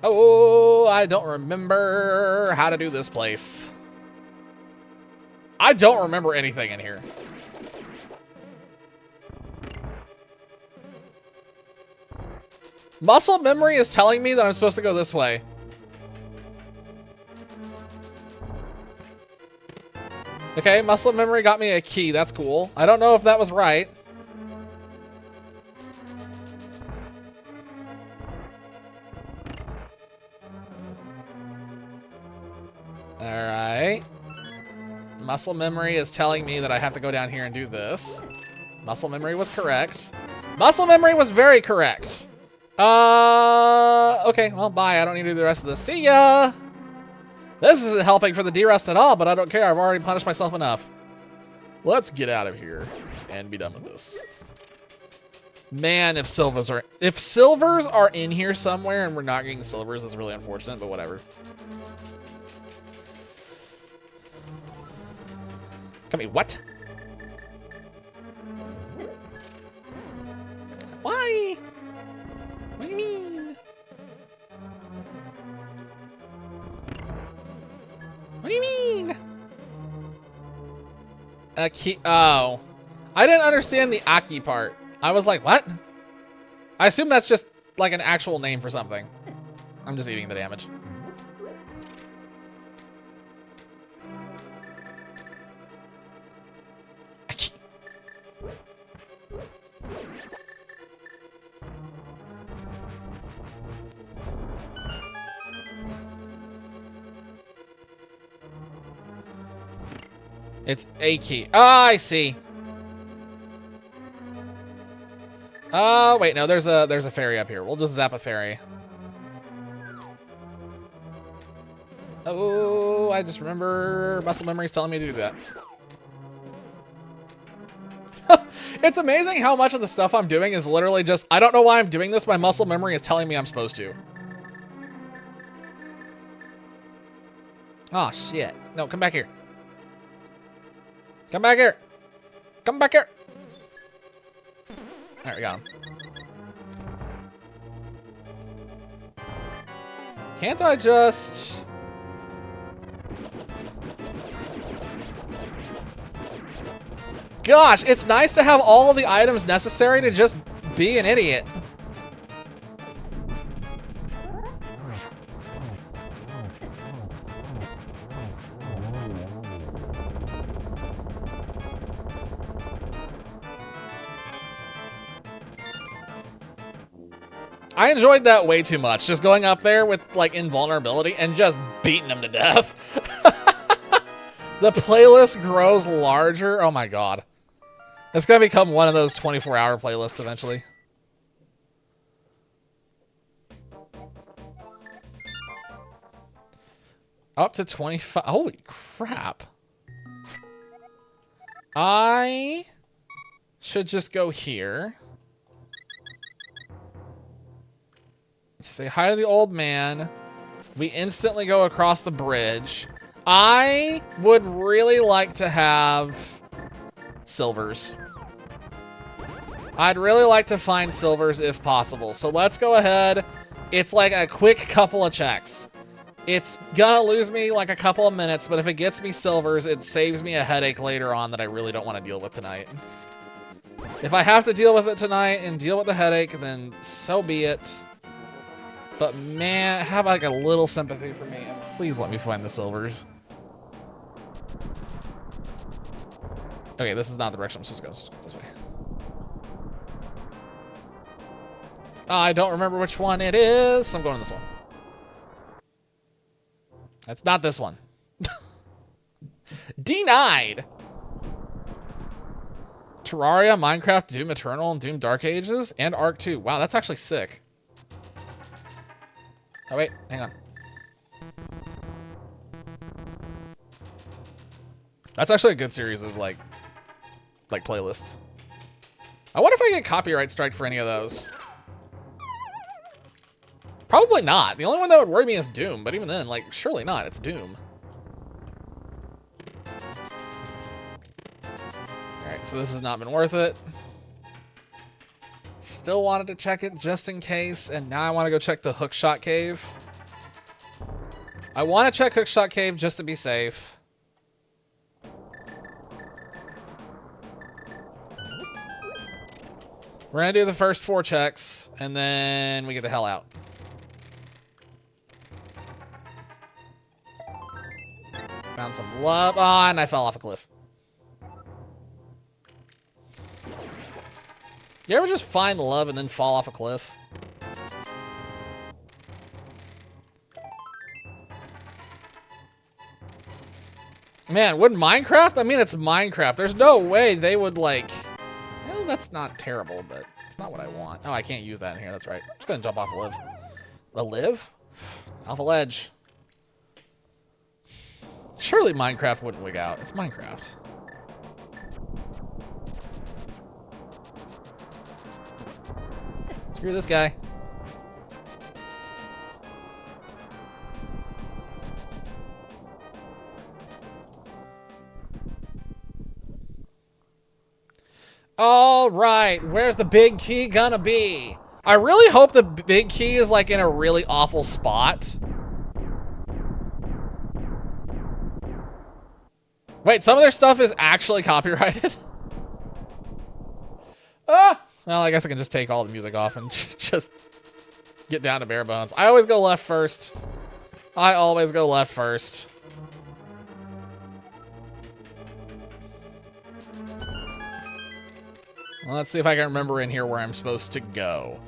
Oh, I don't remember how to do this place. I don't remember anything in here. Muscle memory is telling me that I'm supposed to go this way. Okay, muscle memory got me a key. That's cool. I don't know if that was right. Alright. Muscle memory is telling me that I have to go down here and do this. Muscle memory was correct. Muscle memory was very correct. Okay, well, bye. I don't need to do the rest of this. See ya! This isn't helping for the D-Rust at all, but I don't care. I've already punished myself enough. Let's get out of here and be done with this. Man, if silvers are in here somewhere and we're not getting silvers, that's really unfortunate, but whatever. Come here, what? Why? What do you mean? What do you mean? Aki. Oh. I didn't understand the Aki part. I was like, what? I assume that's just like an actual name for something. I'm just eating the damage. It's a key. Ah, I see. Oh, wait, no, there's a fairy up here. We'll just zap a fairy. Oh, I just remember muscle memory's telling me to do that. It's amazing how much of the stuff I'm doing is literally just, I don't know why I'm doing this, my muscle memory is telling me I'm supposed to. Oh, shit. No, come back here. Come back here. Come back here. There we go. Can't I just... Gosh, it's nice to have all the items necessary to just be an idiot. I enjoyed that way too much. Just going up there with, like, invulnerability and just beating them to death. The playlist grows larger. Oh my god. It's gonna become one of those 24-hour playlists eventually. Up to 25. Holy crap. I should just go here. Say hi to the old man. We instantly go across the bridge. I would really like to have silvers. I'd really like to find silvers if possible. So let's go ahead. It's like a quick couple of checks. It's gonna lose me like a couple of minutes, but if it gets me silvers, it saves me a headache later on that I really don't want to deal with tonight. If I have to deal with it tonight and deal with the headache, then so be it. But man, have like a little sympathy for me, and please let me find the silvers. Okay, this is not the direction I'm supposed to go. This way. I don't remember which one it is, so I'm going this one. That's not this one. Denied! Terraria, Minecraft, Doom Eternal, and Doom Dark Ages, and Ark 2. Wow, that's actually sick. Oh, wait, hang on. That's actually a good series of, like playlists. I wonder if I get copyright strike for any of those. Probably not. The only one that would worry me is Doom, but even then, like, surely not. It's Doom. Alright, so this has not been worth it. Still wanted to check it just in case, and now I want to go check the Hookshot Cave. I want to check Hookshot Cave just to be safe. We're going to do the first 4 checks, and then we get the hell out. Found some love. Ah, and I fell off a cliff. You ever just find love and then fall off a cliff? Man, would Minecraft? I mean, it's Minecraft. There's no way they would, like... Well, that's not terrible, but it's not what I want. Oh, I can't use that in here. That's right. I'm just going to jump off a live. A live? Off a ledge. Surely Minecraft wouldn't wig out. It's Minecraft. Screw this guy. All right, where's the big key gonna be? I really hope the big key is like in a really awful spot. Wait, some of their stuff is actually copyrighted? Ah! Well, I guess I can just take all the music off and just get down to bare bones. I always go left first. I always go left first. Well, let's see if I can remember in here where I'm supposed to go.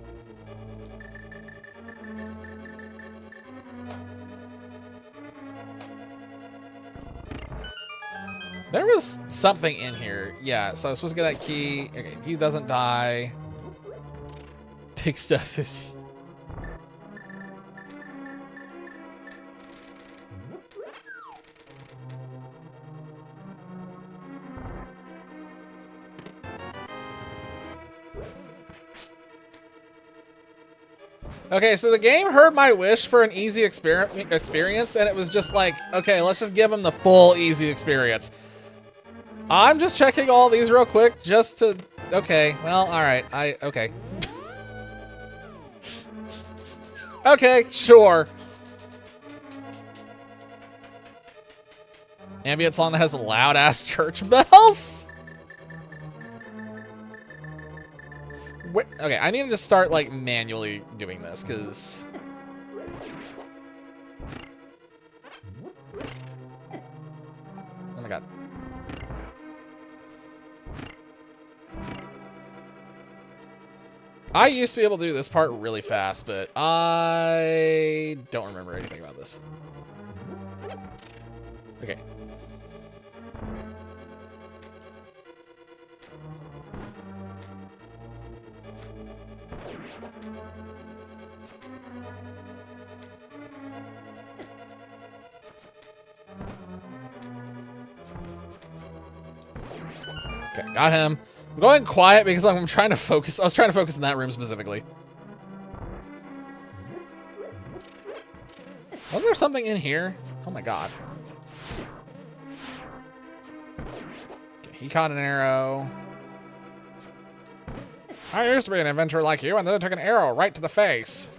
There was something in here. Yeah, so I was supposed to get that key. Okay, he doesn't die. Big stuff is... Okay, so the game heard my wish for an easy experience, and it was just like, okay, let's just give him the full easy experience. I'm just checking all these real quick just to... Okay, well, alright. Okay. Okay, sure. Ambient song that has loud-ass church bells? Okay, I need to just start, like, manually doing this, because... Oh my god. I used to be able to do this part really fast, but I don't remember anything about this. Okay. Okay, got him. I'm going quiet because I'm trying to focus. I was trying to focus in that room specifically. Wasn't there something in here? Oh my god. Okay, he caught an arrow. I used to be an adventurer like you, and then I took an arrow right to the face.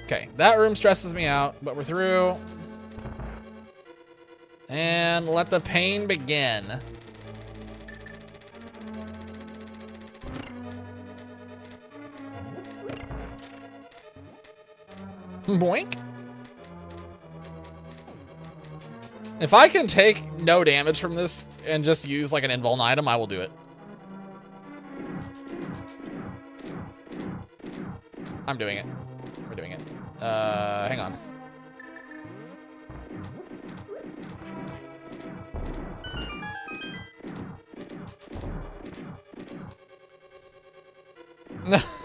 Okay, that room stresses me out, but we're through. And let the pain begin. Boink. If I can take no damage from this and just use like an invuln item, I will do it. I'm doing it. We're doing it. Hang on.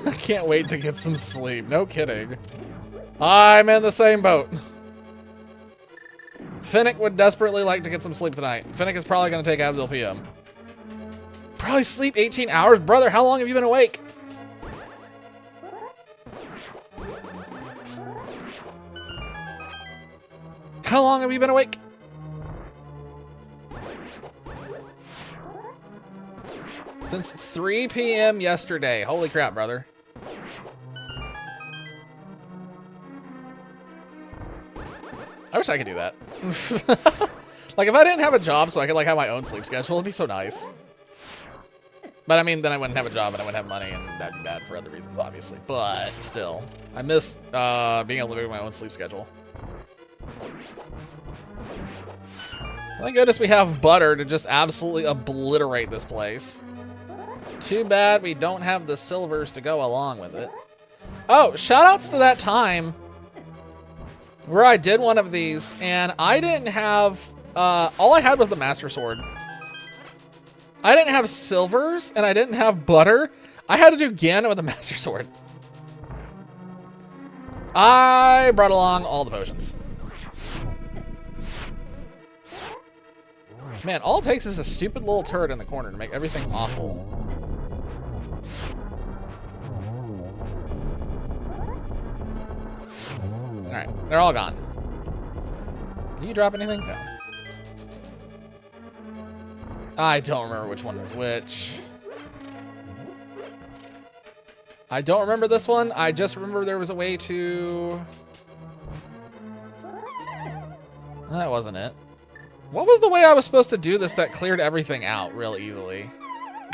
I can't wait to get some sleep. No kidding. I'm in the same boat. Finnick would desperately like to get some sleep tonight. Finnick is probably going to take Abzil PM. Probably sleep 18 hours? Brother, how long have you been awake? How long have you been awake? Since 3 p.m. yesterday. Holy crap, brother. I wish I could do that. Like, if I didn't have a job so I could, like, have my own sleep schedule, it'd be so nice. But, I mean, then I wouldn't have a job and I wouldn't have money, and that'd be bad for other reasons, obviously. But, still. I miss being able to make my own sleep schedule. Thank goodness we have butter to just absolutely obliterate this place. Too bad we don't have the silvers to go along with it. Oh, shoutouts to that time where I did one of these, and I didn't have, all I had was the Master Sword. I didn't have silvers, and I didn't have butter. I had to do Ganon with the Master Sword. I brought along all the potions. Man, all it takes is a stupid little turret in the corner to make everything awful. Alright, they're all gone. Did you drop anything? No. I don't remember which one is which. I don't remember this one. I just remember there was a way to... That wasn't it. What was the way I was supposed to do this that cleared everything out real easily?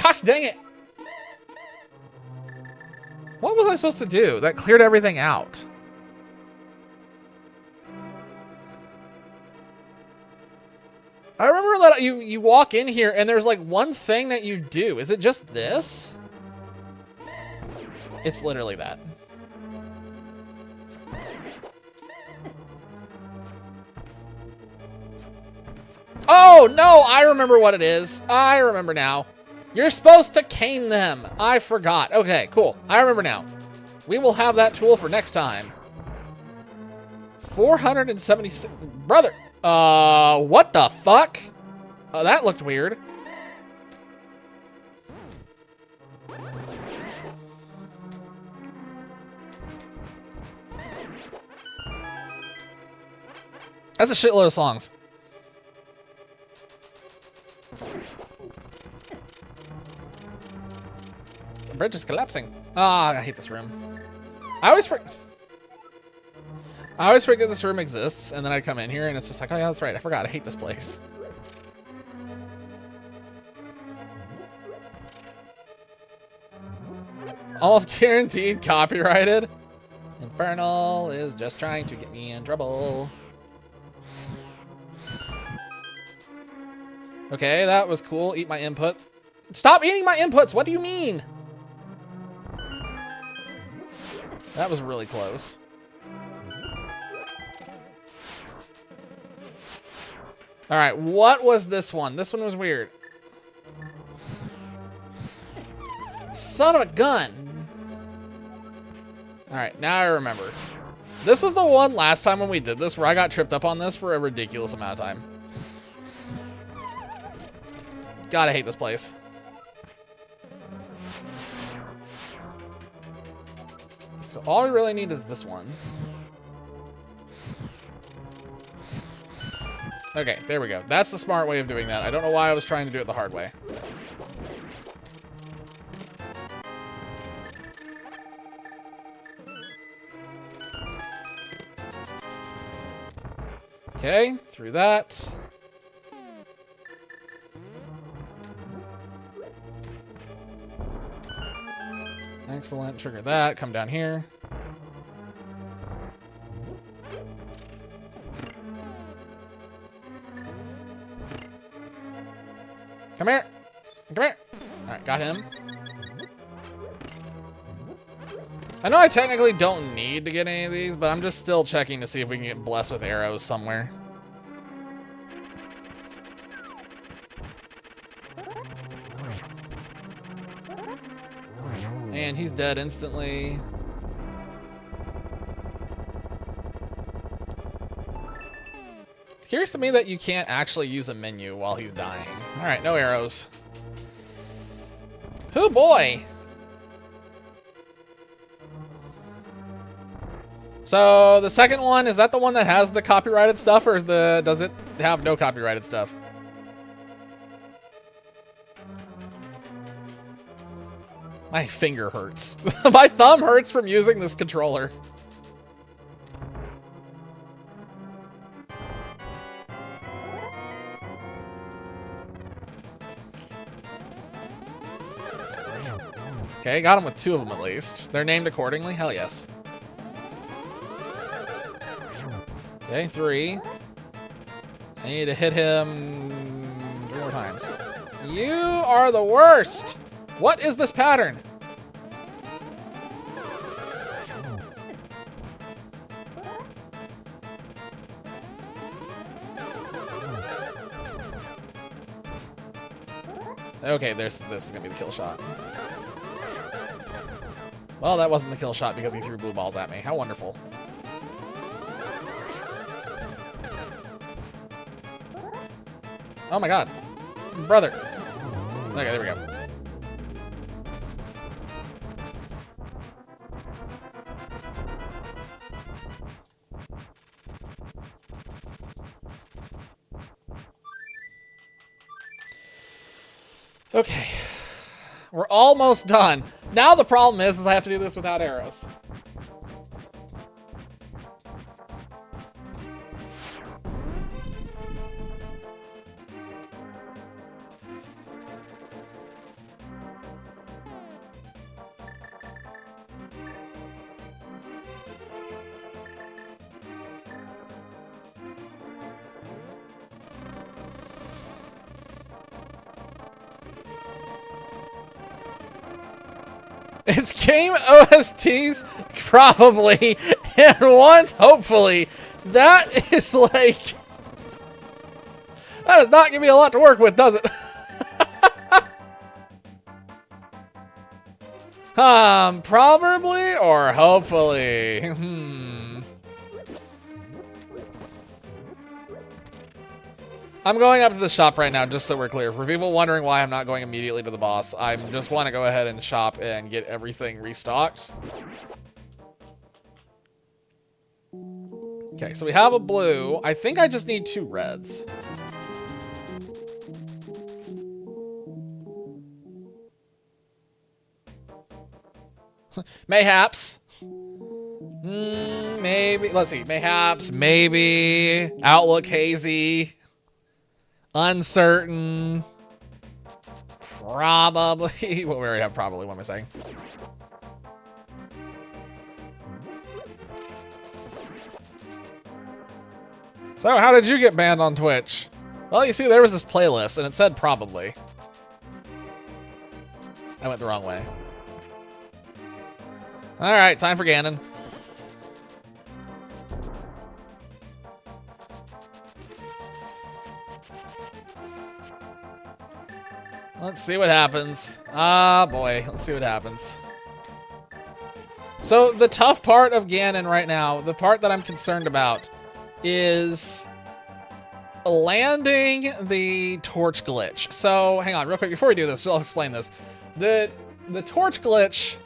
Gosh dang it! What was I supposed to do that cleared everything out? I remember that you walk in here and there's like one thing that you do. Is it just this? It's literally that. Oh, no, I remember what it is. I remember now. You're supposed to cane them. I forgot. Okay, cool. I remember now. We will have that tool for next time. 476. Brother. What the fuck? Oh, that looked weird. That's a shitload of songs. The bridge is collapsing. Ah, I hate this room. I always forget this room exists, and then I come in here, and it's just like, oh yeah, that's right. I forgot. I hate this place. Almost guaranteed copyrighted. Infernal is just trying to get me in trouble. Okay, that was cool. Eat my input. Stop eating my inputs! What do you mean? That was really close. Alright, what was this one? This one was weird. Son of a gun! Alright, now I remember. This was the one last time when we did this where I got tripped up on this for a ridiculous amount of time. God, I hate this place. So all we really need is this one. Okay, there we go. That's the smart way of doing that. I don't know why I was trying to do it the hard way. Okay, through that. Excellent, trigger that, come down here. Come here, come here. All right, got him. I know I technically don't need to get any of these, but I'm just still checking to see if we can get blessed with arrows somewhere. And he's dead instantly. It's curious to me that you can't actually use a menu while he's dying. All right, no arrows. Oh boy. So the second one, is that the one that has the copyrighted stuff, or does it have no copyrighted stuff? My finger hurts. My thumb hurts from using this controller. Okay, got him with 2 of them at least. They're named accordingly? Hell yes. Okay, 3. I need to hit him 3 more times. You are the worst! What is this pattern? Okay, this is gonna be the kill shot. Well, that wasn't the kill shot because he threw blue balls at me. How wonderful. Oh my god. Brother. Okay, there we go. Okay. We're almost done. Now the problem is I have to do this without arrows. It's game OSTs, probably, and once, hopefully. That is like... That does not give me a lot to work with, does it? Probably or hopefully. I'm going up to the shop right now, just so we're clear. For people wondering why I'm not going immediately to the boss, I just want to go ahead and shop and get everything restocked. Okay, so we have a blue. I think I just need 2 reds. Mayhaps. Maybe. Let's see. Mayhaps. Maybe. Outlook hazy. Uncertain. Probably. Well, we already have probably. What am I saying? So, how did you get banned on Twitch? Well, you see, there was this playlist, and it said probably. I went the wrong way. All right, time for Ganon. Let's see what happens. Ah, boy. Let's see what happens. So, the tough part of Ganon right now, the part that I'm concerned about, is landing the torch glitch. So, hang on, real quick, before we do this, I'll explain this. The torch glitch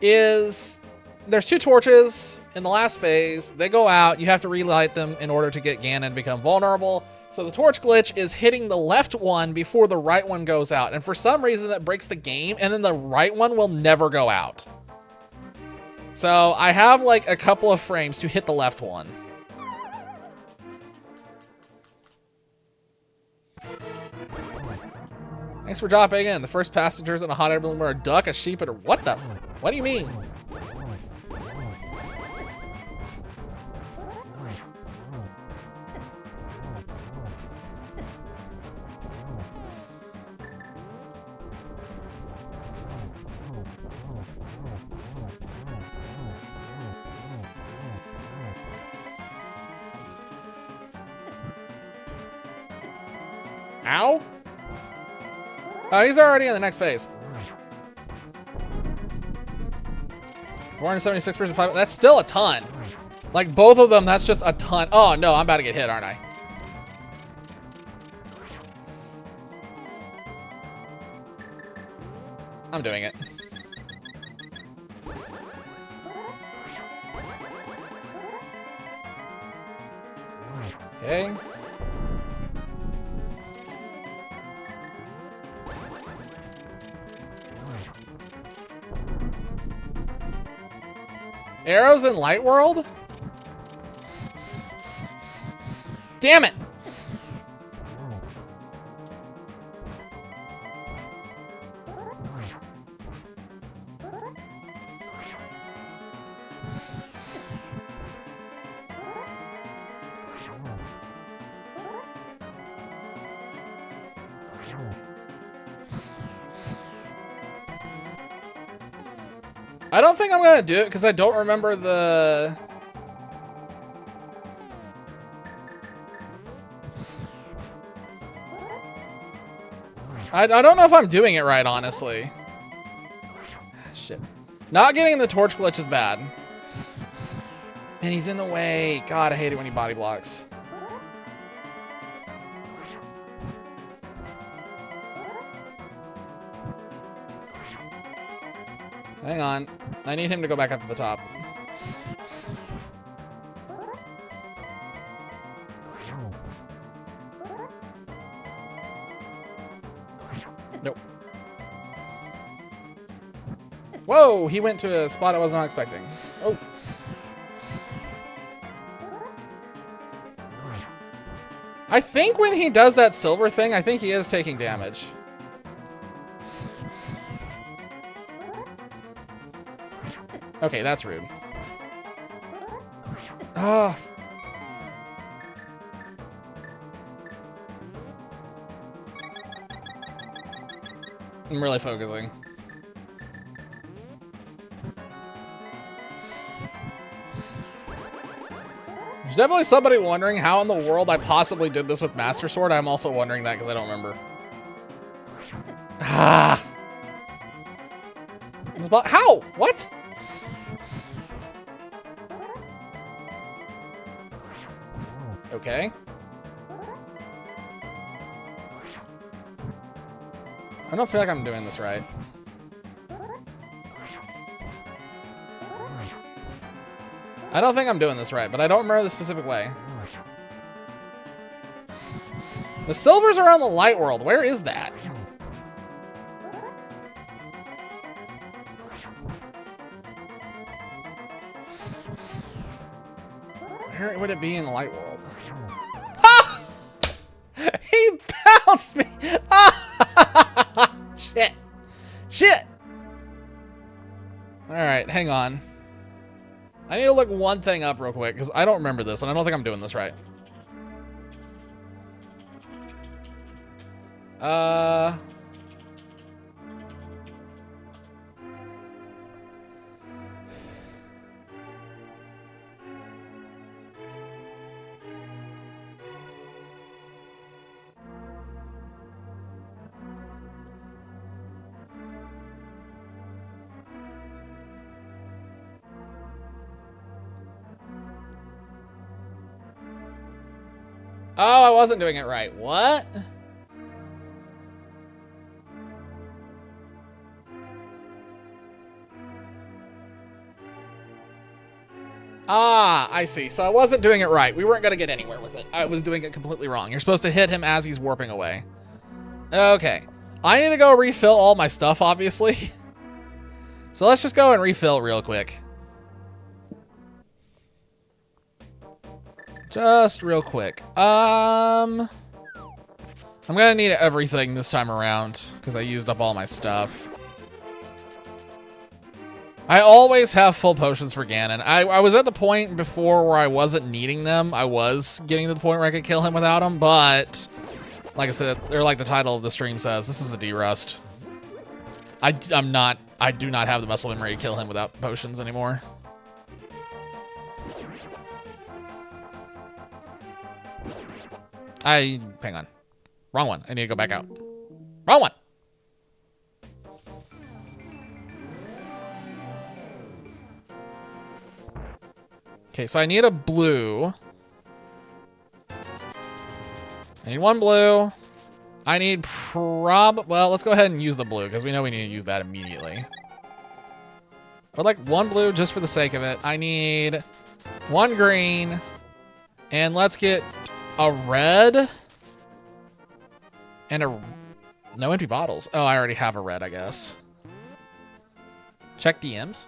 is... There's 2 torches in the last phase. They go out. You have to relight them in order to get Ganon to become vulnerable. So the torch glitch is hitting the left one before the right one goes out. And for some reason that breaks the game, and then the right one will never go out. So I have like a couple of frames to hit the left one. Thanks for dropping in. The first passengers in a hot air balloon are a duck, a sheep, and a... What the... What do you mean? Ow? Oh, he's already in the next phase. 476 versus 5. That's still a ton. Like, both of them, that's just a ton. Oh, no, I'm about to get hit, aren't I? I'm doing it. Okay. Arrows in Light World? Damn it! I don't think I'm gonna do it because I don't remember the... I don't know if I'm doing it right, honestly. Shit. Not getting the torch glitch is bad. And he's in the way. God, I hate it when he body blocks. Hang on. I need him to go back up to the top. Nope. Whoa! He went to a spot I was not expecting. Oh. I think when he does that silver thing, I think he is taking damage. Okay, that's rude. Oh. I'm really focusing. There's definitely somebody wondering how in the world I possibly did this with Master Sword. I'm also wondering that because I don't remember. Ah. How? What? Okay. I don't feel like I'm doing this right. I don't think I'm doing this right, but I don't remember the specific way. The silvers are on the light world. Where is that? Where would it be in the light world? Ha! He bounced me! Shit. Shit! Alright, hang on. I need to look one thing up real quick, because I don't remember this, and I don't think I'm doing this right. Oh, I wasn't doing it right. What? Ah, I see. So I wasn't doing it right. We weren't going to get anywhere with it. I was doing it completely wrong. You're supposed to hit him as he's warping away. Okay. I need to go refill all my stuff, obviously. So let's just go and refill real quick. Just real quick. I'm gonna need everything this time around because I used up all my stuff. I always have full potions for Ganon. I was at the point before where I wasn't needing them. I was getting to the point where I could kill him without them, but like I said, or like the title of the stream says, this is a D-Rust. I do not have the muscle memory to kill him without potions anymore. Hang on. Wrong one. I need to go back out. Wrong one. Okay, so I need a blue. I need one blue. I need well, let's go ahead and use the blue because we know we need to use that immediately. I'd like one blue just for the sake of it. I need one green. And let's get a red and no empty bottles. Oh, I already have a red, I guess. Check DMs.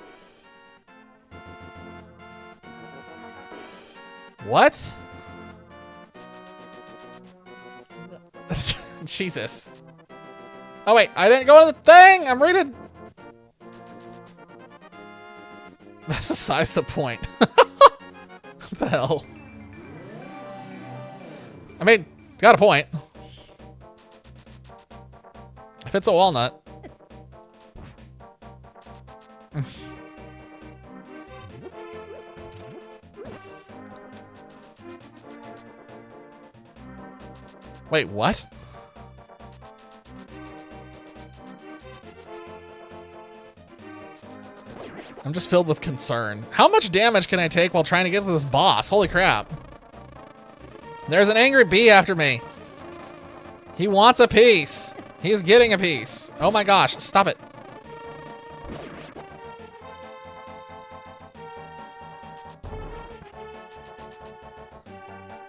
What? Jesus. Oh wait, I didn't go to the thing. I'm reading. That's besides the point. What the hell? I mean, got a point. If it's a walnut. Wait, what? I'm just filled with concern. How much damage can I take while trying to get to this boss? Holy crap. There's an angry bee after me. He wants a piece. He's getting a piece. Oh my gosh, stop it.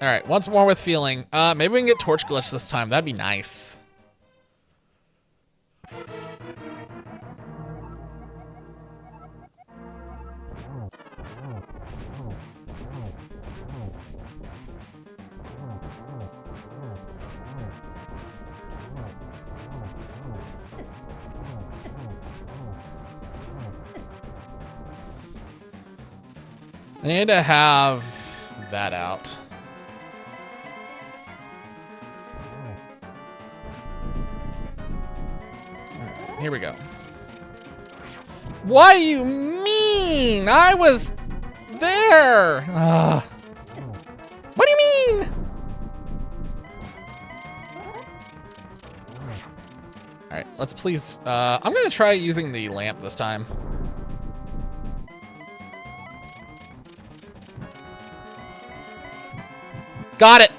All right, once more with feeling. Maybe we can get Torch Glitch this time. That'd be nice. I need to have that out. Alright, here we go. What do you mean? I was there. Ugh. right, let's please. I'm gonna try using the lamp this time. Got it.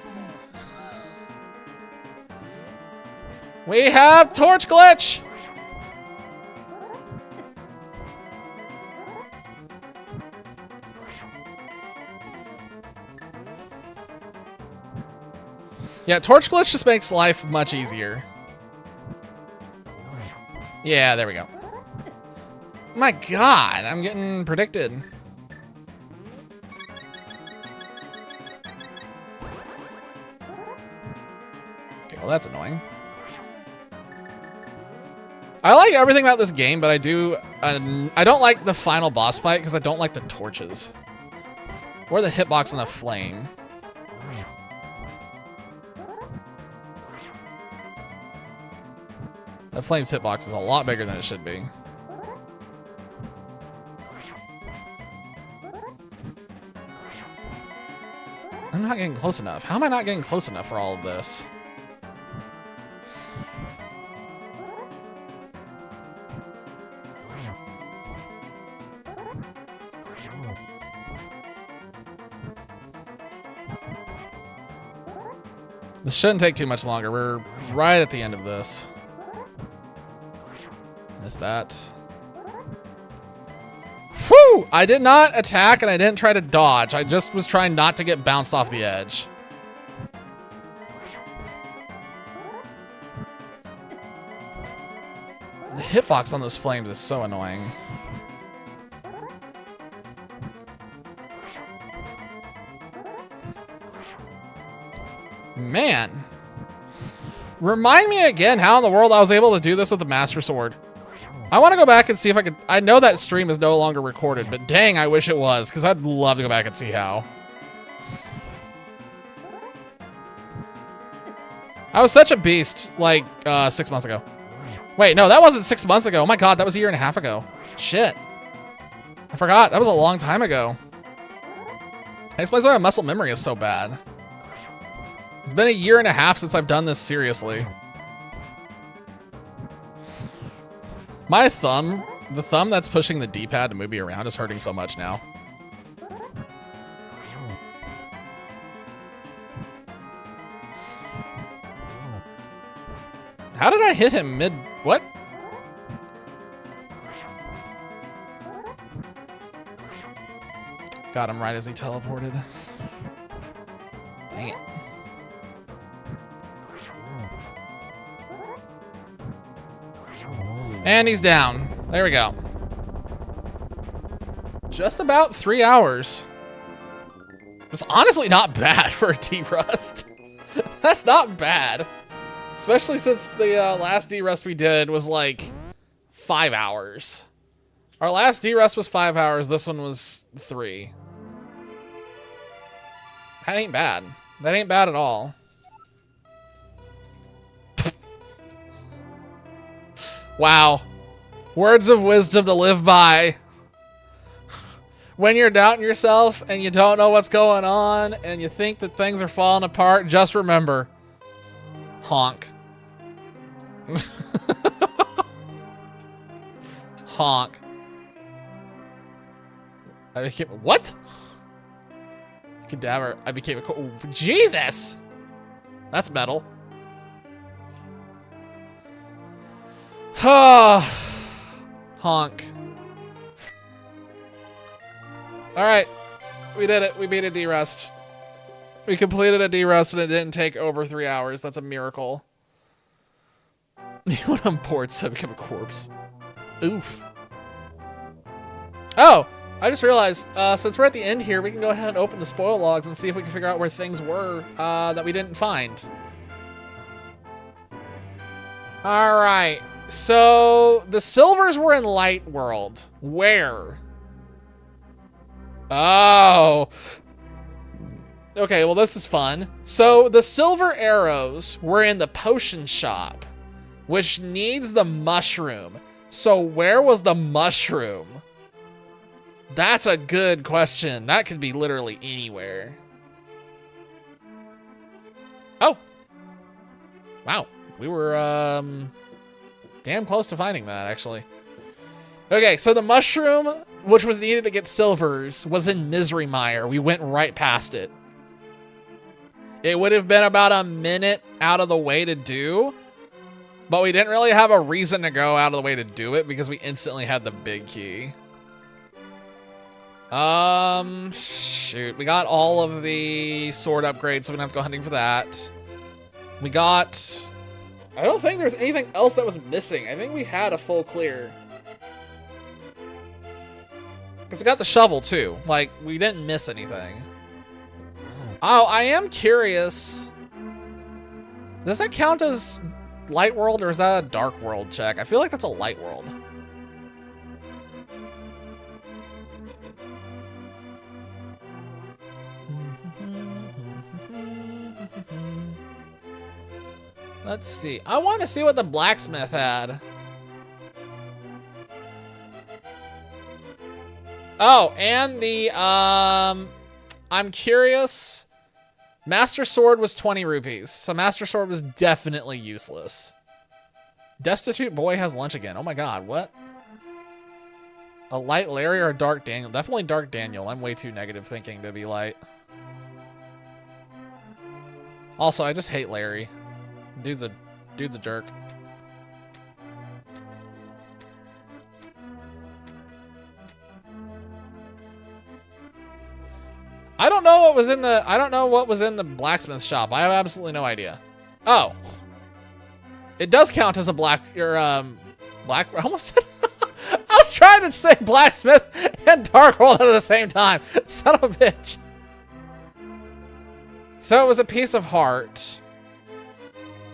We have torch glitch. Yeah, torch glitch just makes life much easier. Yeah, there we go. My God, I'm getting predicted. Okay, well that's annoying. I like everything about this game, but I don't like the final boss fight because I don't like the torches. Or the hitbox and the flame. That flame's hitbox is a lot bigger than it should be. I'm not getting close enough. How am I not getting close enough for all of this? This shouldn't take too much longer. We're right at the end of this. Missed that. Whew! I did not attack and I didn't try to dodge. I just was trying not to get bounced off the edge. The hitbox on those flames is so annoying. Man. Remind me again how in the world I was able to do this with the Master Sword. I want to go back and see if I could. I know that stream is no longer recorded, but dang, I wish it was, because I'd love to go back and see how. I was such a beast, like, 6 months ago. Wait, no, that wasn't 6 months ago. Oh my God, that was a year and a half ago. Shit. I forgot. That was a long time ago. That explains why my muscle memory is so bad. It's been a year and a half since I've done this seriously. My thumb, the thumb that's pushing the D-pad to move me around is hurting so much now. How did I hit him mid, what? Got him right as he teleported. Dang it. And he's down. There we go. Just about 3 hours. That's honestly not bad for a D-Rust. That's not bad. Especially since the last D-Rust we did was like 5 hours. Our last D-Rust was 5 hours. This one was 3. That ain't bad. That ain't bad at all. Wow. Words of wisdom to live by. When you're doubting yourself and you don't know what's going on and you think that things are falling apart, just remember. Honk. Honk. I became... What? Cadaver. I became a... Jesus! That's metal. Honk. Alright. We did it. We beat a D-Rust. We completed a D-Rust and it didn't take over 3 hours. That's a miracle. When I'm bored, so I become a corpse. Oof. Oh! I just realized, since we're at the end here, we can go ahead and open the spoil logs and see if we can figure out where things were that we didn't find. Alright. So, the silvers were in Light World. Where? Oh. Okay, well this is fun. So, the silver arrows were in the potion shop, which needs the mushroom. So, where was the mushroom? That's a good question. That could be literally anywhere. Oh. Wow. We were, damn close to finding that, actually. Okay, so the mushroom, which was needed to get silvers, was in Misery Mire. We went right past it. It would have been about a minute out of the way to do, but we didn't really have a reason to go out of the way to do it because we instantly had the big key. Shoot. We got all of the sword upgrades, so we don't have to go hunting for that. We got... I don't think there's anything else that was missing. I think we had a full clear. Because we got the shovel, too. Like, we didn't miss anything. Oh, I am curious. Does that count as light world, or is that a dark world check? I feel like that's a light world. Let's see. I want to see what the blacksmith had. Oh, and the, I'm curious. Master Sword was 20 rupees, so Master Sword was definitely useless. Destitute boy has lunch again. Oh my god, what? A light Larry or a dark Daniel? Definitely dark Daniel. I'm way too negative thinking to be light. Also, I just hate Larry. Dude's a jerk. I don't know what was in the blacksmith shop. I have absolutely no idea. Oh. It does count as a black I almost said I was trying to say blacksmith and dark world at the same time. Son of a bitch. So it was a piece of heart.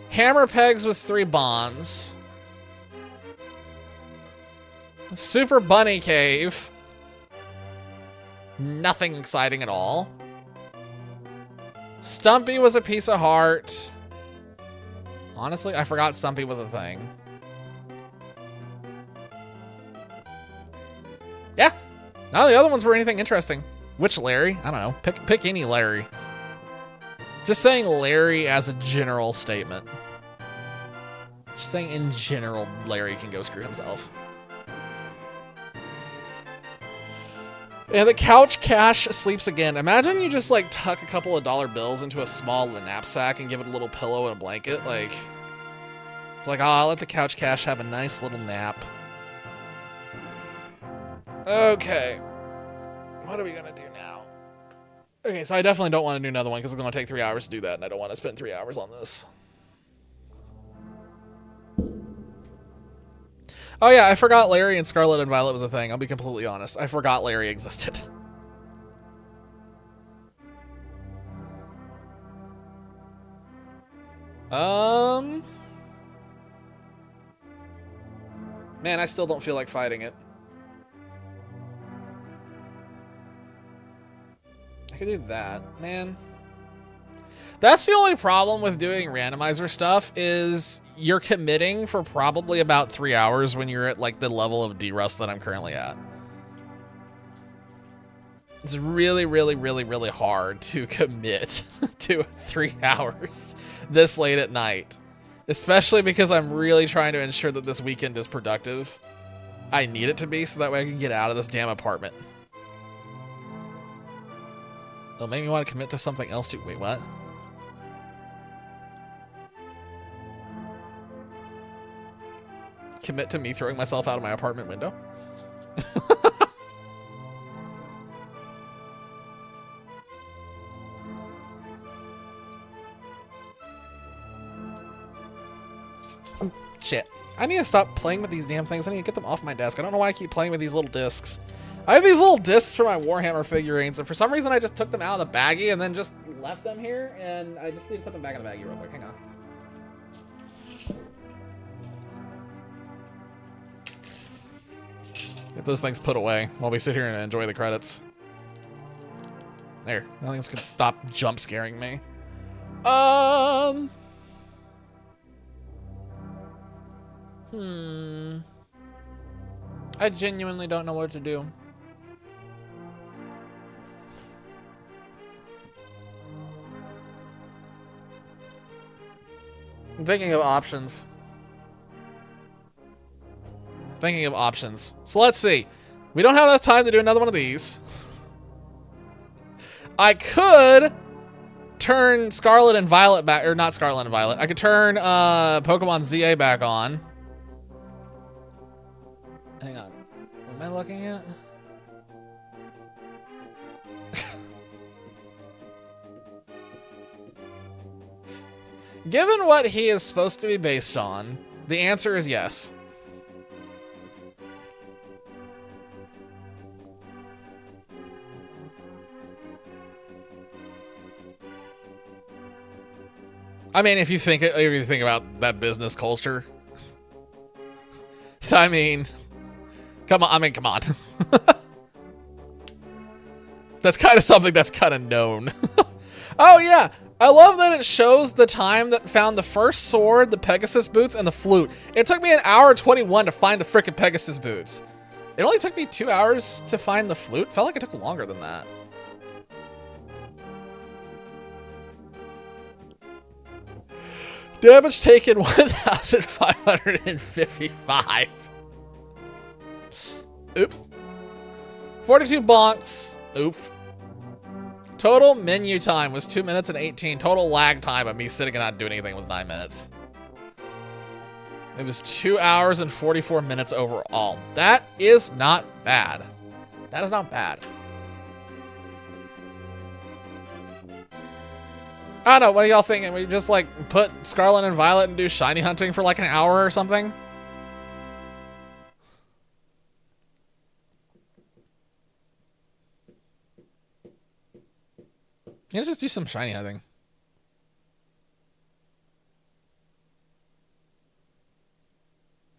Hammer pegs was 3 bonds. Super bunny cave. Nothing exciting at all. Stumpy was a piece of heart. Honestly, I forgot Stumpy was a thing. Yeah. None of the other ones were anything interesting. Which Larry? I don't know. Pick any Larry. Just saying Larry as a general statement. Just saying in general, Larry can go screw himself. And the couch cash sleeps again. Imagine you just like tuck a couple of dollar bills into a small knapsack and give it a little pillow and a blanket. Like, it's like, oh, I'll let the couch cash have a nice little nap. Okay. What are we gonna do now? Okay, so I definitely don't want to do another one because it's gonna take 3 hours to do that, and I don't want to spend 3 hours on this. Oh yeah, I forgot Larry and Scarlet and Violet was a thing. I'll be completely honest. I forgot Larry existed. Man, I still don't feel like fighting it. I could do that, man. That's the only problem with doing randomizer stuff is you're committing for probably about 3 hours when you're at like the level of D-Rust that I'm currently at. It's really, really, really, really hard to commit to 3 hours this late at night, especially because I'm really trying to ensure that this weekend is productive. I need it to be so that way I can get out of this damn apartment. It'll make me want to commit to something else too. Wait, what? Commit to me throwing myself out of my apartment window? Shit. I need to stop playing with these damn things. I need to get them off my desk. I don't know why I keep playing with these little discs. I have these little discs for my Warhammer figurines, and for some reason I just took them out of the baggie and then just left them here, and I just need to put them back in the baggie real quick. Hang on. Get those things put away while we sit here and enjoy the credits. There. Nothing else can stop jump scaring me. I genuinely don't know what to do. I'm thinking of options. Thinking of options. So let's see. We don't have enough time to do another one of these. I could turn Scarlet and Violet back, or not Scarlet and Violet. I could turn Pokemon ZA back on. Hang on. What am I looking at? Given what he is supposed to be based on, the answer is yes. I mean, if you think about that business culture, I mean, come on. Come on. That's kind of something that's kind of known. Oh yeah, I love that it shows the time that found the first sword, the Pegasus boots, and the flute. It took me 1:21 to find the frickin' Pegasus boots. It only took me 2 hours to find the flute. Felt like it took longer than that. Damage taken 1,555. Oops. 42 bonks. Oof. Total menu time was 2 minutes and 18. Total lag time of me sitting and not doing anything was 9 minutes. It was 2 hours and 44 minutes overall. That is not bad. That is not bad. I don't know, what are y'all thinking? We just like put Scarlet and Violet and do shiny hunting for like an hour or something? Yeah, just do some shiny hunting.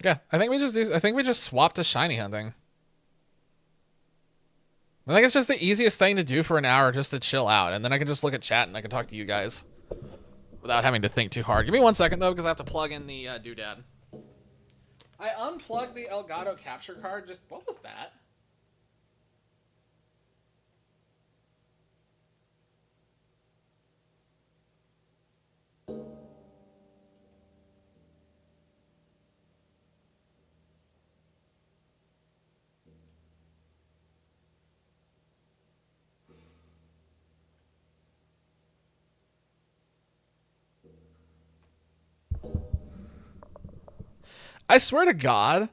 Yeah, I think we just swap to shiny hunting. I think it's just the easiest thing to do for an hour, just to chill out, and then I can just look at chat and I can talk to you guys without having to think too hard. Give me 1 second though, because I have to plug in the doodad. I unplugged the Elgato capture card. Just what was that? I swear to God,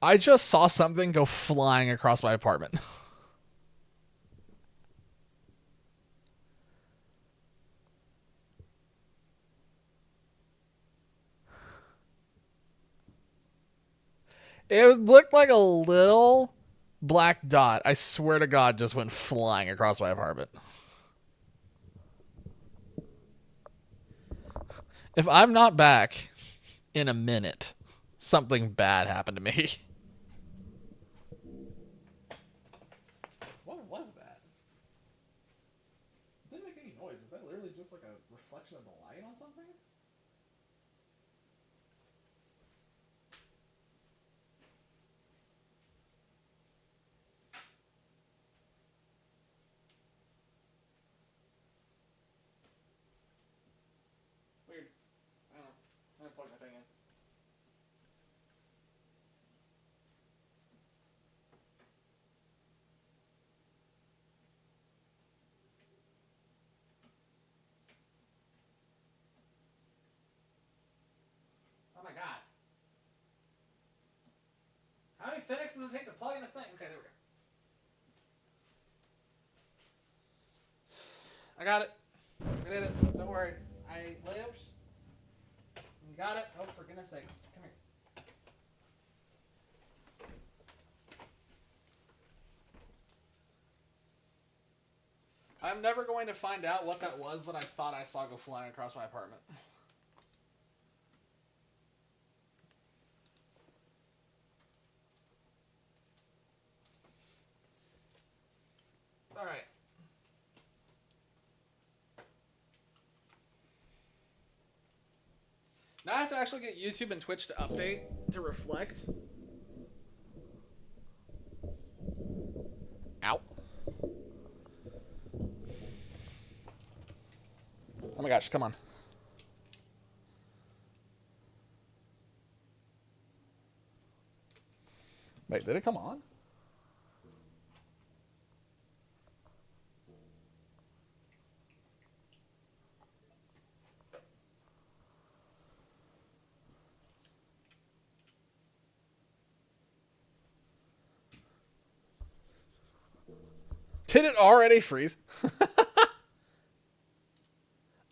I just saw something go flying across my apartment. It looked like a little black dot. I swear to God, just went flying across my apartment. If I'm not back in a minute, something bad happened to me. What was that? It didn't make any noise. Was that literally just like a reflection of the light on something? Weird. I don't know. I'm gonna plug my thing in. Oh my God. How many Phoenix does it take to plug in a thing? Okay, there we go. I got it. I did it. Don't worry. I lived. You got it. Oh, for goodness sakes. Come here. I'm never going to find out what that was that I thought I saw go flying across my apartment. All right. Now I have to actually get YouTube and Twitch to update to reflect. Ow. Oh my gosh, come on. Wait, did it come on? Did it already freeze?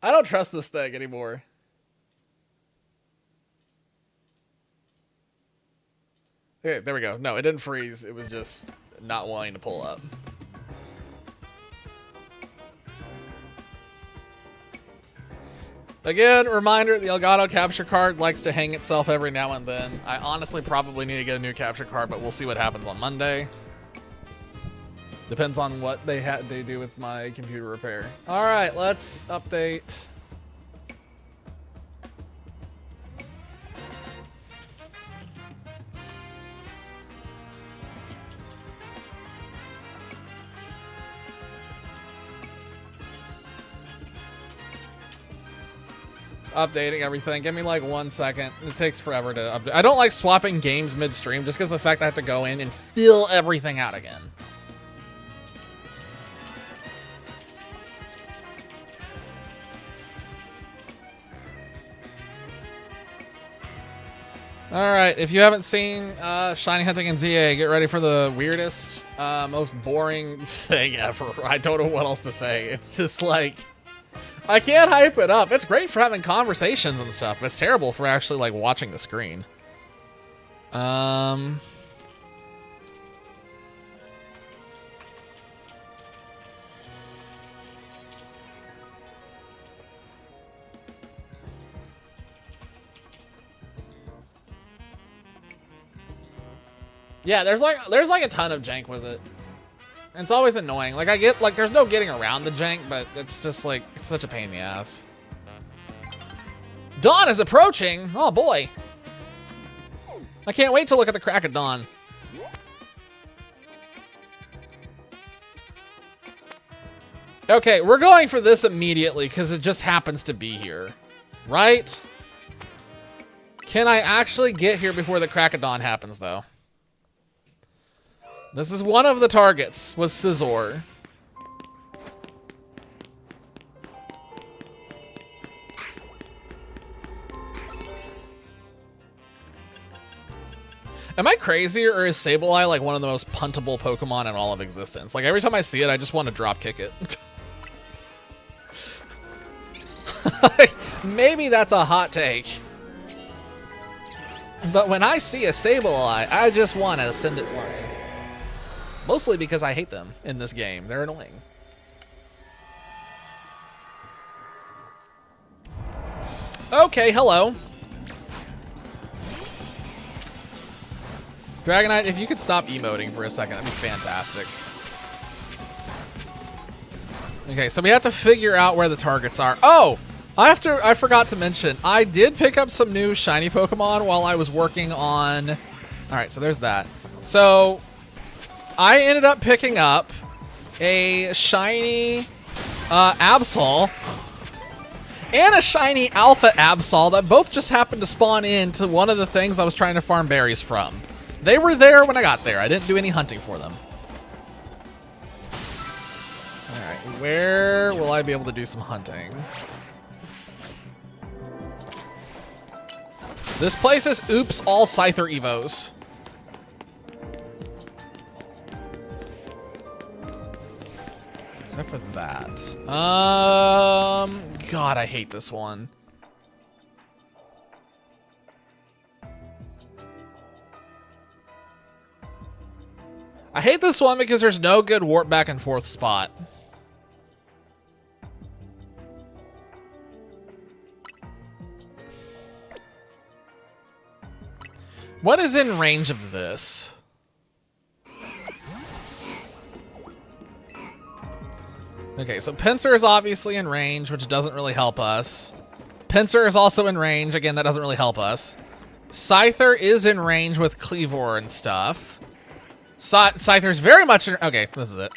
I don't trust this thing anymore. Okay, there we go. No, it didn't freeze. It was just not wanting to pull up. Again, reminder, the Elgato capture card likes to hang itself every now and then. I honestly probably need to get a new capture card, but we'll see what happens on Monday. Depends on what they do with my computer repair. All right, let's update. Updating everything. Give me like 1 second. It takes forever to update. I don't like swapping games midstream just because of the fact I have to go in and fill everything out again. Alright, if you haven't seen Shiny Hunting in ZA, get ready for the weirdest, most boring thing ever. I don't know what else to say. It's just like, I can't hype it up. It's great for having conversations and stuff, but it's terrible for actually like watching the screen. Yeah, there's like a ton of jank with it. And it's always annoying. Like I get like there's no getting around the jank, but it's just like it's such a pain in the ass. Dawn is approaching. Oh boy. I can't wait to look at the crack of dawn. Okay, we're going for this immediately because it just happens to be here. Right? Can I actually get here before the crack of dawn happens though? This is one of the targets, was Scizor. Am I crazy, or is Sableye like one of the most puntable Pokemon in all of existence? Like every time I see it, I just want to drop kick it. Maybe that's a hot take. But when I see a Sableye, I just want to send it flying. Mostly because I hate them in this game. They're annoying. Okay, hello. Dragonite, if you could stop emoting for a second, that'd be fantastic. Okay, so we have to figure out where the targets are. Oh! I forgot to mention, I did pick up some new shiny Pokemon while I was working on... Alright, so there's that. So... I ended up picking up a shiny Absol and a shiny Alpha Absol that both just happened to spawn into one of the things I was trying to farm berries from. They were there when I got there. I didn't do any hunting for them. Alright, where will I be able to do some hunting? This place is oops all Scyther Evos. Except for that. God, I hate this one. I hate this one because there's no good warp back and forth spot. What is in range of this? Okay, so Pinsir is obviously in range, which doesn't really help us. Pinsir is also in range. Again, that doesn't really help us. Scyther is in range with Kleavor and stuff. Scyther's very much in... Okay, this is it.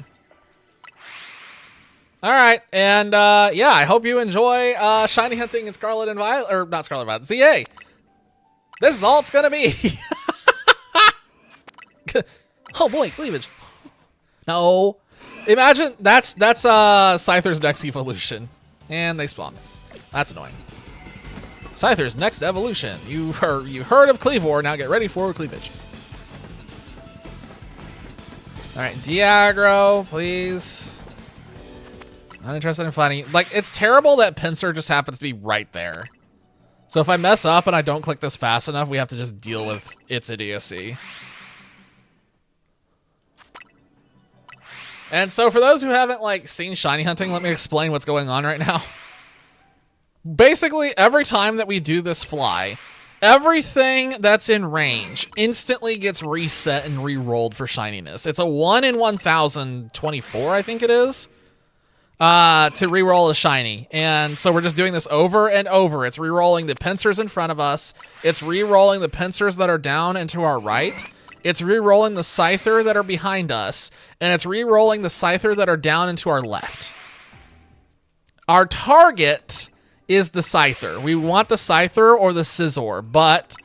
All right, and yeah, I hope you enjoy Shiny Hunting in Scarlet and Violet... Or not Scarlet and Violet, ZA. This is all it's going to be. Oh boy, cleavage. No. Imagine that's Scyther's next evolution. And they spawn. That's annoying. Scyther's next evolution. You heard of Cleavor, now get ready for cleavage. Alright, Diagro, please. Not interested in fighting you. Like, it's terrible that Pinsir just happens to be right there. So if I mess up and I don't click this fast enough, we have to just deal with its idiocy. And so for those who haven't, like, seen shiny hunting, let me explain what's going on right now. Basically, every time that we do this fly, everything that's in range instantly gets reset and re-rolled for shininess. It's a 1 in 1,024, I think it is, to re-roll a shiny. And so we're just doing this over and over. It's re-rolling the Pinsirs in front of us. It's re-rolling the Pinsirs that are down and to our right. It's re-rolling the Scyther that are behind us. And it's re-rolling the Scyther that are down and to our left. Our target is the Scyther. We want the Scyther or the Scizor, but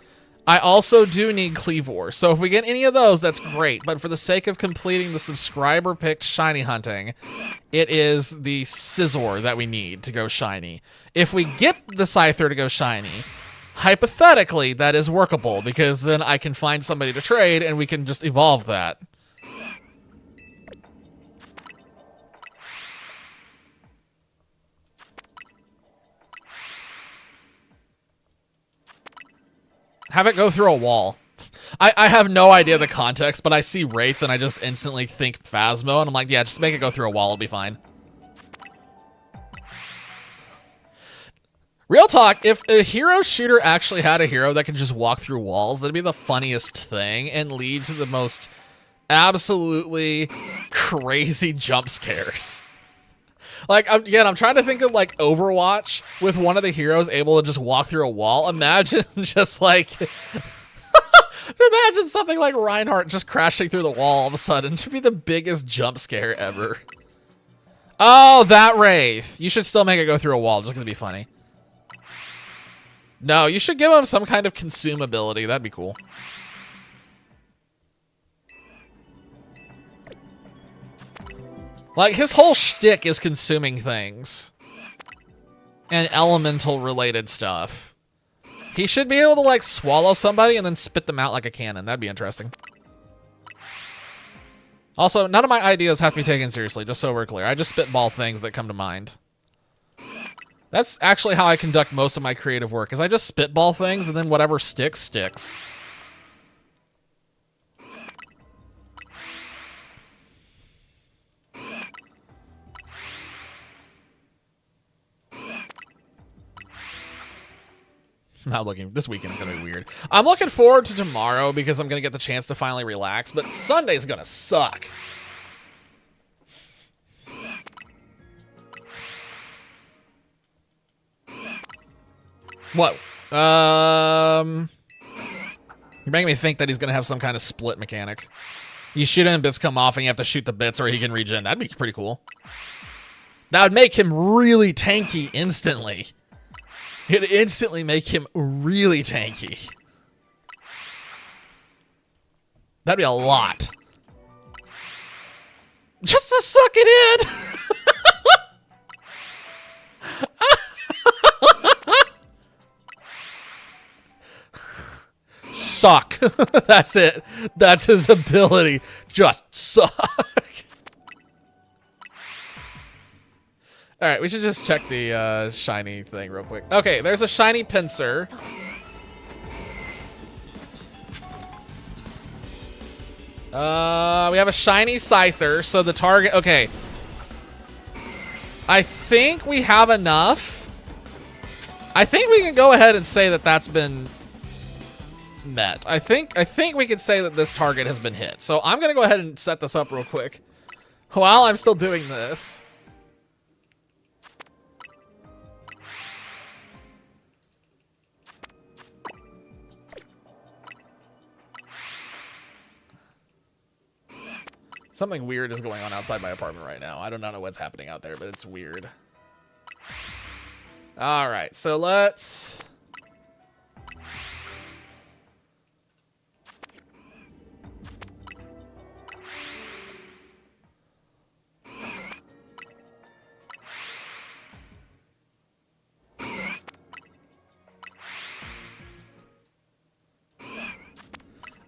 I also do need Cleavor. So if we get any of those, that's great. But for the sake of completing the subscriber-picked shiny hunting, it is the Scizor that we need to go shiny. If we get the Scyther to go shiny, hypothetically, that is workable, because then I can find somebody to trade and we can just evolve that. Have it go through a wall. I have no idea the context, but I see Wraith and I just instantly think Phasmo, and I'm like, yeah, just make it go through a wall, it'll be fine. Real talk, if a hero shooter actually had a hero that could just walk through walls, that'd be the funniest thing and lead to the most absolutely crazy jump scares. Like, again, I'm trying to think of, like, Overwatch with one of the heroes able to just walk through a wall. Imagine just, like... imagine something like Reinhardt just crashing through the wall all of a sudden. It should be the biggest jump scare ever. Oh, that Wraith. You should still make it go through a wall, just gonna be funny. No, you should give him some kind of consume ability. That'd be cool. Like, his whole shtick is consuming things. And elemental-related stuff. He should be able to, like, swallow somebody and then spit them out like a cannon. That'd be interesting. Also, none of my ideas have to be taken seriously, just so we're clear. I just spitball things that come to mind. That's actually how I conduct most of my creative work, is I just spitball things and then whatever sticks, sticks. I'm not looking. This weekend's gonna be weird. I'm looking forward to tomorrow because I'm gonna get the chance to finally relax, but Sunday's gonna suck. What? You're making me think that he's gonna have some kind of split mechanic. You shoot him, bits come off, and you have to shoot the bits or he can regen. That'd be pretty cool. That would make him really tanky instantly. It'd instantly make him really tanky. That'd be a lot. Just to suck it in! Suck. That's it. That's his ability. Just suck. All right, we should just check the shiny thing real quick. Okay, there's a shiny Pinsir. We have a shiny Scyther, so the target... Okay. I think we have enough. I think we can go ahead and say that that's been met. I think we can say that this target has been hit. So I'm going to go ahead and set this up real quick while I'm still doing this. Something weird is going on outside my apartment right now. I do not know what's happening out there, but it's weird. All right, so let's...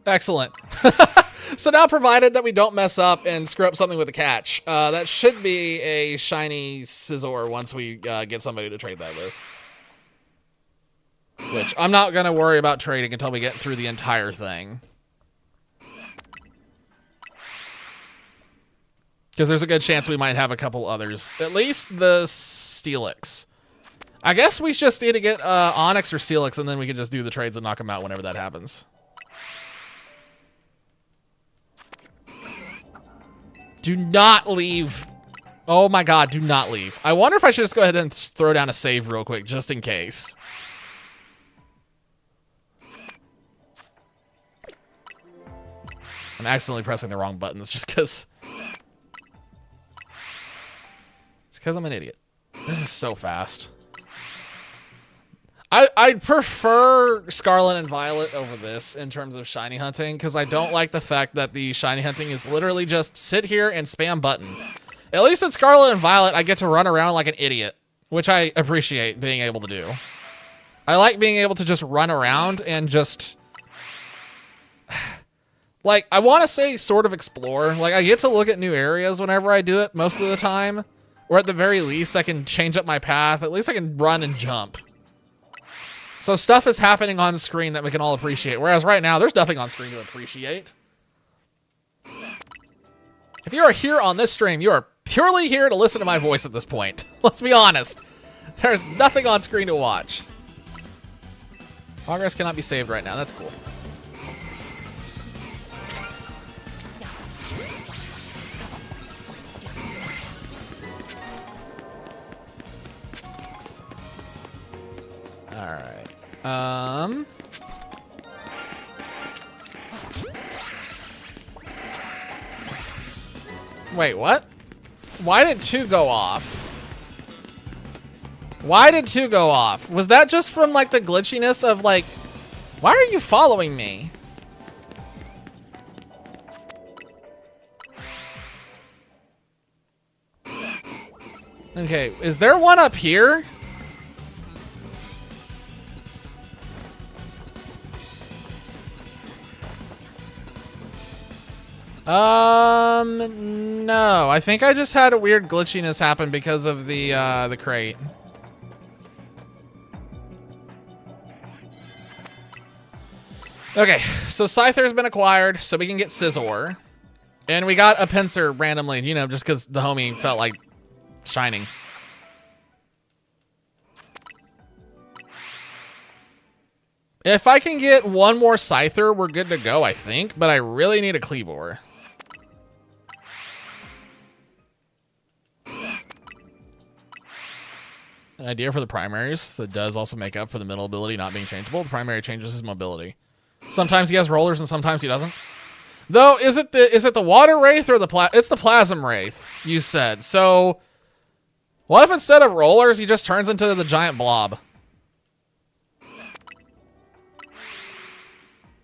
Excellent. So now, provided that we don't mess up and screw up something with the catch, that should be a shiny Scizor once we get somebody to trade that with. Which I'm not going to worry about trading until we get through the entire thing. Because there's a good chance we might have a couple others. At least the Steelix. I guess we just need to get Onix or Steelix, and then we can just do the trades and knock them out whenever that happens. Do not leave. Oh my god, do not leave. I wonder if I should just go ahead and throw down a save real quick, just in case. I'm accidentally pressing the wrong buttons just because... Because I'm an idiot. This is so fast. I'd prefer Scarlet and Violet over this in terms of shiny hunting, because I don't like the fact that the shiny hunting is literally just sit here and spam button. At least in Scarlet and Violet, I get to run around like an idiot, which I appreciate being able to do. I like being able to just run around and just... Like, I want to say sort of explore. Like, I get to look at new areas whenever I do it most of the time. Or at the very least, I can change up my path. At least I can run and jump. So stuff is happening on screen that we can all appreciate. Whereas right now, there's nothing on screen to appreciate. If you are here on this stream, you are purely here to listen to my voice at this point. Let's be honest. There's nothing on screen to watch. Progress cannot be saved right now. That's cool. All right. Wait, what? Why did 2 go off? Why did 2 go off? Was that just from, like, the glitchiness of, like... Why are you following me? Okay, is there one up here? No. I think I just had a weird glitchiness happen because of the crate. Okay, so Scyther's been acquired, so we can get Scizor. And we got a Pinsir randomly, you know, just because the homie felt like shining. If I can get one more Scyther, we're good to go, I think. But I really need a Kleavor. An idea for the primaries that does also make up for the middle ability not being changeable. The primary changes his mobility. Sometimes he has rollers and sometimes he doesn't. Though, is it the Water Wraith or it's the Plasm Wraith, you said. So, what if instead of rollers, he just turns into the giant blob?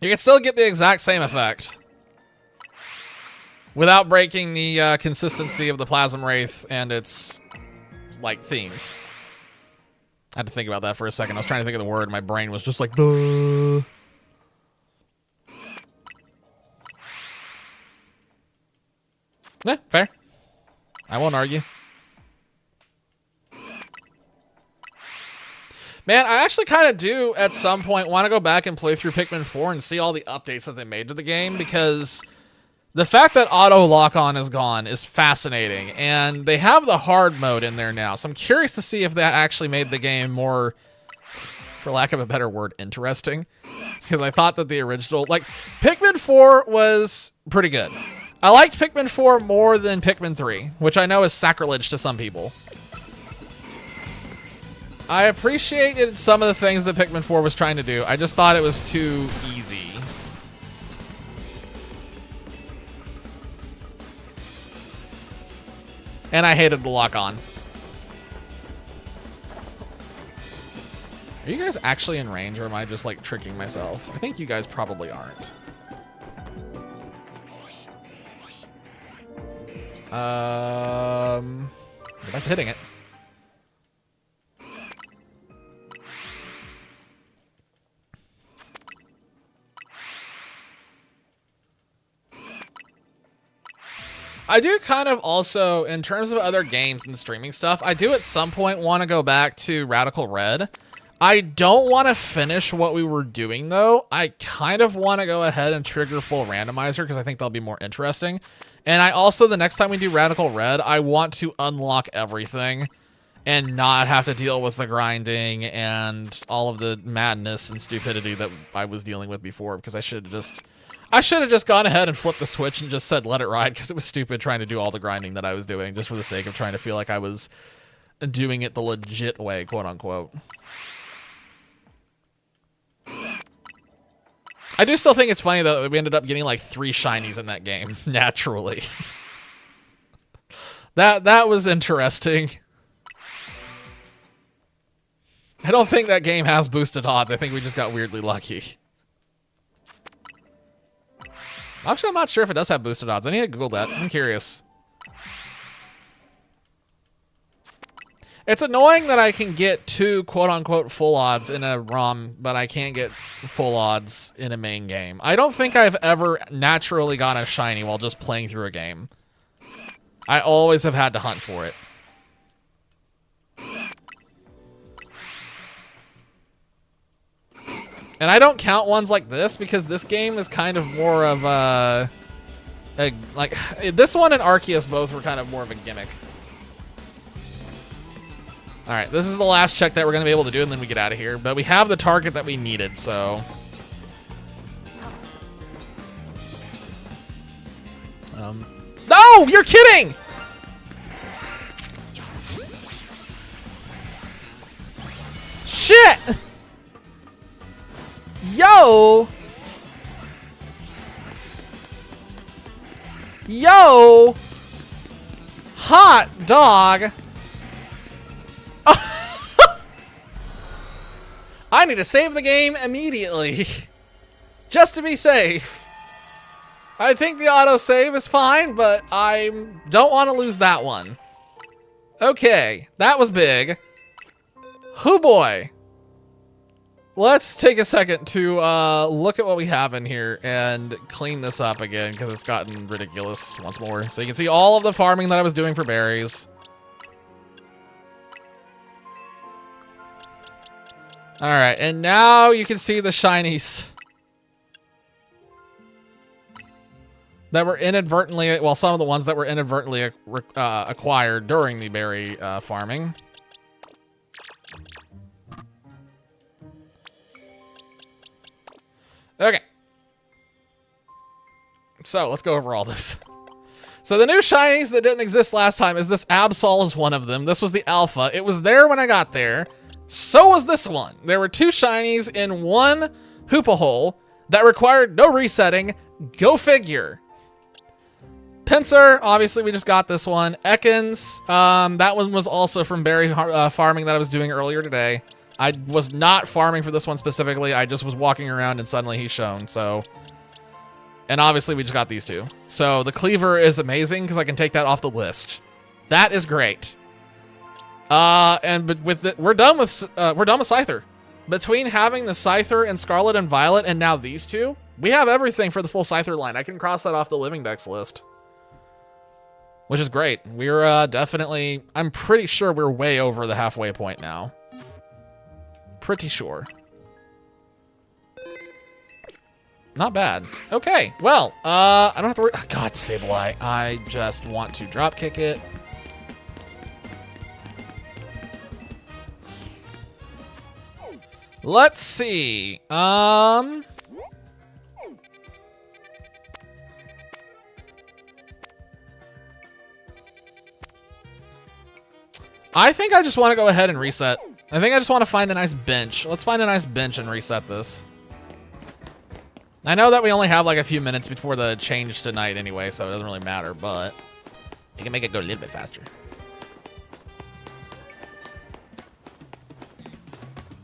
You can still get the exact same effect without breaking the consistency of the Plasm Wraith and its, like, themes. I had to think about that for a second. I was trying to think of the word, and my brain was just like, duh. Yeah, fair. I won't argue. Man, I actually kind of do, at some point, want to go back and play through Pikmin 4 and see all the updates that they made to the game, because the fact that auto lock-on is gone is fascinating, and they have the hard mode in there now, so I'm curious to see if that actually made the game more, for lack of a better word, interesting, because I thought that the original, like, Pikmin 4 was pretty good. I liked Pikmin 4 more than Pikmin 3, which I know is sacrilege to some people. I appreciated some of the things that Pikmin 4 was trying to do. I just thought it was too easy. And I hated the lock-on. Are you guys actually in range, or am I just, like, tricking myself? I think you guys probably aren't. Go back to hitting it. I do kind of also, in terms of other games and streaming stuff, I do at some point want to go back to Radical Red. I don't want to finish what we were doing, though. I kind of want to go ahead and trigger full randomizer because I think that'll be more interesting. And I also, the next time we do Radical Red, I want to unlock everything and not have to deal with the grinding and all of the madness and stupidity that I was dealing with before, because I should have just gone ahead and flipped the switch and just said let it ride, because it was stupid trying to do all the grinding that I was doing just for the sake of trying to feel like I was doing it the legit way, quote unquote. I do still think it's funny though that we ended up getting like 3 shinies in that game naturally. That was interesting. I don't think that game has boosted odds. I think we just got weirdly lucky. Actually, I'm not sure if it does have boosted odds. I need to Google that. I'm curious. It's annoying that I can get 2 quote-unquote full odds in a ROM, but I can't get full odds in a main game. I don't think I've ever naturally gotten a shiny while just playing through a game. I always have had to hunt for it. And I don't count ones like this because this game is kind of more of like this one and Arceus both were kind of more of a gimmick. All right, this is the last check that we're going to be able to do, and then we get out of here. But we have the target that we needed, so. No, you're kidding! Shit! Yo! Yo! Hot dog! I need to save the game immediately. Just to be safe. I think the autosave is fine, but I don't want to lose that one. Okay, that was big. Hoo boy. Let's take a second to look at what we have in here and clean this up again because it's gotten ridiculous once more. So you can see all of the farming that I was doing for berries. All right, and now you can see the shinies that were inadvertently, well, some of the ones that were inadvertently acquired during the berry farming. Okay. So let's go over all this. So the new shinies that didn't exist last time is this Absol is one of them. This was the alpha. It was there when I got there. So was this one. There were 2 shinies in one Hoopa hole that required no resetting. Go figure. Pinsir, obviously we just got this one. Ekans, that one was also from berry farming that I was doing earlier today. I was not farming for this one specifically. I just was walking around and suddenly he's shown, so. And obviously we just got these 2. So the Cleaver is amazing because I can take that off the list. That is great. But with we're done with Scyther. Between having the Scyther and Scarlet and Violet and now these 2, we have everything for the full Scyther line. I can cross that off the Living Dex list. Which is great. We're definitely, I'm pretty sure we're way over the halfway point now. Pretty sure. Not bad. Okay, well, I don't have to worry. Oh, God, Sableye. I just want to drop kick it. Let's see. I think I just want to go ahead and reset. I think I just want to find a nice bench. Let's find a nice bench and reset this. I know that we only have like a few minutes before the change tonight anyway, so it doesn't really matter, but you can make it go a little bit faster.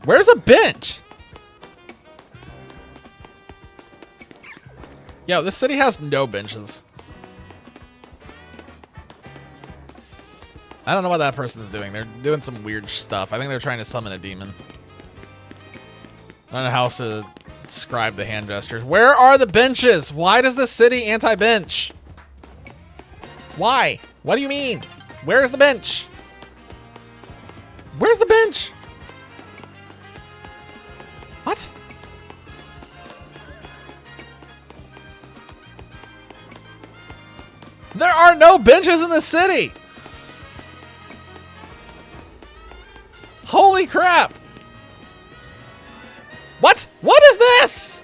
Where's a bench? Yo, this city has no benches. I don't know what that person's doing. They're doing some weird stuff. I think they're trying to summon a demon. I don't know how else to describe the hand gestures. Where are the benches? Why does the city anti-bench? Why? What do you mean? Where's the bench? Where's the bench? What? There are no benches in the city. Holy crap. What? What is this?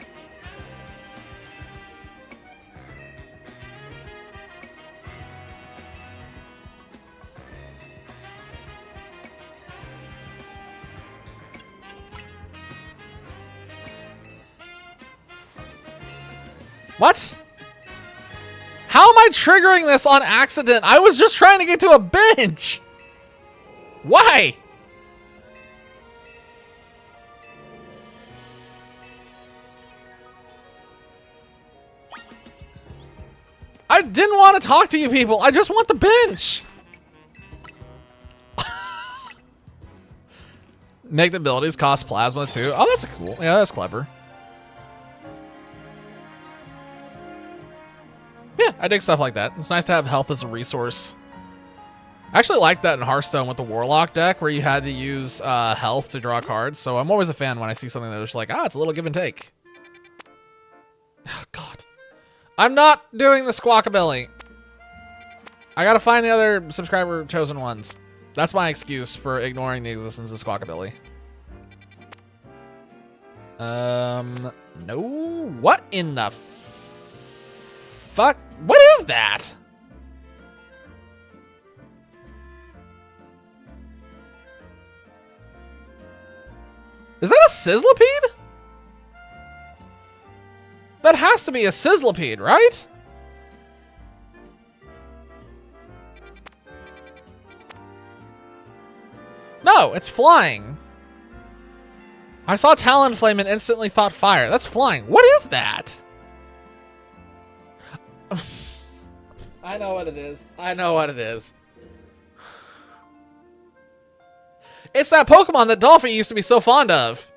What? How am I triggering this on accident? I was just trying to get to a bench. Why? I didn't want to talk to you people. I just want the bench. Make the abilities cost plasma too. Oh, that's cool. Yeah, that's clever. Yeah, I dig stuff like that. It's nice to have health as a resource. I actually like that in Hearthstone with the Warlock deck where you had to use health to draw cards. So I'm always a fan when I see something that's like, it's a little give and take. Oh, God. I'm not doing the Squawkabilly. I gotta find the other subscriber chosen ones. That's my excuse for ignoring the existence of Squawkabilly. No. What in the fuck? What is that? Is that a Sizzlipede? That has to be a Sizzlipede, right? No, it's flying. I saw Talonflame and instantly thought fire. That's flying. What is that? I know what it is. I know what it is. It's that Pokemon that Dolphin used to be so fond of.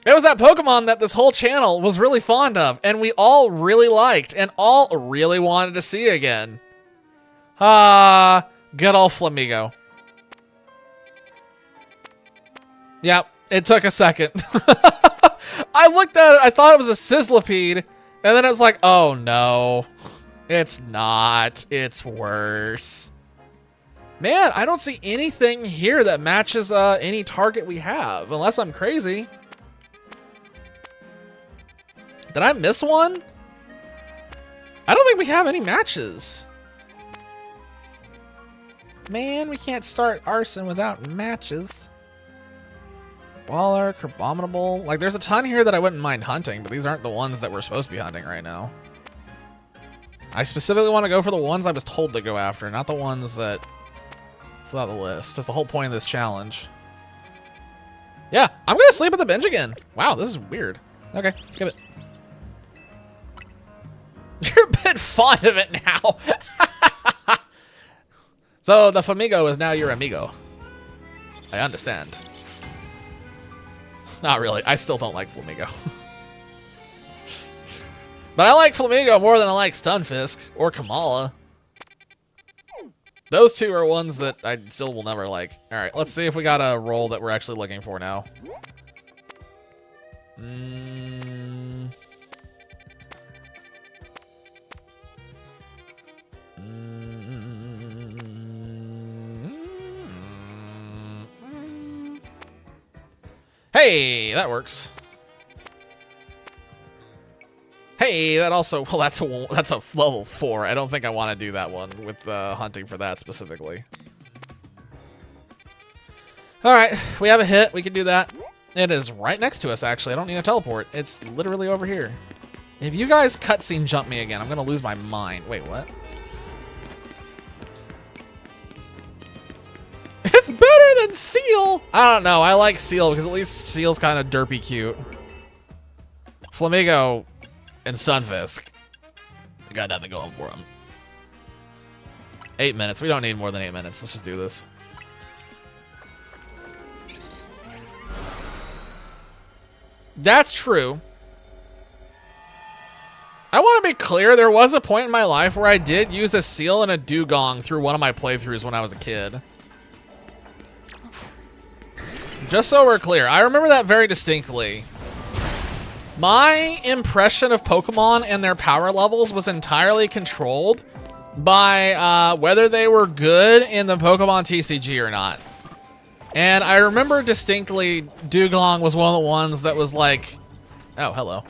It was that Pokemon that this whole channel was really fond of, and we all really liked, and all really wanted to see again. Good old Flamigo. Yep, it took a second. I looked at it, I thought it was a Sizzlipede, and then it was like, oh no. It's not. It's worse. Man, I don't see anything here that matches any target we have, unless I'm crazy. Did I miss one? I don't think we have any matches. Man, we can't start Arson without matches. Baller, Crabominable. Like, there's a ton here that I wouldn't mind hunting, but these aren't the ones that we're supposed to be hunting right now. I specifically want to go for the ones I was told to go after, not the ones that fill out the list. That's the whole point of this challenge. Yeah, I'm going to sleep at the bench again. Wow, this is weird. Okay, let's give it. You're a bit fond of it now. So the Flamigo is now your amigo. I understand. Not really. I still don't like Flamigo. But I like Flamigo more than I like Stunfisk or Kamala. Those two are ones that I still will never like. All right, let's see if we got a role that we're actually looking for now. Hey, that works. Hey, that also, well, that's a level 4. I don't think I want to do that one with hunting for that specifically. All right, we have a hit. We can do that. It is right next to us, actually. I don't need a teleport. It's literally over here. If you guys cutscene jump me again, I'm going to lose my mind. Wait, what? It's better than Seal. I don't know. I like Seal because at least Seal's kind of derpy cute. Flamigo and Stunfisk, they got nothing going for them. 8 minutes. We don't need more than 8 minutes. Let's just do this. That's true. I want to be clear, there was a point in my life where I did use a seal and a dugong through one of my playthroughs when I was a kid. Just so we're clear, I remember that very distinctly. My impression of Pokemon and their power levels was entirely controlled by whether they were good in the Pokemon TCG or not. And I remember distinctly Dugong was one of the ones that was like, oh, hello.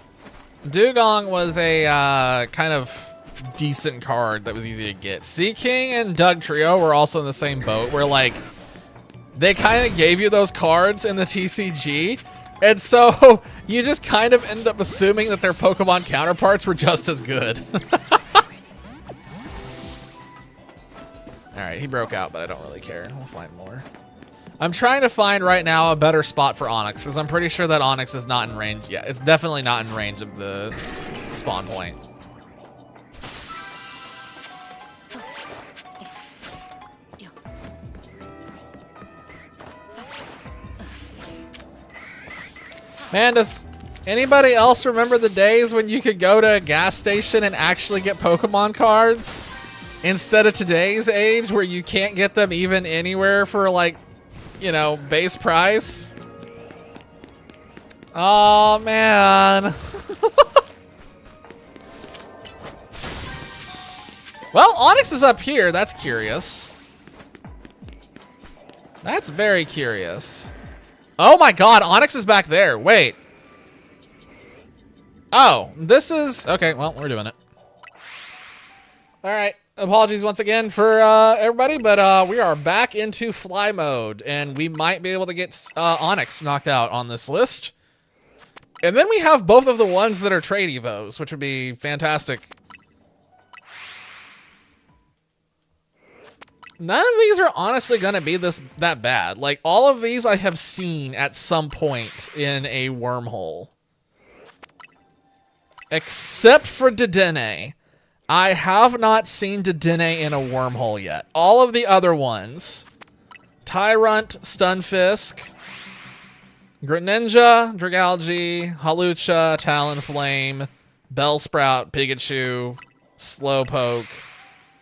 Dugong was a kind of decent card that was easy to get. Seaking and Dugtrio were also in the same boat where like they kind of gave you those cards in the TCG. And so you just kind of end up assuming that their Pokemon counterparts were just as good. All right, he broke out, but I don't really care. We'll find more. I'm trying to find right now a better spot for Onix, because I'm pretty sure that Onix is not in range yet. It's definitely not in range of the spawn point. Man, does anybody else remember the days when you could go to a gas station and actually get Pokemon cards? Instead of today's age where you can't get them even anywhere for like, you know, base price. Oh man. Well, Onix is up here. That's curious. That's very curious. Oh my god, Onix is back there. Wait. Oh, this is... Okay, well, we're doing it. All right. Apologies once again for everybody, but we are back into fly mode, and we might be able to get Onix knocked out on this list. And then we have both of the ones that are trade evos, which would be fantastic. None of these are honestly going to be that bad. Like, all of these I have seen at some point in a wormhole. Except for Dedenne. I have not seen Dedenne in a wormhole yet. All of the other ones. Tyrunt, Stunfisk, Greninja, Dragalge, Hawlucha, Talonflame, Bellsprout, Pikachu, Slowpoke,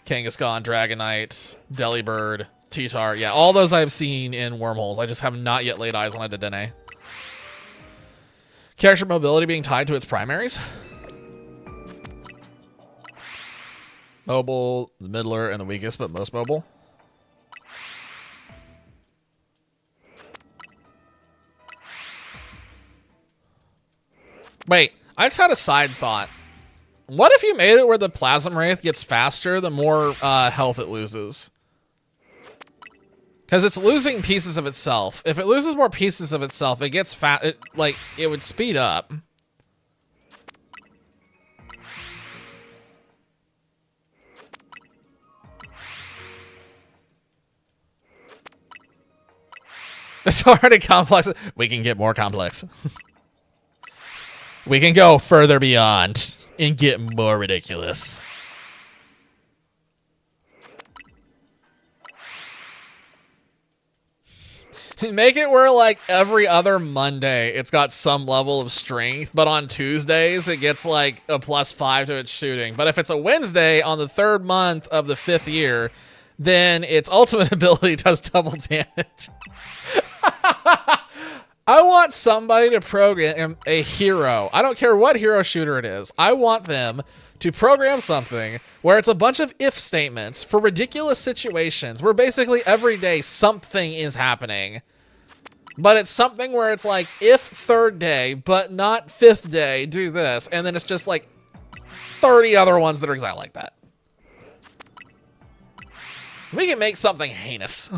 Kangaskhan, Dragonite, Delibird, T-Tar. Yeah, all those I've seen in wormholes. I just have not yet laid eyes on a Dedenne. Character mobility being tied to its primaries. Mobile, the middler, and the weakest, but most mobile. Wait, I just had a side thought. What if you made it where the Plasm Wraith gets faster the more health it loses? Because it's losing pieces of itself. If it loses more pieces of itself, it gets fat. Like, it would speed up. It's already complex. We can get more complex. We can go further beyond and get more ridiculous. Make it where, like, every other Monday it's got some level of strength, but on Tuesdays it gets, like, a +5 to its shooting. But if it's a Wednesday on the 3rd month of the 5th year, then its ultimate ability does double damage. I want somebody to program a hero. I don't care what hero shooter it is. I want them to program something where it's a bunch of if statements for ridiculous situations where basically every day something is happening. But it's something where it's like, if 3rd day, but not 5th day, do this. And then it's just like 30 other ones that are exactly like that. We can make something heinous.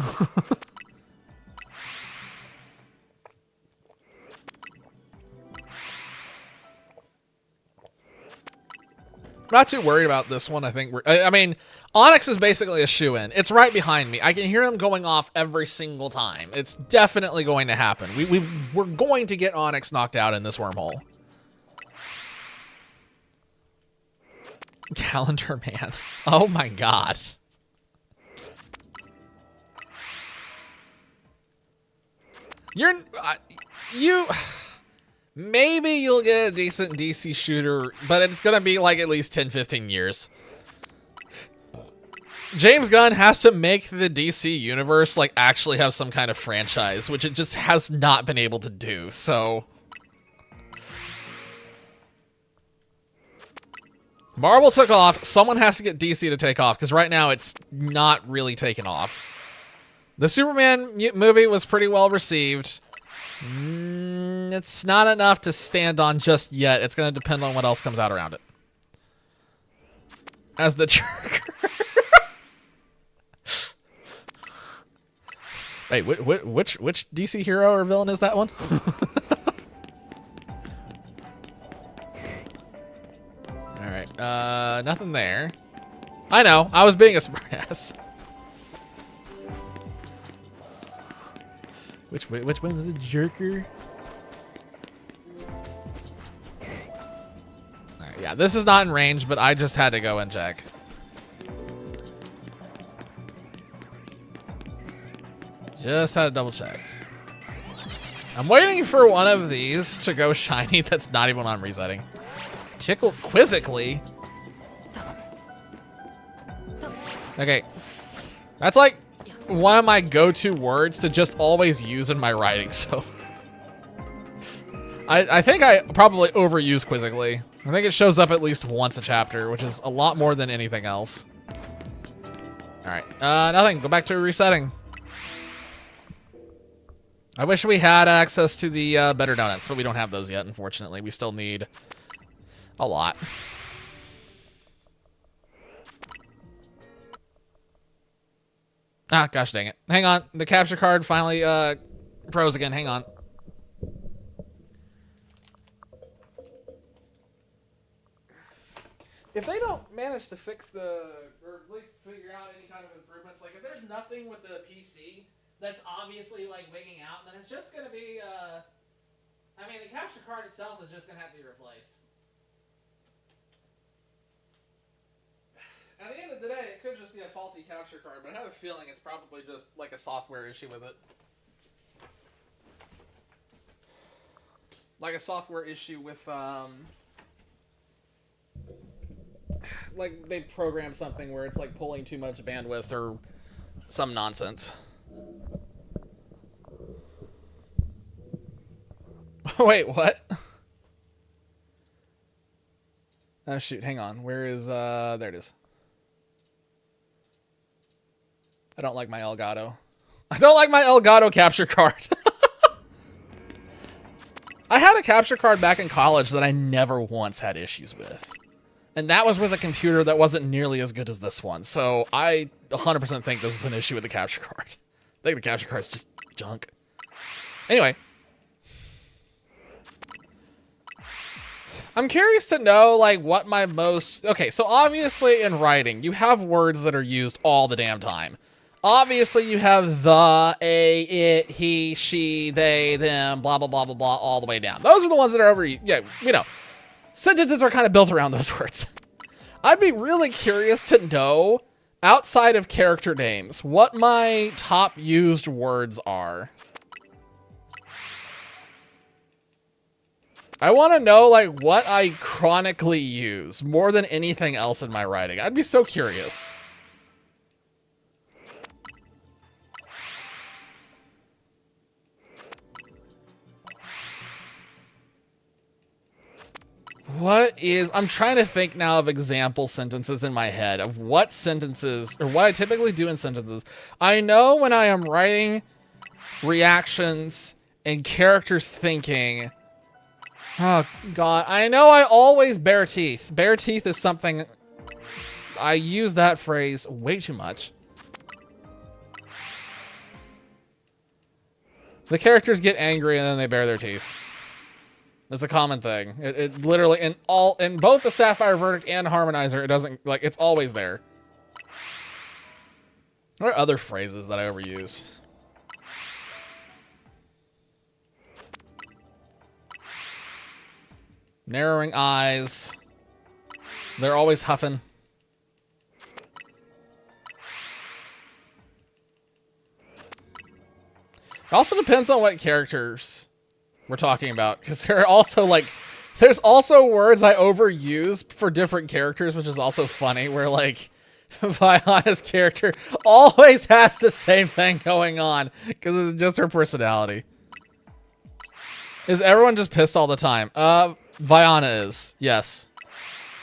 Not too worried about this one. I think I mean, Onix is basically a shoo-in. It's right behind me. I can hear him going off every single time. It's definitely going to happen. We're going to get Onix knocked out in this wormhole. Calendar Man. Oh my god. You Maybe you'll get a decent DC shooter, but it's gonna be like at least 10, 15 years. James Gunn has to make the DC universe like actually have some kind of franchise, which it just has not been able to do, so... Marvel took off, someone has to get DC to take off, because right now it's not really taken off. The Superman movie was pretty well received. It's not enough to stand on just yet. It's going to depend on what else comes out around it. As the Joker. Hey, which DC hero or villain is that one? All right, nothing there. I know, I was being a smartass. Which one's the Joker? All right, yeah, this is not in range, but I just had to go and check. Just had to double check. I'm waiting for one of these to go shiny that's not even on resetting. Tickled quizzically. Okay. That's like one of my go-to words to just always use in my writing, so. I think I probably overuse quizzically. I think it shows up at least once a chapter, which is a lot more than anything else. All right, nothing, go back to resetting. I wish we had access to the better donuts, but we don't have those yet, unfortunately. We still need a lot. Ah, gosh dang it. Hang on, the capture card finally froze again, hang on. If they don't manage to fix or at least figure out any kind of improvements, like if there's nothing with the PC that's obviously like wigging out, then it's just gonna be, I mean, the capture card itself is just gonna have to be replaced. At the end of the day, it could just be a faulty capture card, but I have a feeling it's probably just like a software issue with it. Like a software issue with, like they programmed something where it's like pulling too much bandwidth or some nonsense. Wait, what? Oh shoot, hang on. Where is, there it is. I don't like my Elgato. I don't like my Elgato capture card. I had a capture card back in college that I never once had issues with. And that was with a computer that wasn't nearly as good as this one. So I 100% think this is an issue with the capture card. I think the capture card is just junk. Anyway. I'm curious to know, like, what my most... Okay, so obviously in writing, you have words that are used all the damn time. Obviously, you have the, a, it, he, she, they, them, blah, blah, blah, blah, blah, all the way down. Those are the ones that are over... Yeah, you know. Sentences are kind of built around those words. I'd be really curious to know, outside of character names, what my top used words are. I want to know, like, what I chronically use more than anything else in my writing. I'd be so curious. I'm trying to think now of example sentences in my head of what sentences, or what I typically do in sentences. I know when I am writing reactions and characters thinking, oh god, I know I always bare teeth. Bare teeth is something, I use that phrase way too much. The characters get angry and then they bare their teeth. It's a common thing. It literally, in both the Sapphire Verdict and Harmonizer, it doesn't, like, it's always there. What are other phrases that I overuse? Narrowing eyes. They're always huffing. It also depends on what characters we're talking about, because there are also like, there's also words I overuse for different characters, which is also funny, where like Vaiana's character always has the same thing going on because it's just her personality. Is everyone just pissed all the time? Vaiana is. Yes.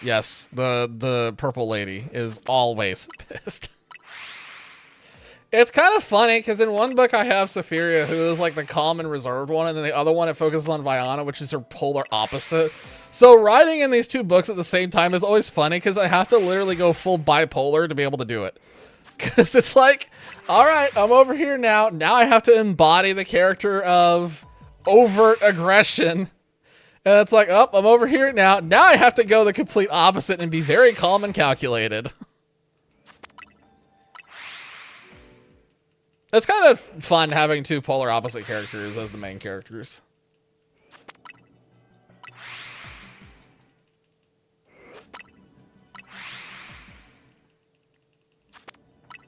Yes, the purple lady is always pissed. It's kind of funny because in one book I have Safiria, who is like the calm and reserved one, and then the other one it focuses on Vaiana, which is her polar opposite. So writing in these two books at the same time is always funny because I have to literally go full bipolar to be able to do it. Because it's like, all right, I'm over here now. Now I have to embody the character of overt aggression. And it's like, oh, I'm over here now. Now I have to go the complete opposite and be very calm and calculated. It's kind of fun having two polar opposite characters as the main characters.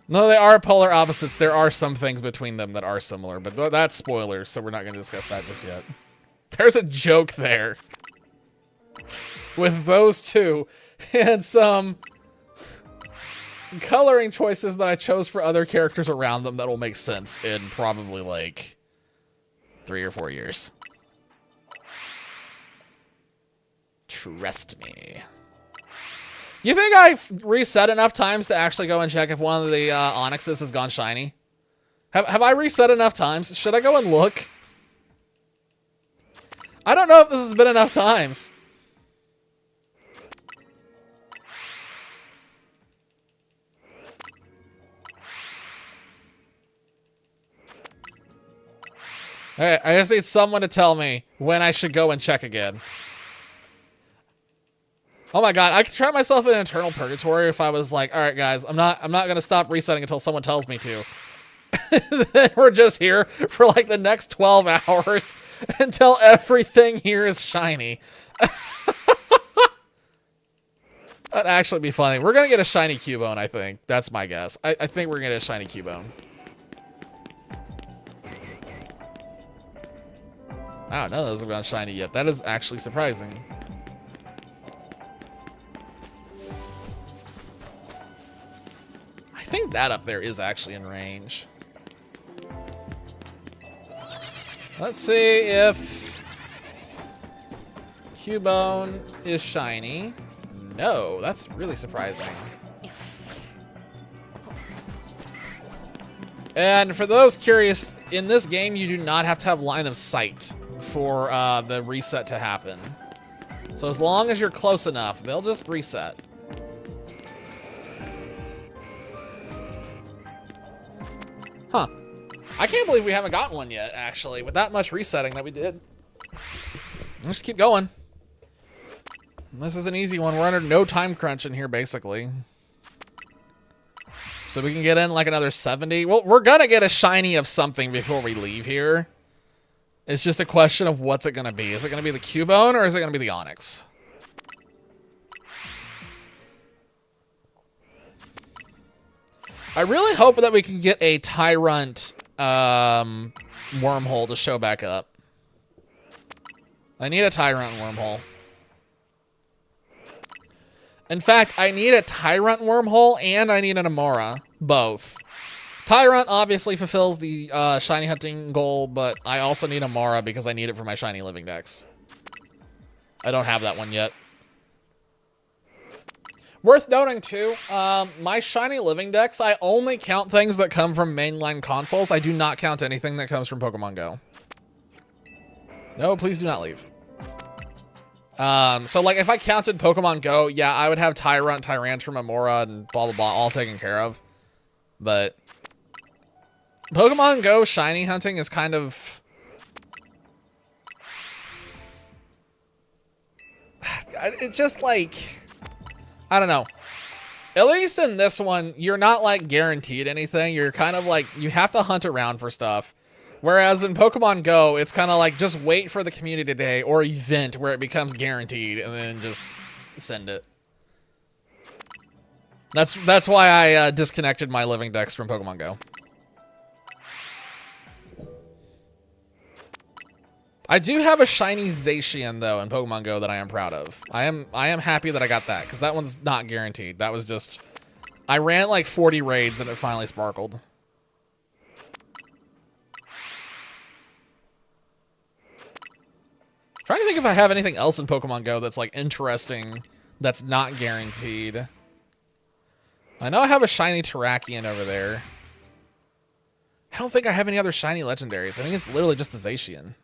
No, they are polar opposites. There are some things between them that are similar, but that's spoilers, so we're not going to discuss that just yet. There's a joke there with those two and some coloring choices that I chose for other characters around them that will make sense in probably like 3 or 4 years. Trust me. You think I've reset enough times to actually go and check if one of the Onyxes has gone shiny? Have I reset enough times? Should I go and look? I don't know if this has been enough times. Alright, I just need someone to tell me when I should go and check again. Oh my god, I could trap myself in eternal purgatory if I was like, alright guys, I'm not gonna stop resetting until someone tells me to. Then we're just here for like the next 12 hours until everything here is shiny. That'd actually be funny. We're gonna get a shiny Cubone, I think. That's my guess. I think we're gonna get a shiny Cubone. I don't know those have gone shiny yet. That is actually surprising. I think that up there is actually in range. Let's see if Cubone is shiny. No, that's really surprising. And for those curious, in this game, you do not have to have line of sight for the reset to happen. So as long as you're close enough, they'll just reset. Huh. I can't believe we haven't gotten one yet, actually, with that much resetting that we did. Let's just keep going. This is an easy one. We're under no time crunch in here, basically. So we can get in like another 70. Well, we're gonna get a shiny of something before we leave here. It's just a question of what's it gonna be. Is it gonna be the Cubone or is it gonna be the Onyx? I really hope that we can get a Tyrant wormhole to show back up. I need a Tyrant wormhole. In fact, I need a Tyrant wormhole and I need an Amora. Both. Tyrant obviously fulfills the shiny hunting goal, but I also need Amora because I need it for my shiny living dex. I don't have that one yet. Worth noting too, my shiny living dex, I only count things that come from mainline consoles. I do not count anything that comes from Pokemon Go. No, please do not leave. So like if I counted Pokemon Go, yeah, I would have Tyrant, Tyrantrum, Amora, and blah, blah, blah, all taken care of. But Pokemon Go shiny hunting is kind of... It's just like... I don't know. At least in this one, you're not like guaranteed anything. You're kind of like, you have to hunt around for stuff. Whereas in Pokemon Go, it's kind of like just wait for the community day or event where it becomes guaranteed and then just send it. That's why I disconnected my living dex from Pokemon Go. I do have a shiny Zacian though in Pokemon Go that I am proud of. I am happy that I got that because that one's not guaranteed. That was just, I ran like 40 raids and it finally sparkled. Trying to think if I have anything else in Pokemon Go that's like interesting that's not guaranteed. I know I have a shiny Terrakion over there. I don't think I have any other shiny legendaries. I think it's literally just the Zacian.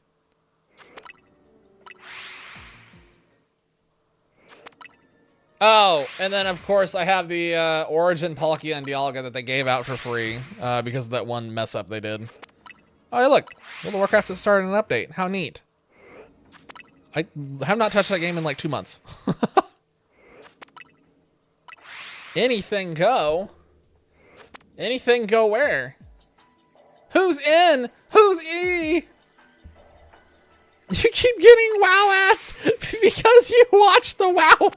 Oh, and then of course I have the Origin Palkia and Dialga that they gave out for free because of that one mess up they did. Oh, hey, look. World of Warcraft has started an update. How neat. I have not touched that game in like 2 months. Anything go? Anything go where? Who's in? Who's E? You keep getting WoW ads because you watched the WoW.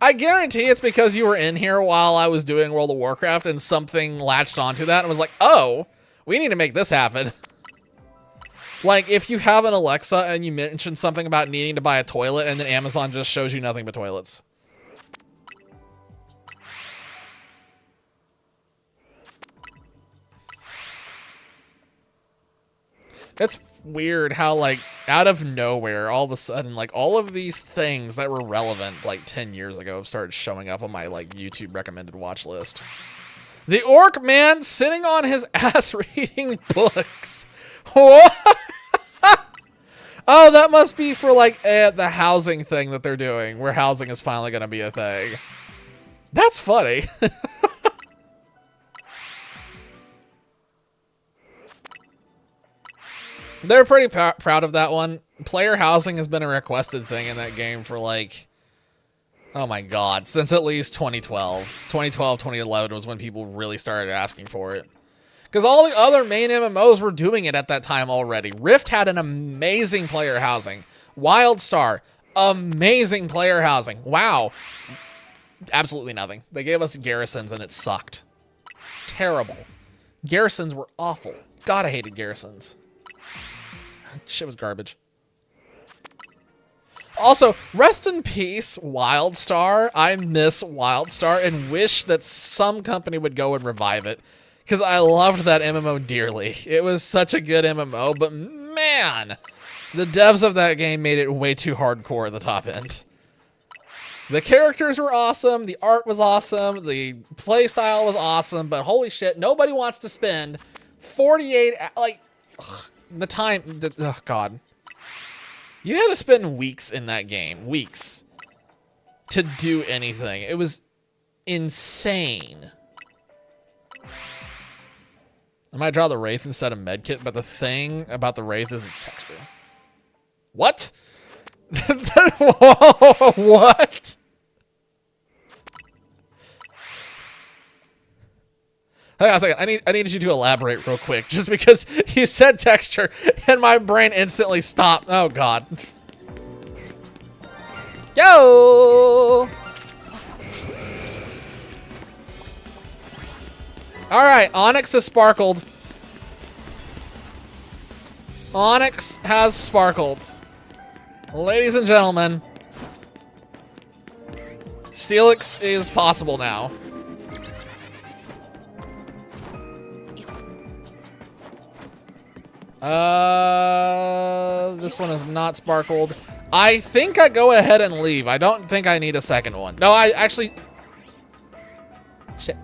I guarantee it's because you were in here while I was doing World of Warcraft and something latched onto that and was like, oh, we need to make this happen. Like, if you have an Alexa and you mention something about needing to buy a toilet and then Amazon just shows you nothing but toilets. It's weird how, like, out of nowhere, all of a sudden, like, all of these things that were relevant, like, 10 years ago started showing up on my, like, YouTube recommended watch list. The Orc Man sitting on his ass reading books. What? Oh, that must be for, like, the housing thing that they're doing, where housing is finally going to be a thing. That's funny. They're pretty proud of that one. Player housing has been a requested thing in that game for, like, oh my god, since at least 2012. 2012, 2011 was when people really started asking for it. Because all the other main MMOs were doing it at that time already. Rift had an amazing player housing. WildStar, amazing player housing. WoW, absolutely nothing. They gave us garrisons and it sucked. Terrible. Garrisons were awful. God, I hated garrisons. Shit was garbage. Also, rest in peace, WildStar. I miss WildStar and wish that some company would go and revive it. Because I loved that MMO dearly. It was such a good MMO, but man, the devs of that game made it way too hardcore at the top end. The characters were awesome, the art was awesome, the playstyle was awesome, but holy shit, nobody wants to spend 48, like, ugh, the time, oh god. You had to spend weeks in that game, weeks, to do anything. It was insane. I might draw the Wraith instead of Medkit, but the thing about the Wraith is its texture. What? Whoa, what? Hang on a second. I needed you to elaborate real quick, just because you said texture and my brain instantly stopped. Oh god. Yo! Alright, Onyx has sparkled. Onyx has sparkled. Ladies and gentlemen, Steelix is possible now. This one is not sparkled. I think I go ahead and leave. I don't think I need a second one. No, I actually... Shit.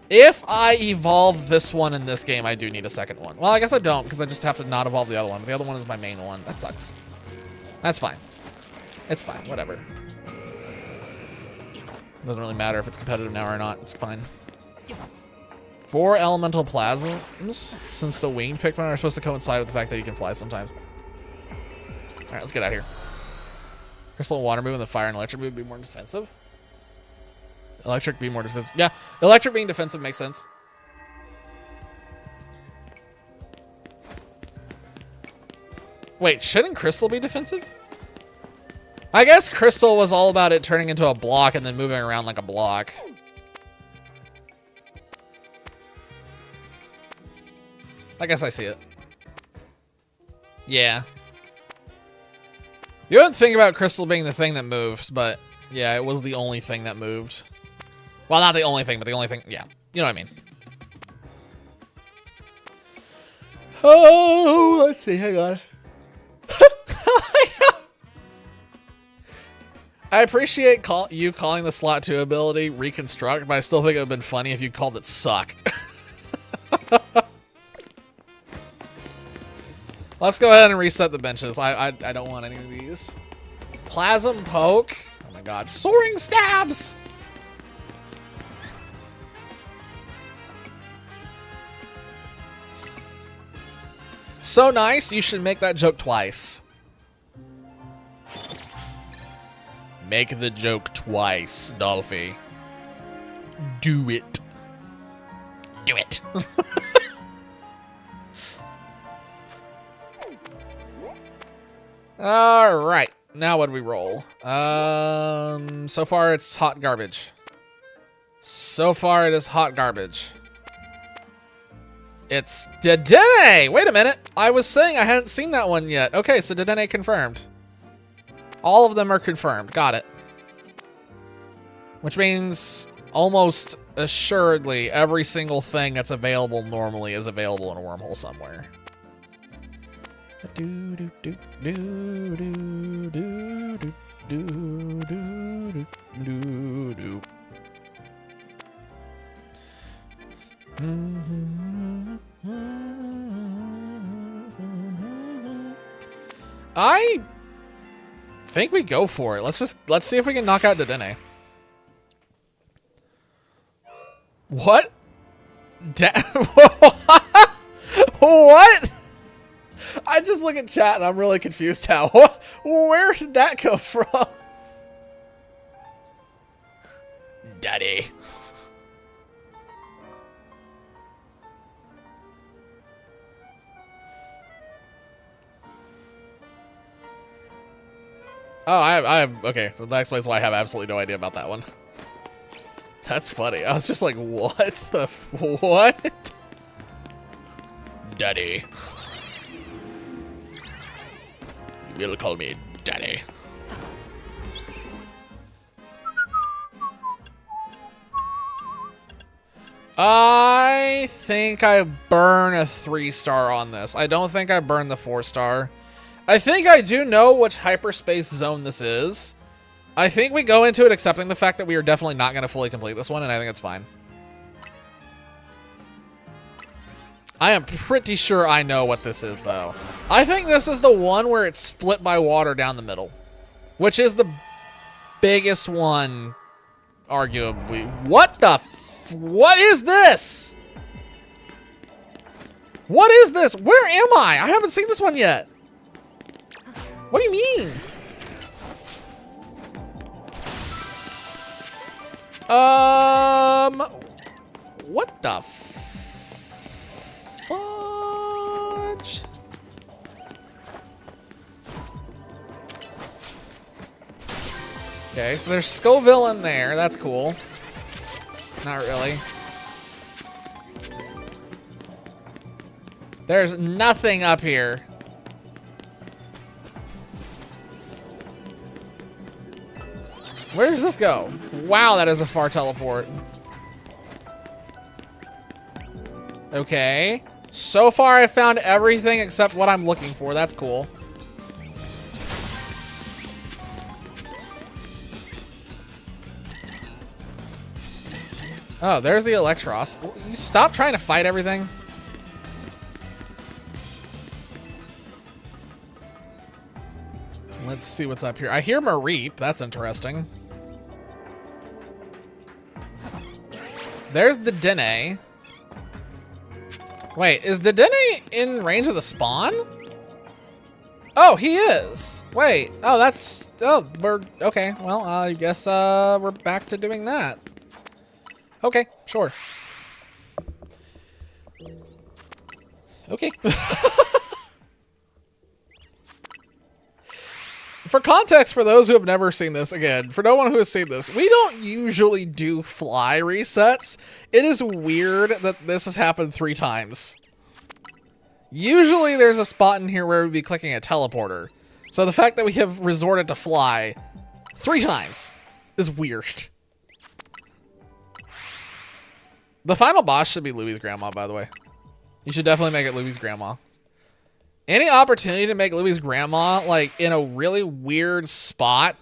If I evolve this one in this game, I do need a second one. Well, I guess I don't, because I just have to not evolve the other one. But the other one is my main one. That sucks. That's fine. It's fine. Whatever. Doesn't really matter if it's competitive now or not. It's fine. 4 elemental plasms, since the winged Pikmin are supposed to coincide with the fact that you can fly sometimes. Alright, let's get out of here. Crystal and water move and the fire and electric move would be more defensive. Electric be more defensive. Yeah, electric being defensive makes sense. Wait, shouldn't Crystal be defensive? I guess Crystal was all about it turning into a block and then moving around like a block. I guess I see it. Yeah. You wouldn't think about Crystal being the thing that moves, but yeah, it was the only thing that moved. Well, not the only thing, but the only thing. Yeah, you know what I mean. Oh, let's see. Hang on. I appreciate you calling the slot 2 ability Reconstruct, but I still think it would have been funny if you called it Suck. Let's go ahead and reset the benches. I don't want any of these. Plasm Poke. Oh my god. Soaring Stabs! So nice, you should make that joke twice. Make the joke twice, Dolphy. Do it. Do it. All right, now what do we roll? So far it's hot garbage. So far it is hot garbage. It's Dedenne! Wait a minute, I was saying I hadn't seen that one yet. Okay, so Dedenne confirmed. All of them are confirmed, got it. Which means almost assuredly every single thing that's available normally is available in a wormhole somewhere. I think we go for it. Let's see if we can knock out Dedenne. What? What? I just look at chat and I'm really confused now. Where did that come from? Daddy. Oh, I okay. That explains why I have absolutely no idea about that one. That's funny. I was just like, what the what? Daddy. You will call me Daddy. I think I burn a 3-star on this. I don't think I burn the 4-star. I think I do know which hyperspace zone this is. I think we go into it accepting the fact that we are definitely not going to fully complete this one, and I think it's fine. I am pretty sure I know what this is, though. I think this is the one where it's split by water down the middle, which is the biggest one, arguably. What the what is this? What is this? Where am I? I haven't seen this one yet. What do you mean? What the fudge? Okay, so there's Scoville in there. That's cool. Not really. There's nothing up here. Where does this go? Wow, that is a far teleport. Okay. So far, I found everything except what I'm looking for. That's cool. Oh, there's the Electros. You stop trying to fight everything. Let's see what's up here. I hear Mareep. That's interesting. There's Dedenne. Wait, is Dedenne in range of the spawn? Oh, he is. Wait. Oh, that's... Oh, we're... Okay. Well, I guess we're back to doing that. Okay, sure. Okay. For context, for those who have never seen this, again, for no one who has seen this, we don't usually do fly resets. It is weird that this has happened 3 times. Usually there's a spot in here where we'd be clicking a teleporter. So the fact that we have resorted to fly 3 times is weird. The final boss should be Louie's grandma, by the way. You should definitely make it Louie's grandma. Any opportunity to make Louie's grandma, like, in a really weird spot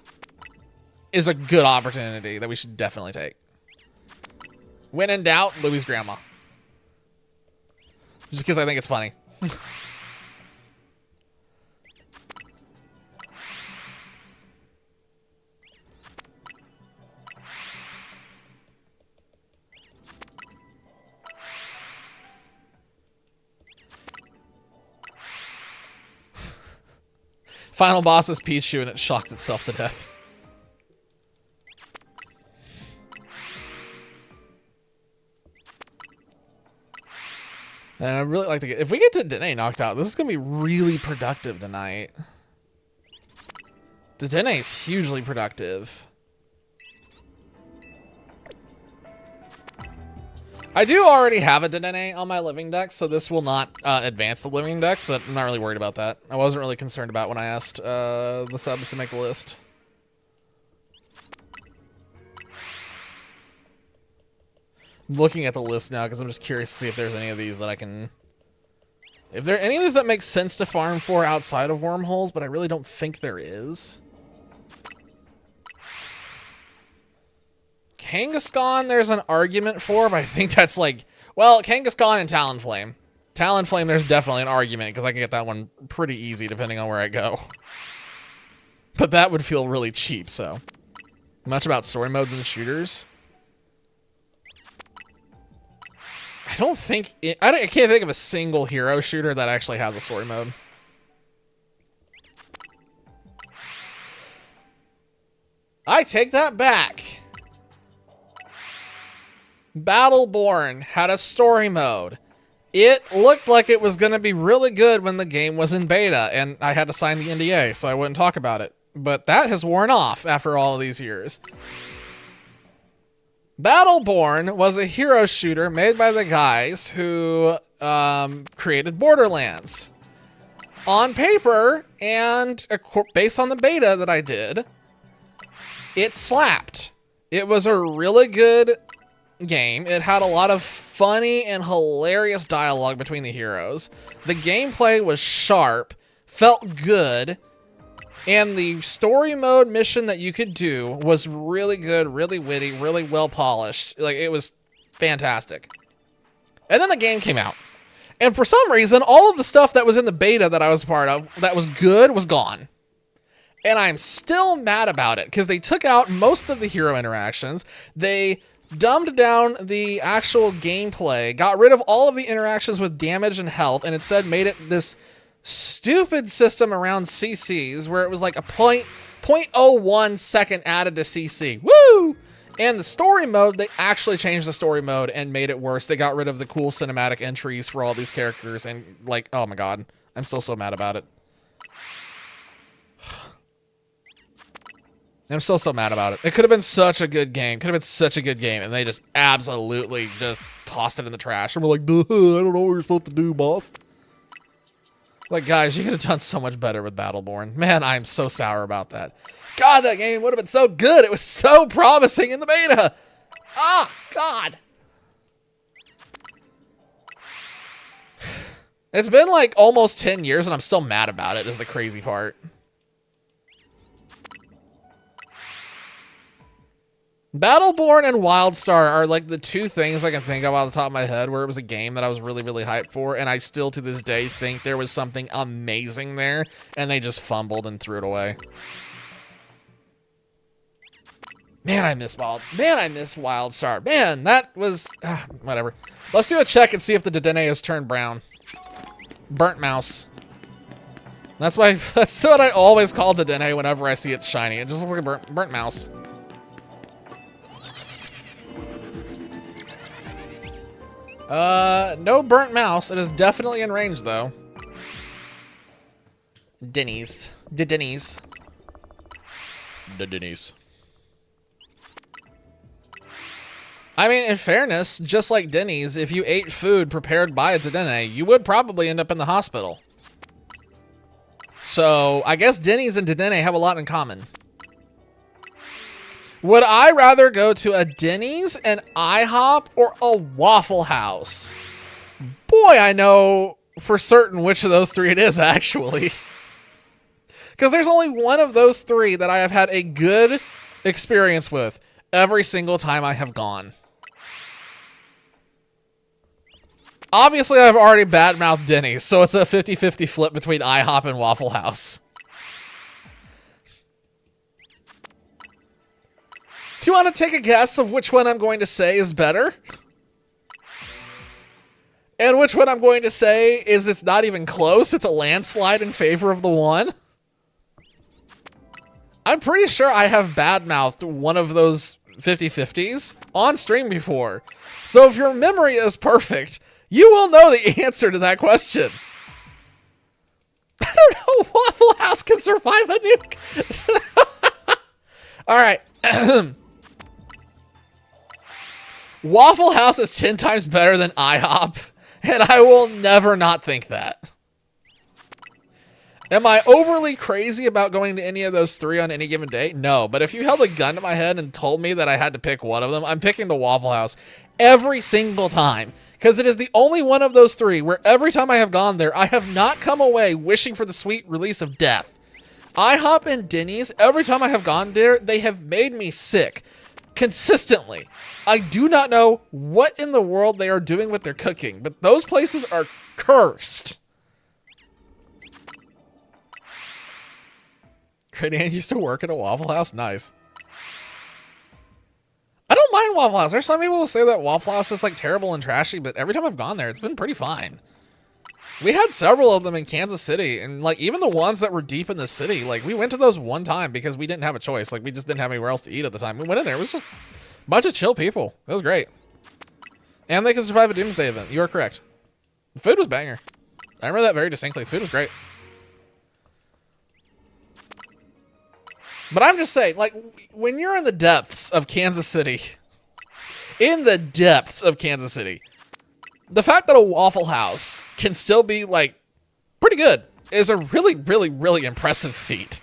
is a good opportunity that we should definitely take. When in doubt, Louie's grandma. Just because I think it's funny. Final boss is Pichu and it shocked itself to death. And I'd really like to get... If we get to Dene knocked out, this is going to be really productive tonight. Dene is hugely productive. I do already have a Dene on my living dex, so this will not advance the living dex, but I'm not really worried about that. I wasn't really concerned about when I asked the subs to make the list. I'm looking at the list now because I'm just curious to see if there's any of these that I can... If there are any of these that make sense to farm for outside of wormholes, but I really don't think there is. Kangaskhan, there's an argument for, but I think that's like... Well, Kangaskhan and Talonflame. Talonflame, there's definitely an argument, because I can get that one pretty easy depending on where I go. But that would feel really cheap, so... Much about story modes and shooters. I don't think... I can't think of a single hero shooter that actually has a story mode. I take that back. Battleborn had a story mode. It looked like it was going to be really good when the game was in beta, and I had to sign the NDA, so I wouldn't talk about it. But that has worn off after all of these years. Battleborn was a hero shooter made by the guys who created Borderlands. On paper, and based on the beta that I did, it slapped. It was a really good game. It had a lot of funny and hilarious dialogue between the heroes. The gameplay was sharp, felt good, and the story mode mission that you could do was really good, really witty, really well polished. Like, it was fantastic. And then the game came out. And for some reason, all of the stuff that was in the beta that I was part of that was good was gone. And I'm still mad about it because they took out most of the hero interactions. They dumbed down the actual gameplay, got rid of all of the interactions with damage and health, and instead made it this stupid system around CCs where it was like a 0.01 second added to CC. Woo! And the story mode, they actually changed the story mode and made it worse. They got rid of the cool cinematic entries for all these characters, and like, oh my god, I'm still so mad about it. I'm still so mad about it. It could have been such a good game. Could have been such a good game, and they just absolutely just tossed it in the trash. And we're like, duh, I don't know what you're supposed to do, boss. Like, guys, you could have done so much better with Battleborn. Man, I am so sour about that. God, that game would have been so good. It was so promising in the beta. Ah, God. It's been like almost 10 years, and I'm still mad about it, is the crazy part. Battleborn and WildStar are like the two things I can think of off the top of my head where it was a game that I was really, really hyped for, and I still to this day think there was something amazing there, and they just fumbled and threw it away. Man, I miss WildStar. Man, that was... whatever. Let's do a check and see if the Dedenne has turned brown. Burnt mouse. That's what I always call Dedenne whenever I see it shiny. It just looks like a burnt mouse. No burnt mouse. It is definitely in range, though. Denny's. The Denny's. I mean, in fairness, just like Denny's, if you ate food prepared by a Dedenne, you would probably end up in the hospital. So I guess Denny's and Dedenne have a lot in common. Would I rather go to a Denny's, an IHOP, or a Waffle House? Boy, I know for certain which of those three it is, actually. Because there's only one of those three that I have had a good experience with every single time I have gone. Obviously, I've already badmouthed Denny's, so it's a 50-50 flip between IHOP and Waffle House. Do you want to take a guess of which one I'm going to say is better? And which one I'm going to say is it's not even close, it's a landslide in favor of the one? I'm pretty sure I have badmouthed one of those 50-50s on stream before. So if your memory is perfect, you will know the answer to that question. I don't know, Waffle House can survive a nuke. All right. Waffle House is 10 times better than IHOP, and I will never not think that. Am I overly crazy about going to any of those three on any given day? No, but if you held a gun to my head and told me that I had to pick one of them, I'm picking the Waffle House every single time, because it is the only one of those three where every time I have gone there, I have not come away wishing for the sweet release of death. IHOP and Denny's, every time I have gone there, they have made me sick. Consistently. I do not know what in the world they are doing with their cooking, but those places are cursed. Ann used to work at a Waffle House? Nice. I don't mind Waffle House. There's some people who say that Waffle House is like terrible and trashy, but every time I've gone there, it's been pretty fine. We had several of them in Kansas City, and like even the ones that were deep in the city, like we went to those one time because we didn't have a choice. Like we just didn't have anywhere else to eat at the time. We went in there. It was just a bunch of chill people. It was great. And they could survive a doomsday event. You are correct. The food was banger. I remember that very distinctly. Food was great. But I'm just saying, like, when you're in the depths of Kansas City, the fact that a Waffle House can still be, like, pretty good is a really, really, really impressive feat.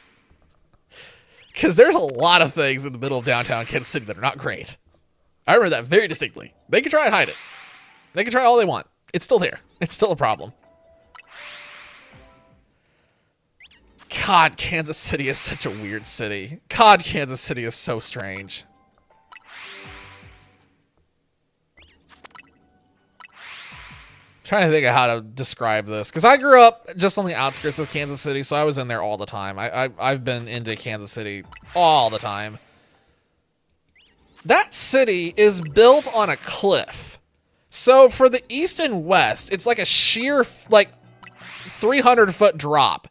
Because there's a lot of things in the middle of downtown Kansas City that are not great. I remember that very distinctly. They can try and hide it. They can try all they want. It's still there. It's still a problem. God, Kansas City is such a weird city. God, Kansas City is so strange. Trying to think of how to describe this, because I grew up just on the outskirts of Kansas City, so I was in there all the time. I've been into Kansas City all the time. That city is built on a cliff. So for the east and west, it's like a sheer, like, 300-foot drop.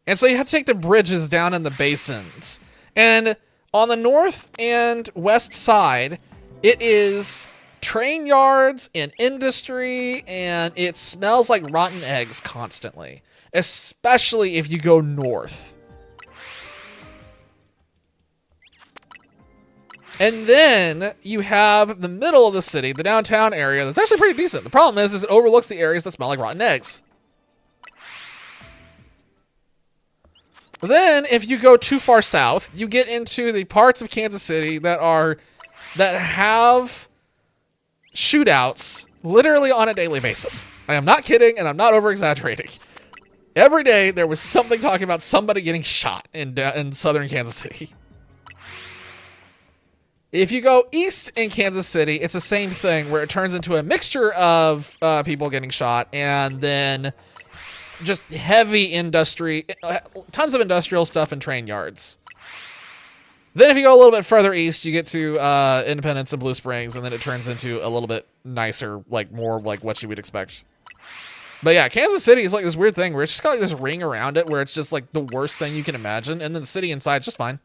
And so you have to take the bridges down in the basins. And on the north and west side, it is train yards and industry, and it smells like rotten eggs constantly, especially if you go north. And then you have the middle of the city, the downtown area, that's actually pretty decent. The problem is it overlooks the areas that smell like rotten eggs. Then, if you go too far south, you get into the parts of Kansas City that have shootouts literally on a daily basis. I am not kidding, and I'm not over-exaggerating. Every day, there was something talking about somebody getting shot in southern Kansas City. If you go east in Kansas City, it's the same thing, where it turns into a mixture of people getting shot, and then just heavy industry, tons of industrial stuff and train yards. Then if you go a little bit further east, you get to Independence and Blue Springs, and then it turns into a little bit nicer, like more like what you would expect. But yeah, Kansas City is like this weird thing where it's just got like this ring around it where it's just like the worst thing you can imagine, and then the city inside is just fine.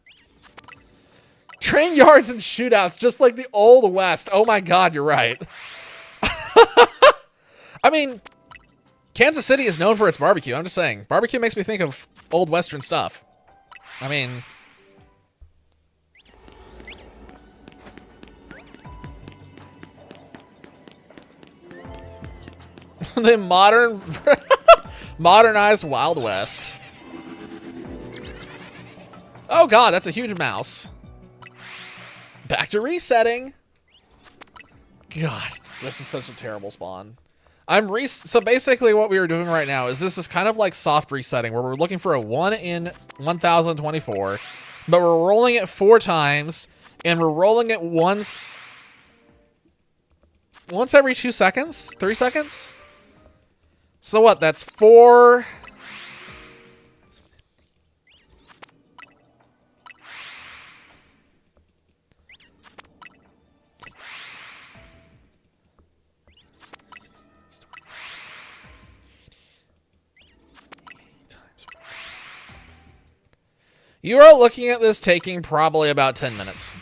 Train yards and shootouts, just like the old West. Oh my God, you're right. I mean, Kansas City is known for its barbecue. I'm just saying. Barbecue makes me think of old Western stuff. I mean, The modernized Wild West. Oh god, that's a huge mouse. Back to resetting. God, this is such a terrible spawn. So basically what we are doing right now is this is kind of like soft resetting where we're looking for a 1 in 1024, but we're rolling it 4 times and we're rolling it once every 2 seconds, 3 seconds. So what? That's 4. You are looking at this taking probably about 10 minutes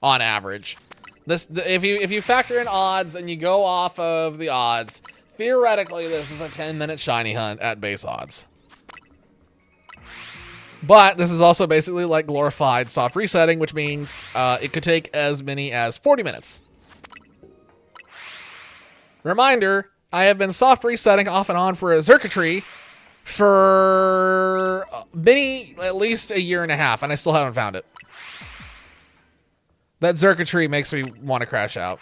on average. If you factor in odds and you go off of the odds, theoretically this is a 10-minute shiny hunt at base odds. But this is also basically like glorified soft resetting, which means it could take as many as 40 minutes. Reminder, I have been soft resetting off and on for a Xurkitree for at least a year and a half, and I still haven't found it. That Xurkitree makes me want to crash out.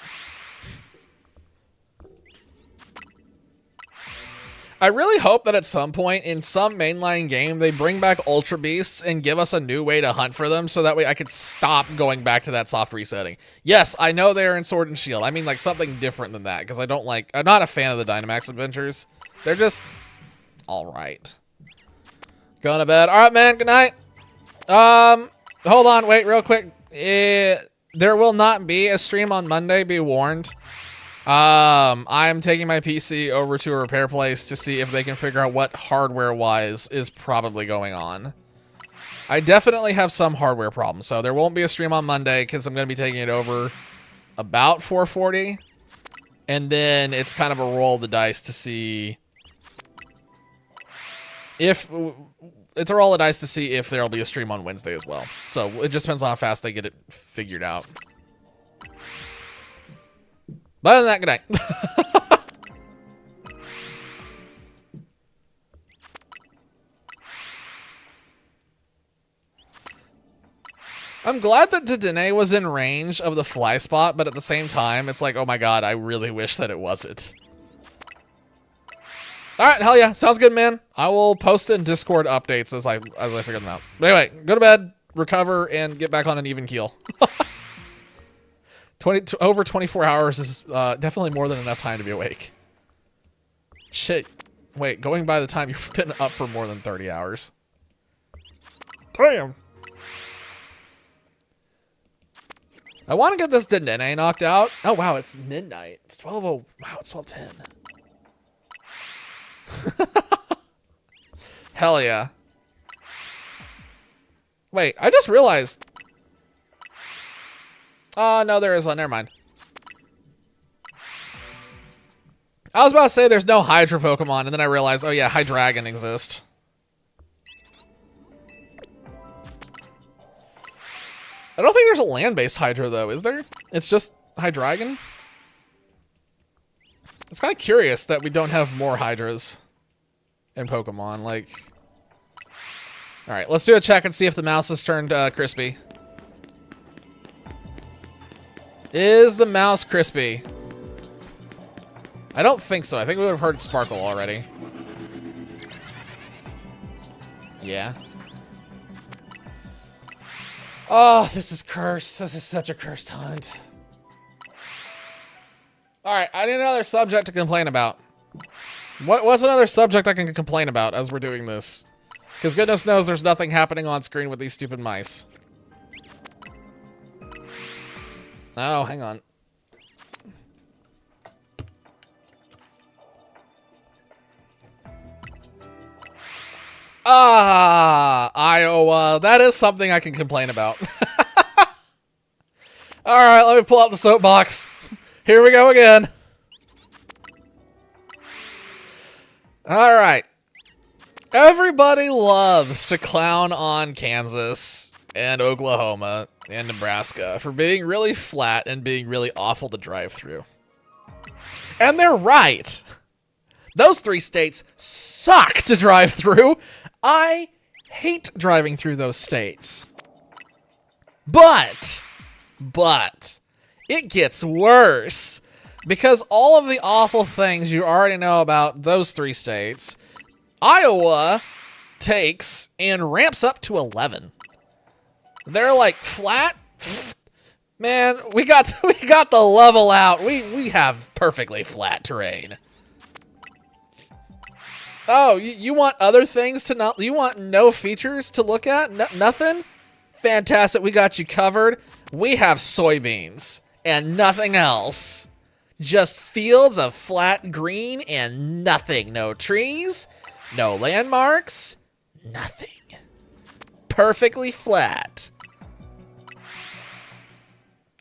I really hope that at some point in some mainline game, they bring back Ultra Beasts and give us a new way to hunt for them so that way I could stop going back to that soft resetting. Yes, I know they're in Sword and Shield. I mean, like, something different than that, because I'm not a fan of the Dynamax adventures. They're just alright. Going to bed. Alright, man, good night. Hold on, wait, real quick. There will not be a stream on Monday, be warned. I'm taking my PC over to a repair place to see if they can figure out what hardware-wise is probably going on. I definitely have some hardware problems, so there won't be a stream on Monday because I'm going to be taking it over about 4:40, and then it's kind of a roll of the dice to see if there'll be a stream on Wednesday as well. So it just depends on how fast they get it figured out. But other than that, good night. I'm glad that Dedenne was in range of the fly spot, but at the same time, it's like, oh my god, I really wish that it wasn't. Alright, hell yeah. Sounds good, man. I will post in Discord updates as I figure them out. But anyway, go to bed, recover, and get back on an even keel. Over 24 hours is definitely more than enough time to be awake. Shit. Wait, going by the time you've been up for more than 30 hours. Damn. I want to get this Dedenne knocked out. Oh, wow, it's midnight. It's 12:00. Wow, it's 12:10. Hell yeah. Wait, I just realized. Oh, no, there is one. Never mind. I was about to say there's no Hydra Pokemon, and then I realized, oh yeah, Hydreigon exists. I don't think there's a land-based Hydra, though, is there? It's just Hydreigon? It's kind of curious that we don't have more Hydras in Pokemon, like... Alright, let's do a check and see if the mouse has turned crispy. Is the mouse crispy? I don't think so. I think we would have heard Sparkle already. Yeah. Oh, this is cursed. This is such a cursed hunt. Alright, I need another subject to complain about. What's another subject I can complain about as we're doing this? Because goodness knows there's nothing happening on screen with these stupid mice. Oh, hang on. Ah, Iowa. That is something I can complain about. Alright, let me pull out the soapbox. Here we go again. Alright. Everybody loves to clown on Kansas and Oklahoma and Nebraska for being really flat and being really awful to drive through. And they're right. Those 3 states suck to drive through. I hate driving through those states. But it gets worse because all of the awful things you already know about those 3 states, Iowa takes and ramps up to 11. They're like flat. Man, we got the level out. We have perfectly flat terrain. Oh, you want other things to not? You want no features to look at? Nothing? Fantastic. We got you covered. We have soybeans and nothing else. Just fields of flat green and nothing. No trees, no landmarks, nothing. Perfectly flat.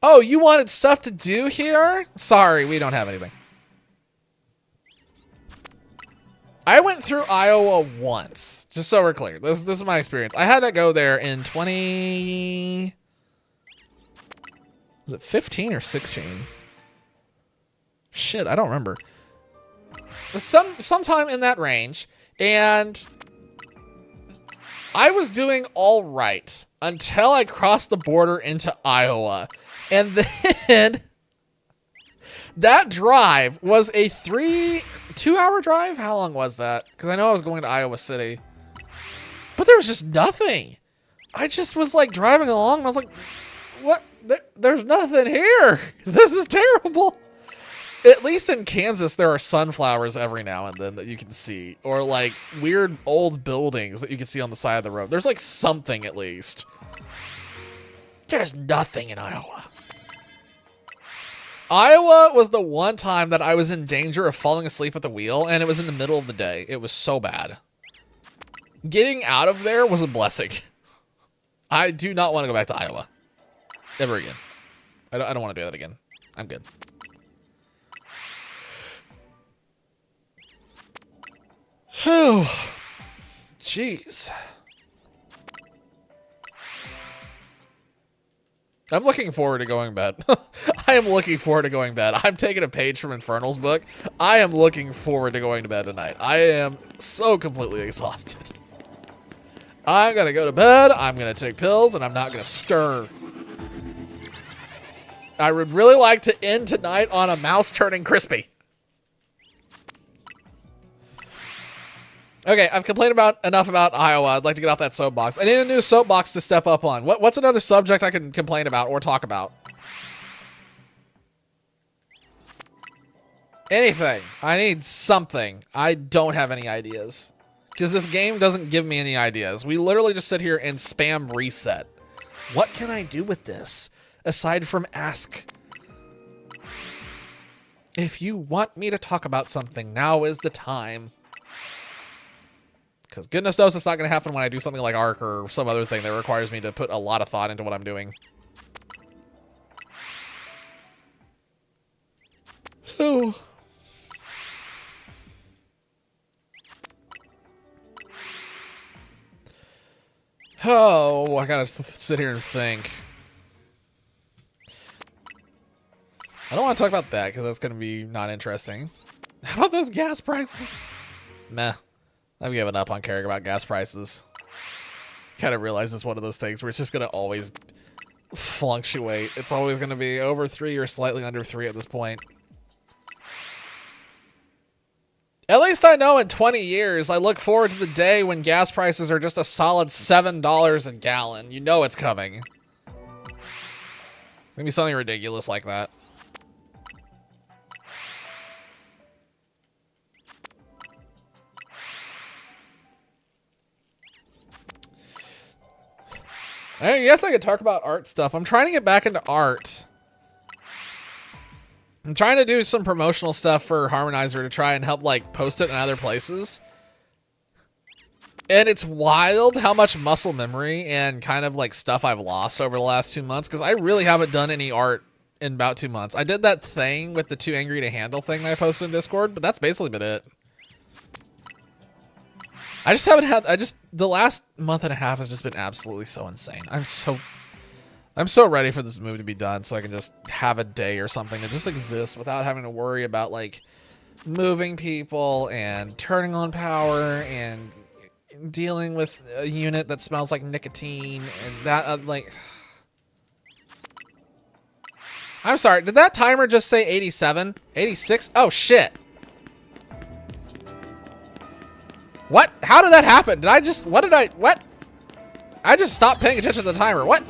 Oh, you wanted stuff to do here? Sorry, we don't have anything. I went through Iowa once, just so we're clear. This is my experience. I had to go there in 20... Was it 15 or 16? Shit, I don't remember. It was sometime in that range, and I was doing all right until I crossed the border into Iowa. And then that drive was a 2-hour drive? How long was that? Because I know I was going to Iowa City. But there was just nothing. I just was like driving along and I was like, what? There's nothing here. This is terrible. At least in Kansas, there are sunflowers every now and then that you can see. Or like weird old buildings that you can see on the side of the road. There's like something at least. There's nothing in Iowa. Iowa was the one time that I was in danger of falling asleep at the wheel, and it was in the middle of the day. It was so bad. Getting out of there was a blessing. I do not want to go back to Iowa. Ever again. I don't want to do that again. I'm good. Whew. Jeez. I'm looking forward to going to bed. I am looking forward to going to bed. I'm taking a page from Infernal's book. I am looking forward to going to bed tonight. I am so completely exhausted. I'm going to go to bed. I'm going to take pills, and I'm not going to stir. I would really like to end tonight on a mouse turning crispy. Okay, I've complained enough about Iowa. I'd like to get off that soapbox. I need a new soapbox to step up on. What's another subject I can complain about or talk about? Anything. I need something. I don't have any ideas. Because this game doesn't give me any ideas. We literally just sit here and spam reset. What can I do with this? Aside from ask. If you want me to talk about something, now is the time. Because goodness knows it's not going to happen when I do something like Ark or some other thing that requires me to put a lot of thought into what I'm doing. Oh. Oh, I gotta sit here and think. I don't want to talk about that because that's going to be not interesting. How about those gas prices? Meh. I've given up on caring about gas prices. Kind of realize it's one of those things where it's just going to always fluctuate. It's always going to be over 3 or slightly under 3 at this point. At least I know in 20 years, I look forward to the day when gas prices are just a solid $7 a gallon. You know it's coming. It's going to be something ridiculous like that. I guess I could talk about art stuff. I'm trying to get back into art. I'm trying to do some promotional stuff for Harmonizer to try and help like post it in other places. And it's wild how much muscle memory and kind of like stuff I've lost over the last 2 months because I really haven't done any art in about 2 months. I did that thing with the Too Angry to Handle thing that I posted in Discord, but that's basically been it. I just haven't had, the last month and a half has just been absolutely so insane. I'm so ready for this move to be done so I can just have a day or something to just exist without having to worry about like moving people and turning on power and dealing with a unit that smells like nicotine and that like I'm sorry, did that timer just say 87? 86? Oh shit. What? How did that happen? Did I just, what? I just stopped paying attention to the timer. What?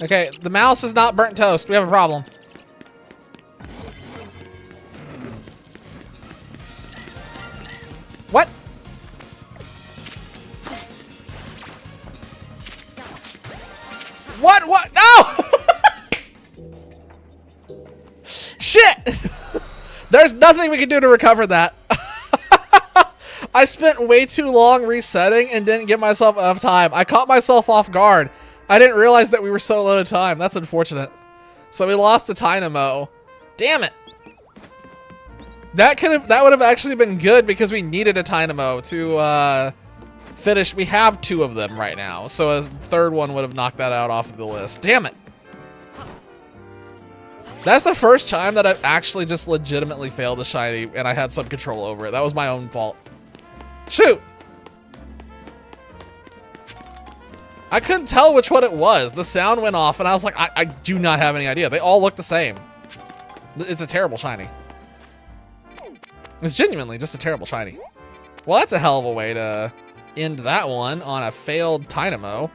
Okay, the mouse is not burnt toast. We have a problem. What? What? No! Shit! There's nothing we can do to recover that. I spent way too long resetting and didn't give myself enough time. I caught myself off guard. I didn't realize that we were so low time. That's unfortunate. So we lost a Dynamo. Damn it. That would have actually been good because we needed a Dynamo to finish. We have 2 of them right now. So a third one would have knocked that out off of the list. Damn it. That's the first time that I've actually just legitimately failed a shiny and I had some control over it. That was my own fault. Shoot! I couldn't tell which one it was. The sound went off and I was like, I do not have any idea. They all look the same. It's a terrible shiny. It's genuinely just a terrible shiny. Well, that's a hell of a way to end that one on a failed Dynamo.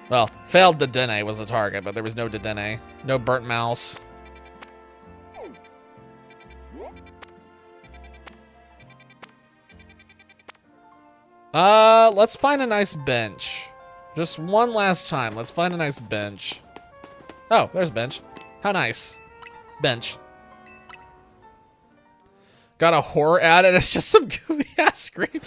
Well, failed Dedenne was the target, but there was no Dedenne. No burnt mouse. Let's find a nice bench. Just one last time. Let's find a nice bench. Oh, there's a bench. How nice. Bench. Got a horror ad and it's just some goofy ass scream.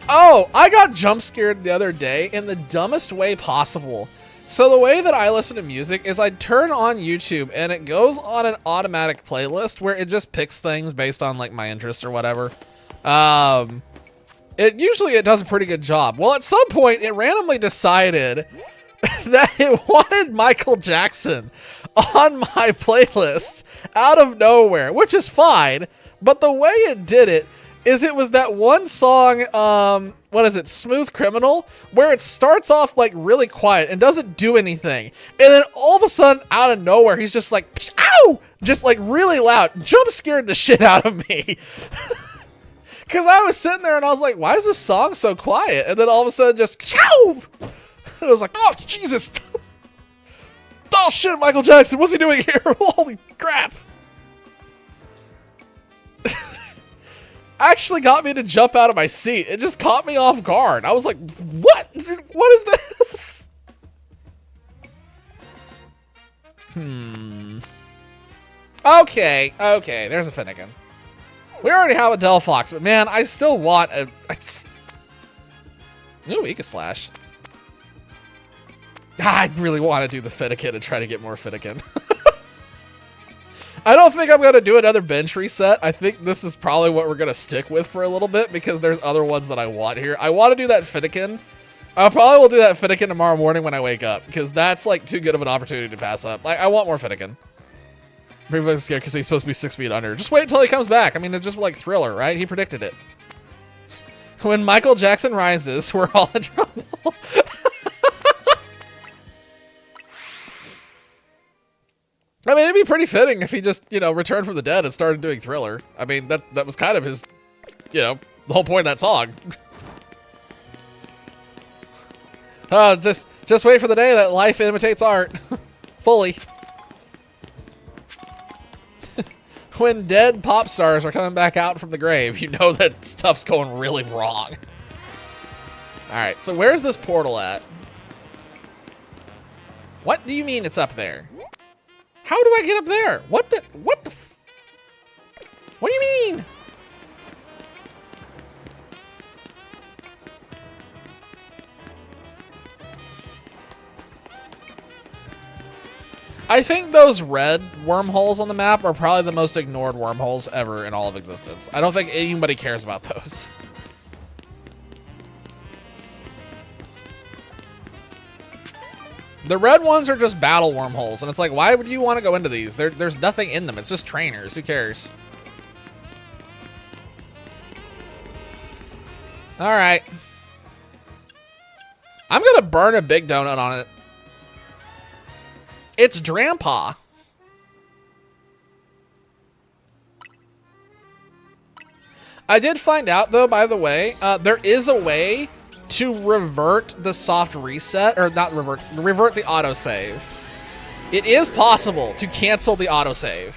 Oh, I got jump scared the other day in the dumbest way possible. So the way that I listen to music is I turn on YouTube and it goes on an automatic playlist where it just picks things based on like my interest or whatever. It does a pretty good job. Well, at some point it randomly decided that it wanted Michael Jackson on my playlist out of nowhere, which is fine. But the way it did it is it was that one song, what is it, Smooth Criminal, where it starts off like really quiet and doesn't do anything. And then all of a sudden, out of nowhere, he's just like, ow! Just like really loud. Jump scared the shit out of me. Because I was sitting there and I was like, why is this song so quiet? And then all of a sudden just, chow! And I was like, oh, Jesus. Oh, shit, Michael Jackson, what's he doing here? Holy crap. Actually got me to jump out of my seat. It just caught me off guard. I was like, what? What is this? Okay, there's a Finnegan. We already have a Delphox, but man, I still want a... Ooh, Ecoslash. I really want to do the Finnegan and try to get more Finnegan. I don't think I'm going to do another bench reset. I think this is probably what we're going to stick with for a little bit because there's other ones that I want here. I want to do that Finnegan. I probably will do that Finnegan tomorrow morning when I wake up because that's like too good of an opportunity to pass up. Like, I want more Finnegan. Everybody's scared because he's supposed to be 6 feet under. Just wait until he comes back. I mean, it's just like Thriller, right? He predicted it. When Michael Jackson rises, we're all in trouble. I mean, it'd be pretty fitting if he just, returned from the dead and started doing Thriller. I mean, that was kind of his, the whole point of that song. Just wait for the day that life imitates art. Fully. When dead pop stars are coming back out from the grave, you know that stuff's going really wrong. Alright, so where's this portal at? What do you mean it's up there? How do I get up there? What the what do you mean? I think those red wormholes on the map are probably the most ignored wormholes ever in all of existence. I don't think anybody cares about those. The red ones are just battle wormholes, and it's like, why would you want to go into these? There's nothing in them. It's just trainers. Who cares? All right. I'm going to burn a big donut on it. It's Drampa. I did find out, though, by the way, there is a way to revert the soft reset, or not revert the autosave. It is possible to cancel the autosave.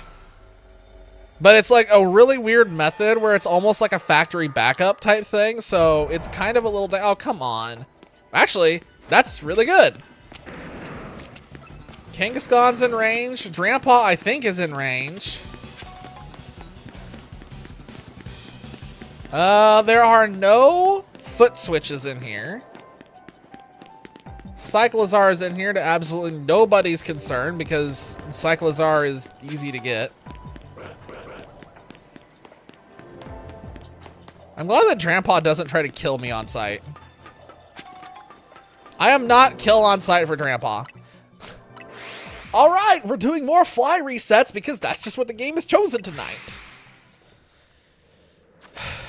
But it's like a really weird method where it's almost like a factory backup type thing, so it's kind of a little... Oh, come on. Actually, that's really good. Kangaskhan's in range. Drampa, I think, is in range. There are no foot switches in here. Cyclizar is in here to absolutely nobody's concern because Cyclizar is easy to get. I'm glad that Drampa doesn't try to kill me on sight. I am not kill on sight for Drampa. All right, we're doing more fly resets because that's just what the game has chosen tonight.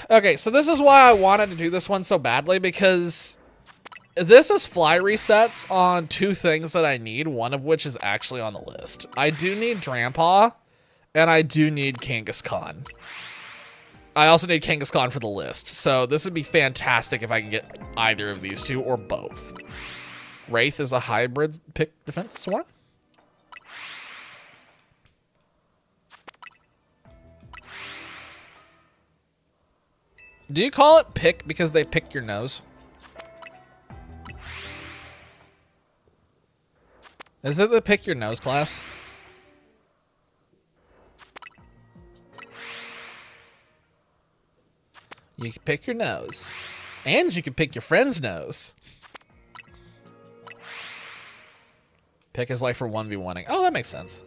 Okay, so this is why I wanted to do this one so badly, because this is fly resets on two things that I need, one of which is actually on the list. I do need Drampa, and I do need Kangaskhan. I also need Kangaskhan for the list, so this would be fantastic if I can get either of these two, or both. Wraith is a hybrid pick defense swarm. Do you call it pick because they pick your nose? Is it the pick your nose class? You can pick your nose. And you can pick your friend's nose. Pick is like for 1v1ing. Oh, that makes sense.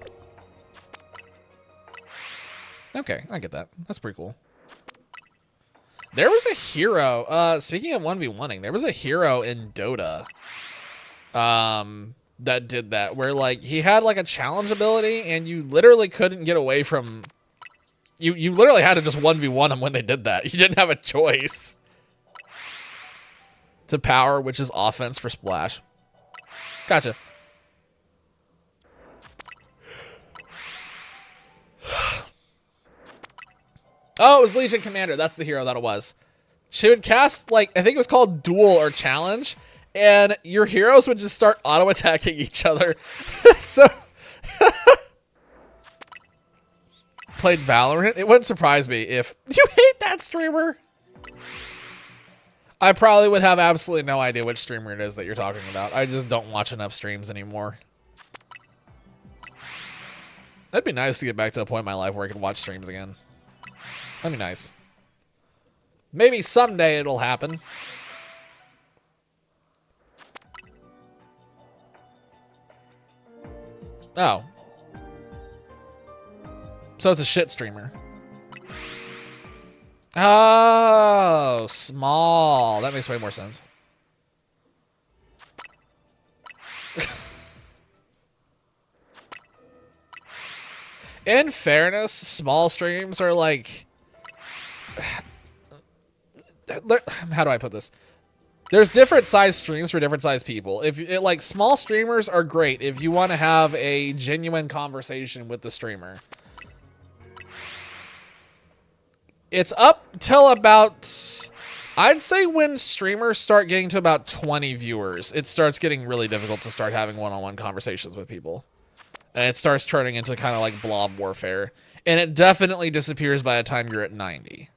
Okay, I get that. That's pretty cool. There was a hero, speaking of 1v1ing, there was a hero in Dota that did that, where like he had like a challenge ability and you literally couldn't get away from, you literally had to just 1v1 him when they did that. You didn't have a choice. To power, which is offense for splash. Gotcha. Oh, it was Legion Commander. That's the hero that it was. She would cast, like, I think it was called Duel or Challenge, and your heroes would just start auto-attacking each other. So, played Valorant. It wouldn't surprise me if you hate that streamer. I probably would have absolutely no idea which streamer it is that you're talking about. I just don't watch enough streams anymore. That'd be nice to get back to a point in my life where I could watch streams again. That'd be nice. Maybe someday it'll happen. Oh. So it's a shit streamer. Oh, small. That makes way more sense. In fairness, small streams are like... How do I put this? There's different size streams for different size people. Like, small streamers are great if you want to have a genuine conversation with the streamer. It's up till about, I'd say when streamers start getting to about 20 viewers, it starts getting really difficult to start having one-on-one conversations with people. And it starts turning into kind of like blob warfare. And it definitely disappears by the time you're at 90.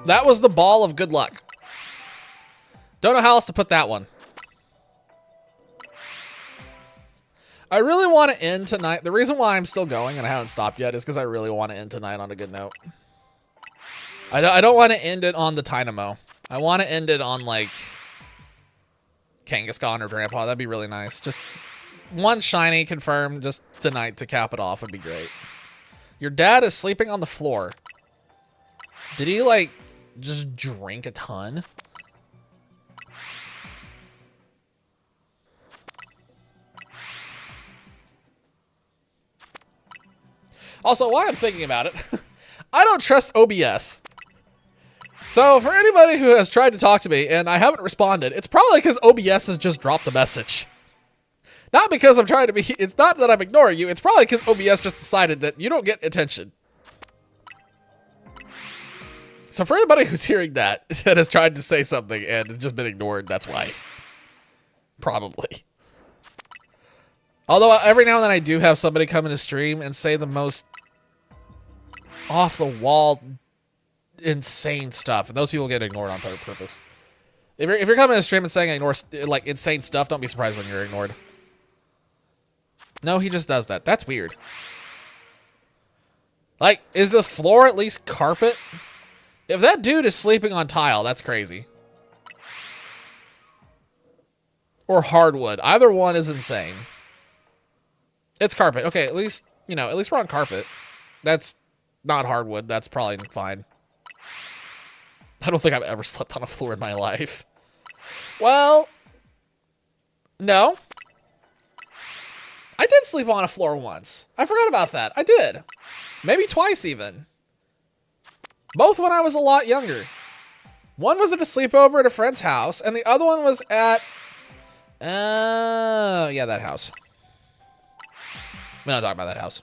That was the ball of good luck. Don't know how else to put that one. I really want to end tonight. The reason why I'm still going and I haven't stopped yet is because I really want to end tonight on a good note. I don't want to end it on the Dynamo. I want to end it on, like, Kangaskhan or Drampa. That'd be really nice. Just one shiny confirmed just tonight to cap it off would be great. Your dad is sleeping on the floor. Did he, like, just drink a ton? Also, while I'm thinking about it, I don't trust OBS. So for anybody who has tried to talk to me and I haven't responded, it's probably because OBS has just dropped the message. Not because I'm trying to be, it's not that I'm ignoring you, it's probably because OBS just decided that you don't get attention. So for anybody who's hearing that and has tried to say something and has just been ignored, that's why. Probably. Although every now and then I do have somebody come into stream and say the most off the wall insane stuff, and those people get ignored on purpose. If you're coming to stream and saying ignore like insane stuff, don't be surprised when you're ignored. No, he just does that. That's weird. Like, is the floor at least carpet? If that dude is sleeping on tile, that's crazy. Or hardwood. Either one is insane. It's carpet. Okay, at least, you know, at least we're on carpet. That's not hardwood. That's probably fine. I don't think I've ever slept on a floor in my life. Well, no. I did sleep on a floor once. I forgot about that. I did. Maybe twice even. Both when I was a lot younger. One was at a sleepover at a friend's house, and the other one was at... yeah, that house. We're not talking about that house.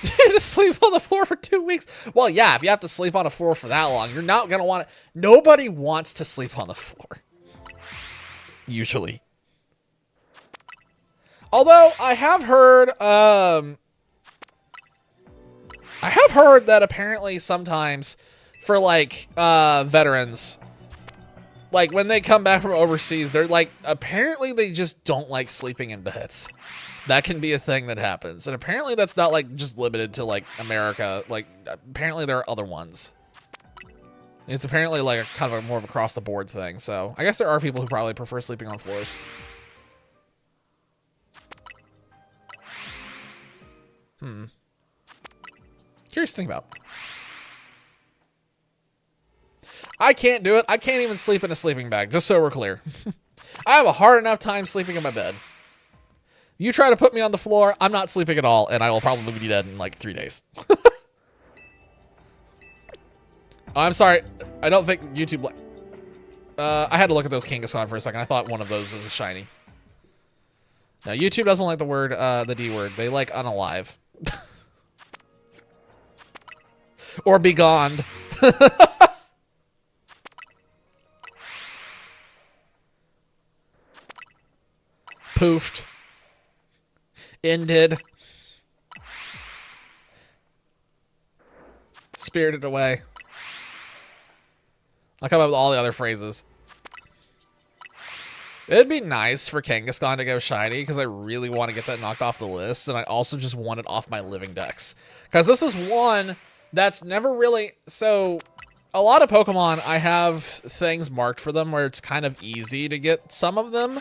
To sleep on the floor for 2 weeks. Well, yeah, if you have to sleep on a floor for that long, you're not going to want to... Nobody wants to sleep on the floor. Usually. Although, I have heard that apparently sometimes for, like, veterans, like, when they come back from overseas, they're, like, apparently they just don't like sleeping in beds. That can be a thing that happens. And apparently that's not, like, just limited to, like, America. Like, apparently there are other ones. It's apparently, like, kind of more of a across-the-board thing. So, I guess there are people who probably prefer sleeping on floors. Curious to think about. I can't do it. I can't even sleep in a sleeping bag, just so we're clear. I have a hard enough time sleeping in my bed. You try to put me on the floor, I'm not sleeping at all, and I will probably be dead in like 3 days. Oh, I'm sorry. I don't think YouTube... I had to look at those Kangaskhan for a second. I thought one of those was a shiny. No, YouTube doesn't like the word, the D word. They like unalive. Or begone. Poofed. Ended. Spirited away. I'll come up with all the other phrases. It'd be nice for Kangaskhan to go shiny, because I really want to get that knocked off the list, and I also just want it off my living decks. Because this is one that's never really... So, a lot of Pokemon, I have things marked for them where it's kind of easy to get some of them.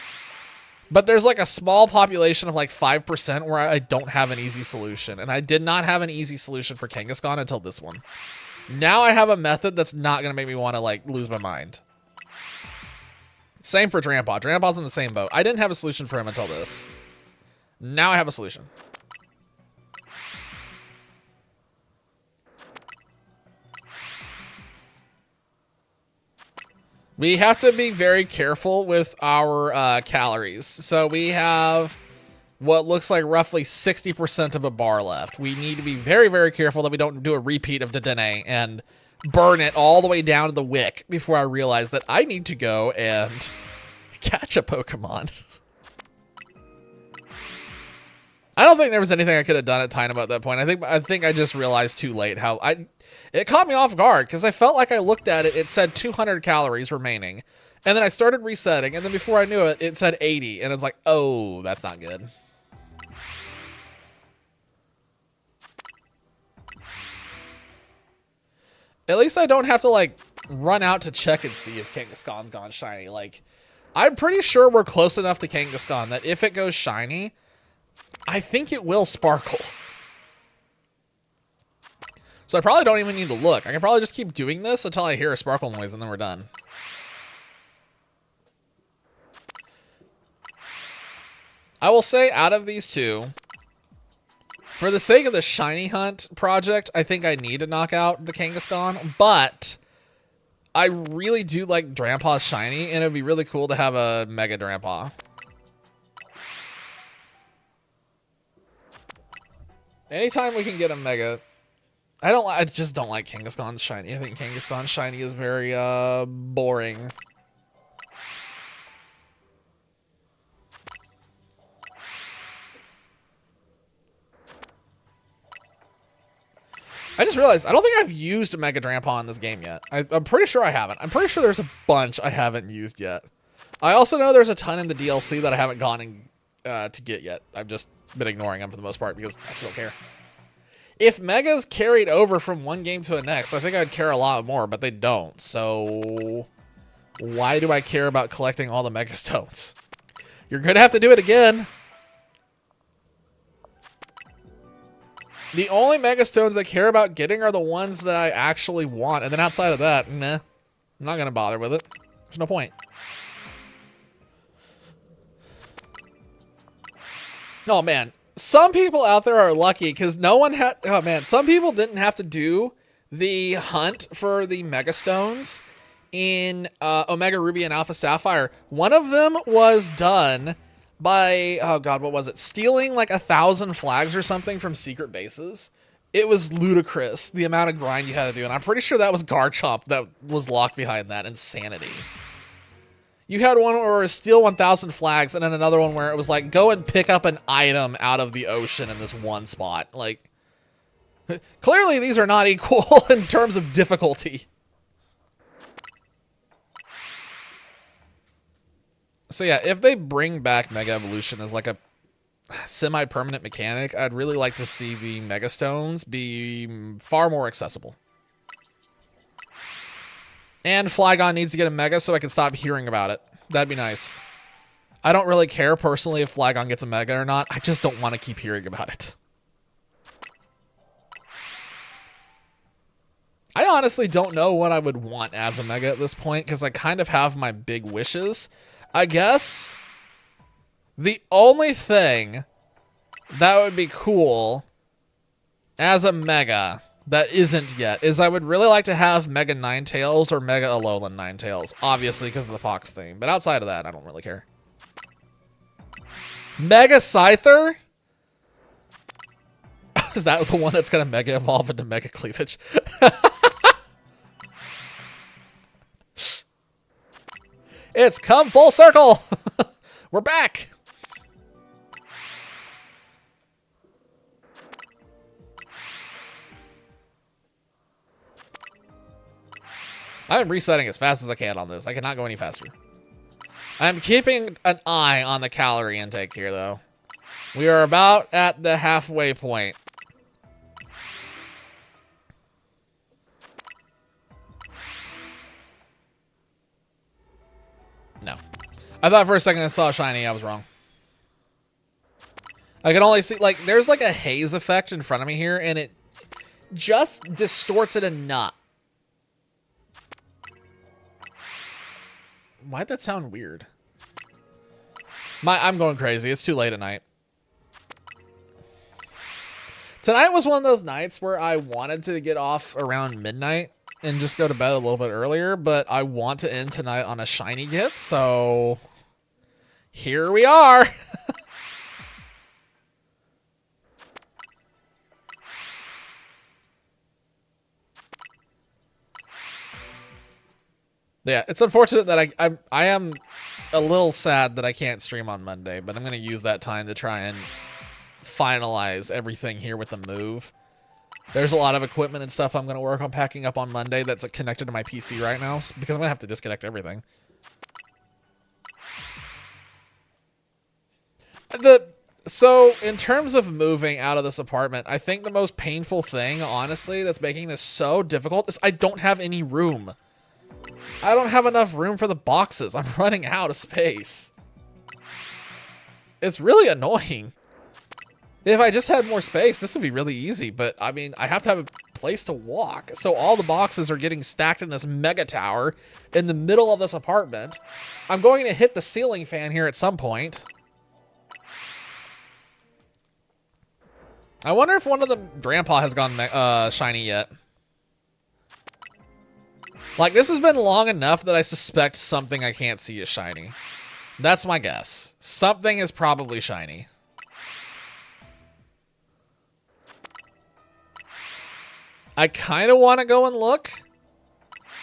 But there's like a small population of like 5% where I don't have an easy solution. And I did not have an easy solution for Kangaskhan until this one. Now I have a method that's not going to make me want to like lose my mind. Same for Drampa. Drampa's in the same boat. I didn't have a solution for him until this. Now I have a solution. We have to be very careful with our calories. So we have what looks like roughly 60% of a bar left. We need to be very, very careful that we don't do a repeat of Dedenne and burn it all the way down to the wick before I realize that I need to go and catch a Pokemon. I don't think there was anything I could have done at Tynamo at that point. I think I just realized too late how it caught me off guard because I felt like I looked at it, it said 200 calories remaining. And then I started resetting, and then before I knew it, it said 80. And it's like, oh, that's not good. At least I don't have to, like, run out to check and see if Kangaskhan's gone shiny. Like, I'm pretty sure we're close enough to Kangaskhan that if it goes shiny, I think it will sparkle. So I probably don't even need to look. I can probably just keep doing this until I hear a sparkle noise and then we're done. I will say out of these two, for the sake of the shiny hunt project, I think I need to knock out the Kangaskhan, but I really do like Drampaw's shiny, and it would be really cool to have a Mega Drampaw. Anytime we can get a Mega... I just don't like Kangaskhan's shiny. I think Kangaskhan's shiny is very, boring. I just realized, I don't think I've used a Mega Drampaw in this game yet. I'm pretty sure I haven't. I'm pretty sure there's a bunch I haven't used yet. I also know there's a ton in the DLC that I haven't gone to get yet. I've just been ignoring them for the most part because I just don't care. If Megas carried over from one game to the next, I think I'd care a lot more, but they don't. So why do I care about collecting all the Mega Stones? You're going to have to do it again. The only Mega Stones I care about getting are the ones that I actually want. And then outside of that, meh. I'm not going to bother with it. There's no point. Oh, man. Some people out there are lucky because no one had... Oh, man. Some people didn't have to do the hunt for the Mega Stones in Omega Ruby and Alpha Sapphire. One of them was done by, oh god, what was it? Stealing like 1,000 flags or something from secret bases. It was ludicrous, the amount of grind you had to do. And I'm pretty sure that was Garchomp that was locked behind that. Insanity. You had one where it was steal 1,000 flags, and then another one where it was like, go and pick up an item out of the ocean in this one spot. Like, clearly these are not equal in terms of difficulty. So yeah, if they bring back Mega Evolution as like a semi-permanent mechanic, I'd really like to see the Mega Stones be far more accessible. And Flygon needs to get a Mega so I can stop hearing about it. That'd be nice. I don't really care personally if Flygon gets a Mega or not. I just don't want to keep hearing about it. I honestly don't know what I would want as a Mega at this point because I kind of have my big wishes. I guess the only thing that would be cool as a Mega that isn't yet is I would really like to have Mega Ninetales or Mega Alolan Ninetales, obviously because of the Fox theme. But outside of that, I don't really care. Mega Scyther? Is that the one that's going to Mega Evolve into Mega Cleavage? It's come full circle. We're back. I'm resetting as fast as I can on this. I cannot go any faster. I'm keeping an eye on the calorie intake here, though. We are about at the halfway point. No. I thought for a second I saw a shiny. I was wrong. I can only see, like, there's like a haze effect in front of me here, and it just distorts it enough. Why'd that sound weird? I'm going crazy. It's too late at night. Tonight was one of those nights where I wanted to get off around midnight and just go to bed a little bit earlier, but I want to end tonight on a shiny get, so here we are. Yeah, it's unfortunate that I am a little sad that I can't stream on Monday, but I'm going to use that time to try and finalize everything here with the move. There's a lot of equipment and stuff I'm going to work on packing up on Monday that's connected to my PC right now, because I'm going to have to disconnect everything. So, in terms of moving out of this apartment, I think the most painful thing, honestly, that's making this so difficult is I don't have any room. I don't have enough room for the boxes. I'm running out of space. It's really annoying. If I just had more space, this would be really easy, but I mean, I have to have a place to walk. So all the boxes are getting stacked in this mega tower in the middle of this apartment. I'm going to hit the ceiling fan here at some point. I wonder if one of them Grandpa has gone shiny yet. Like, this has been long enough that I suspect something I can't see is shiny. That's my guess. Something is probably shiny. I kind of want to go and look,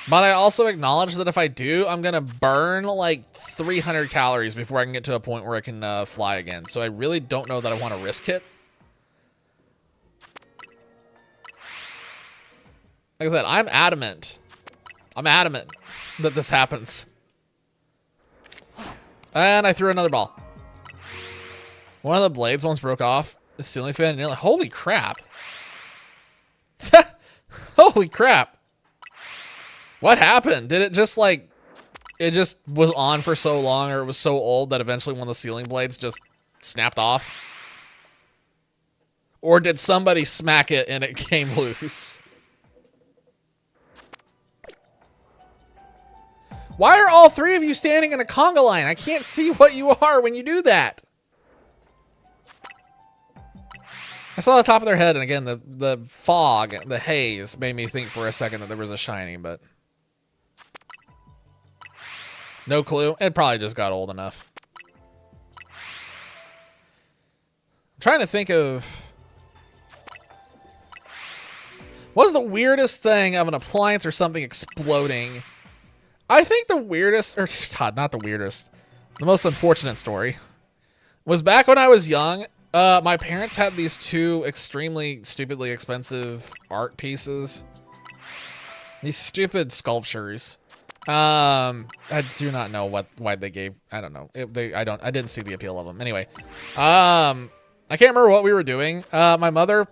but I also acknowledge that if I do, I'm going to burn like 300 calories before I can get to a point where I can fly again. So I really don't know that I want to risk it. Like I said, I'm adamant that this happens. And I threw another ball. One of the blades once broke off the ceiling fan, and you're like, holy crap. Holy crap. What happened? Did it just like, it just was on for so long, or it was so old that eventually one of the ceiling blades just snapped off? Or did somebody smack it and it came loose? Why are all three of you standing in a conga line? I can't see what you are when you do that. I saw the top of their head, and again, the fog, the haze, made me think for a second that there was a shiny, but... no clue. It probably just got old enough. I'm trying to think of... what's the weirdest thing of an appliance or something exploding? I think the weirdest, or God, not the weirdest, the most unfortunate story was back when I was young. My parents had these two extremely stupidly expensive art pieces. These stupid sculptures. I do not know why they gave. I don't know. I didn't see the appeal of them. Anyway, I can't remember what we were doing. My mother,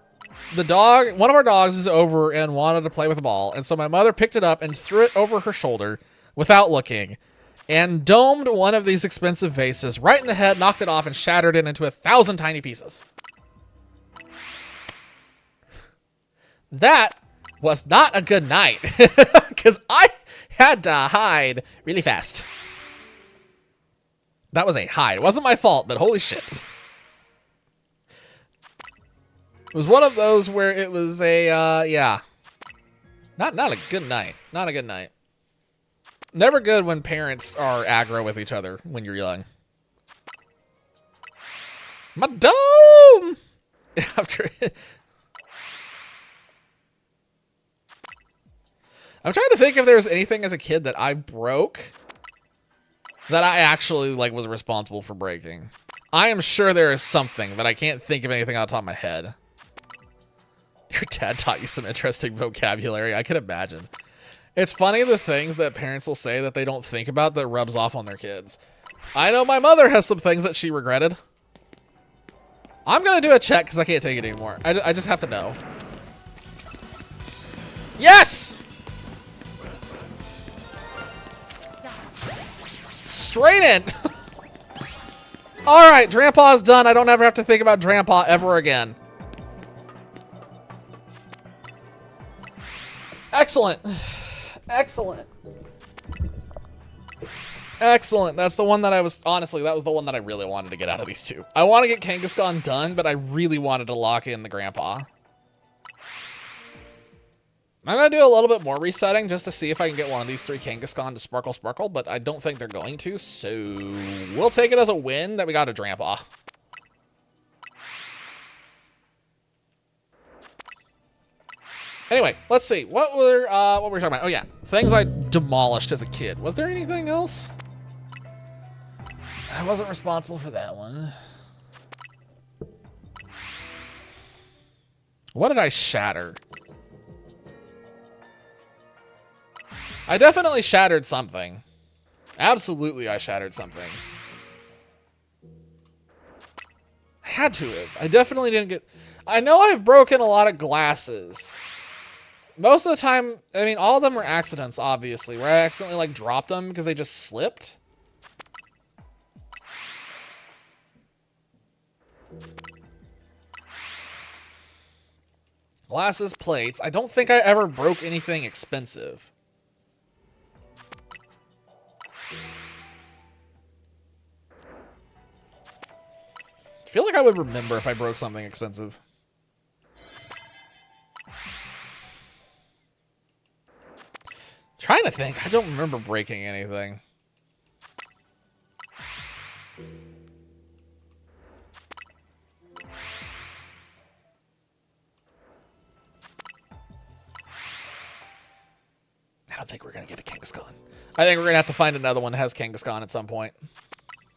the dog, one of our dogs was over and wanted to play with a ball, and so my mother picked it up and threw it over her shoulder without looking, and domed one of these expensive vases right in the head, knocked it off, and shattered it into 1,000 tiny pieces. That was not a good night, because I had to hide really fast. That was a hide. It wasn't my fault, but holy shit. It was one of those where it was a, yeah. Not a good night. Not a good night. Never good when parents are aggro with each other when you're young. My dome! After I'm trying to think if there was anything as a kid that I broke that I actually like was responsible for breaking. I am sure there is something, but I can't think of anything off the top of my head. Your dad taught you some interesting vocabulary. I can imagine. It's funny the things that parents will say that they don't think about that rubs off on their kids. I know my mother has some things that she regretted. I'm going to do a check because I can't take it anymore. I just have to know. Yes! Straight in! Alright, Grandpa's done. I don't ever have to think about Grandpa ever again. Excellent. Excellent. Excellent. That's the one that I was... honestly, that was the one that I really wanted to get out of these two. I want to get Kangaskhan done, but I really wanted to lock in the Grandpa. I'm going to do a little bit more resetting just to see if I can get one of these three Kangaskhan to sparkle, but I don't think they're going to, so we'll take it as a win that we got a Grandpa. Anyway, let's see. What were we talking about? Oh, yeah. Things I demolished as a kid. Was there anything else? I wasn't responsible for that one. What did I shatter? I definitely shattered something. Absolutely, I shattered something. I had to have. I definitely didn't get... I know I've broken a lot of glasses. Most of the time, I mean, all of them were accidents, obviously, where I accidentally, like, dropped them because they just slipped. Glasses, plates. I don't think I ever broke anything expensive. I feel like I would remember if I broke something expensive. Trying to think. I don't remember breaking anything. I don't think we're going to get a Kangaskhan. I think we're going to have to find another one that has Kangaskhan at some point.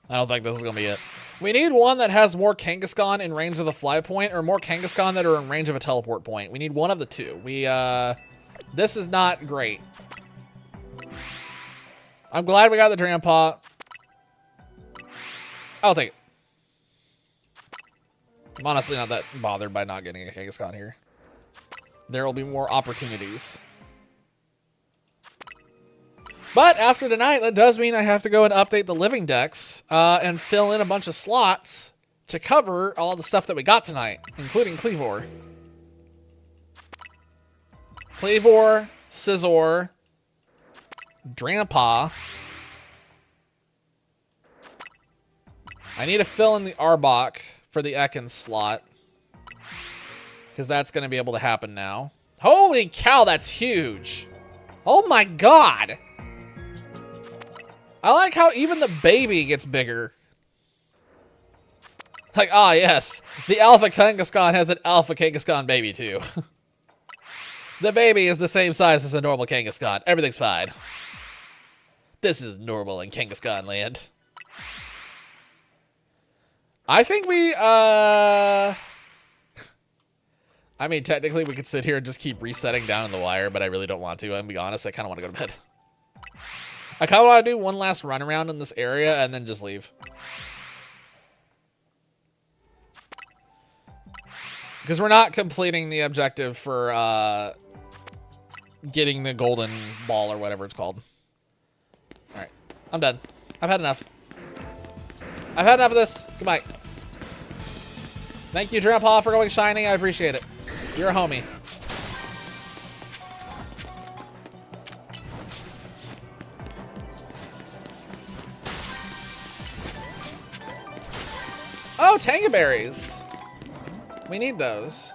I don't think this is going to be it. We need one that has more Kangaskhan in range of the fly point, or more Kangaskhan that are in range of a teleport point. We need one of the two. This is not great. I'm glad we got the Drampa. I'll take it. I'm honestly not that bothered by not getting a Kangaskhan here. There will be more opportunities. But after tonight, that does mean I have to go and update the living decks and fill in a bunch of slots to cover all the stuff that we got tonight, including Kleavor. Kleavor, Scizor, Drampa. I need to fill in the Arbok for the Ekans slot, because that's going to be able to happen now. Holy cow, that's huge. Oh my god. I like how even the baby gets bigger. Like, ah, yes. The Alpha Kangaskhan has an Alpha Kangaskhan baby, too. The baby is the same size as a normal Kangaskhan. Everything's fine. This is normal in Kangaskhan land. I think we, I mean, technically we could sit here and just keep resetting down in the wire, but I really don't want to. I'm gonna be honest, I kind of want to go to bed. I kind of want to do one last run around in this area and then just leave. Because we're not completing the objective for getting the golden ball or whatever it's called. Alright, I'm done. I've had enough. I've had enough of this. Goodbye. Thank you, Grandpa, for going shiny. I appreciate it. You're a homie. Oh, Tanga berries. We need those.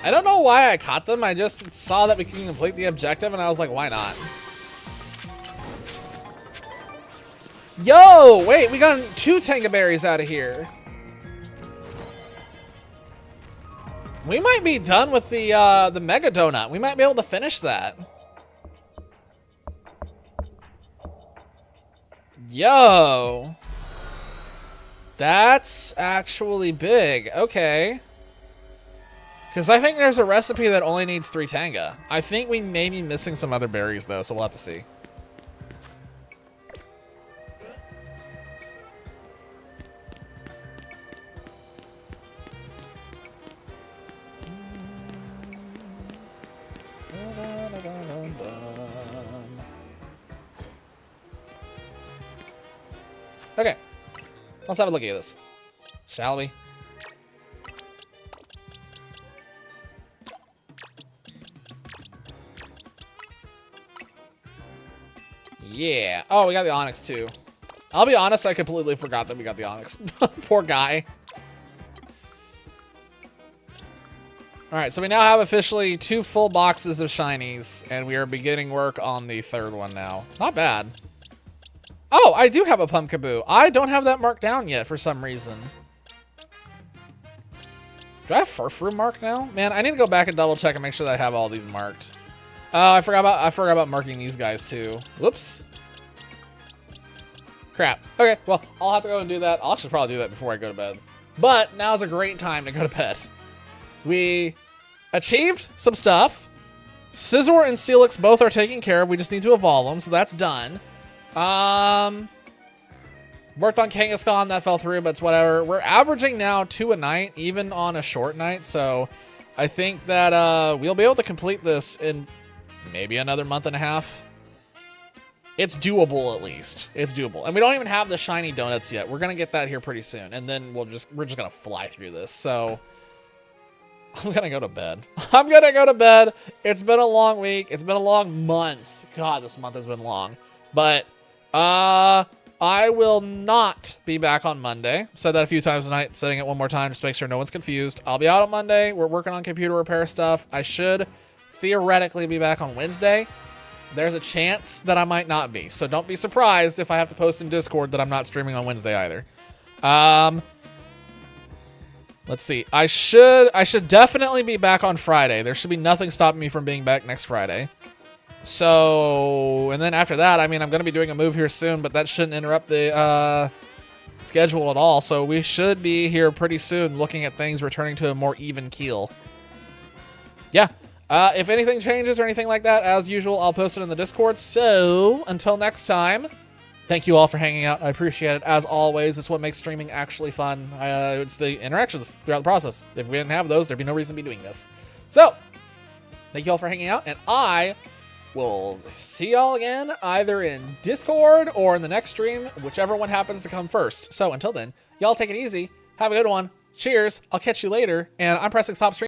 I don't know why I caught them. I just saw that we can complete the objective, and I was like, why not? Yo, wait, we got 2 Tanga berries out of here. We might be done with the Mega Donut. We might be able to finish that. Yo. That's actually big. Okay. Because I think there's a recipe that only needs 3 Tanga. I think we may be missing some other berries, though, so we'll have to see. Okay. Let's have a look at this. Shall we? Yeah. Oh, we got the Onyx too. I'll be honest, I completely forgot that we got the Onyx. Poor guy. Alright, so we now have officially 2 full boxes of shinies, and we are beginning work on the 3rd one now. Not bad. Oh, I do have a Pumpkaboo. I don't have that marked down yet for some reason. Do I have Furfrou marked now? Man, I need to go back and double check and make sure that I have all these marked. I forgot about marking these guys too. Whoops. Crap. Okay, well, I'll have to go and do that. I'll actually probably do that before I go to bed. But now's a great time to go to bed. We achieved some stuff. Scizor and Steelix both are taken care of. We just need to evolve them, so that's done. Worked on Kangaskhan, that fell through, but it's whatever. We're averaging now 2 a night, even on a short night. So I think that we'll be able to complete this in maybe another month and a half. It's doable, at least. It's doable. And we don't even have the shiny donuts yet. We're going to get that here pretty soon. And then we're just going to fly through this. So I'm going to go to bed. I'm going to go to bed. It's been a long week. It's been a long month. God, this month has been long. But I will not be back on Monday. Said that a few times tonight, saying it one more time just to make sure no one's confused. I'll be out on Monday. We're working on computer repair stuff. I should theoretically be back on Wednesday. There's a chance that I might not be. So don't be surprised if I have to post in Discord that I'm not streaming on Wednesday either. Let's see. I should definitely be back on Friday. There should be nothing stopping me from being back next Friday. So, and then after that, I mean, I'm going to be doing a move here soon, but that shouldn't interrupt the schedule at all. So we should be here pretty soon looking at things returning to a more even keel. Yeah. If anything changes or anything like that, as usual, I'll post it in the Discord. So until next time, thank you all for hanging out. I appreciate it. As always, it's what makes streaming actually fun. It's the interactions throughout the process. If we didn't have those, there'd be no reason to be doing this. So thank you all for hanging out, and I will see y'all again either in Discord or in the next stream, whichever one happens to come first. So until then, y'all take it easy. Have a good one. Cheers. I'll catch you later. And I'm pressing stop stream.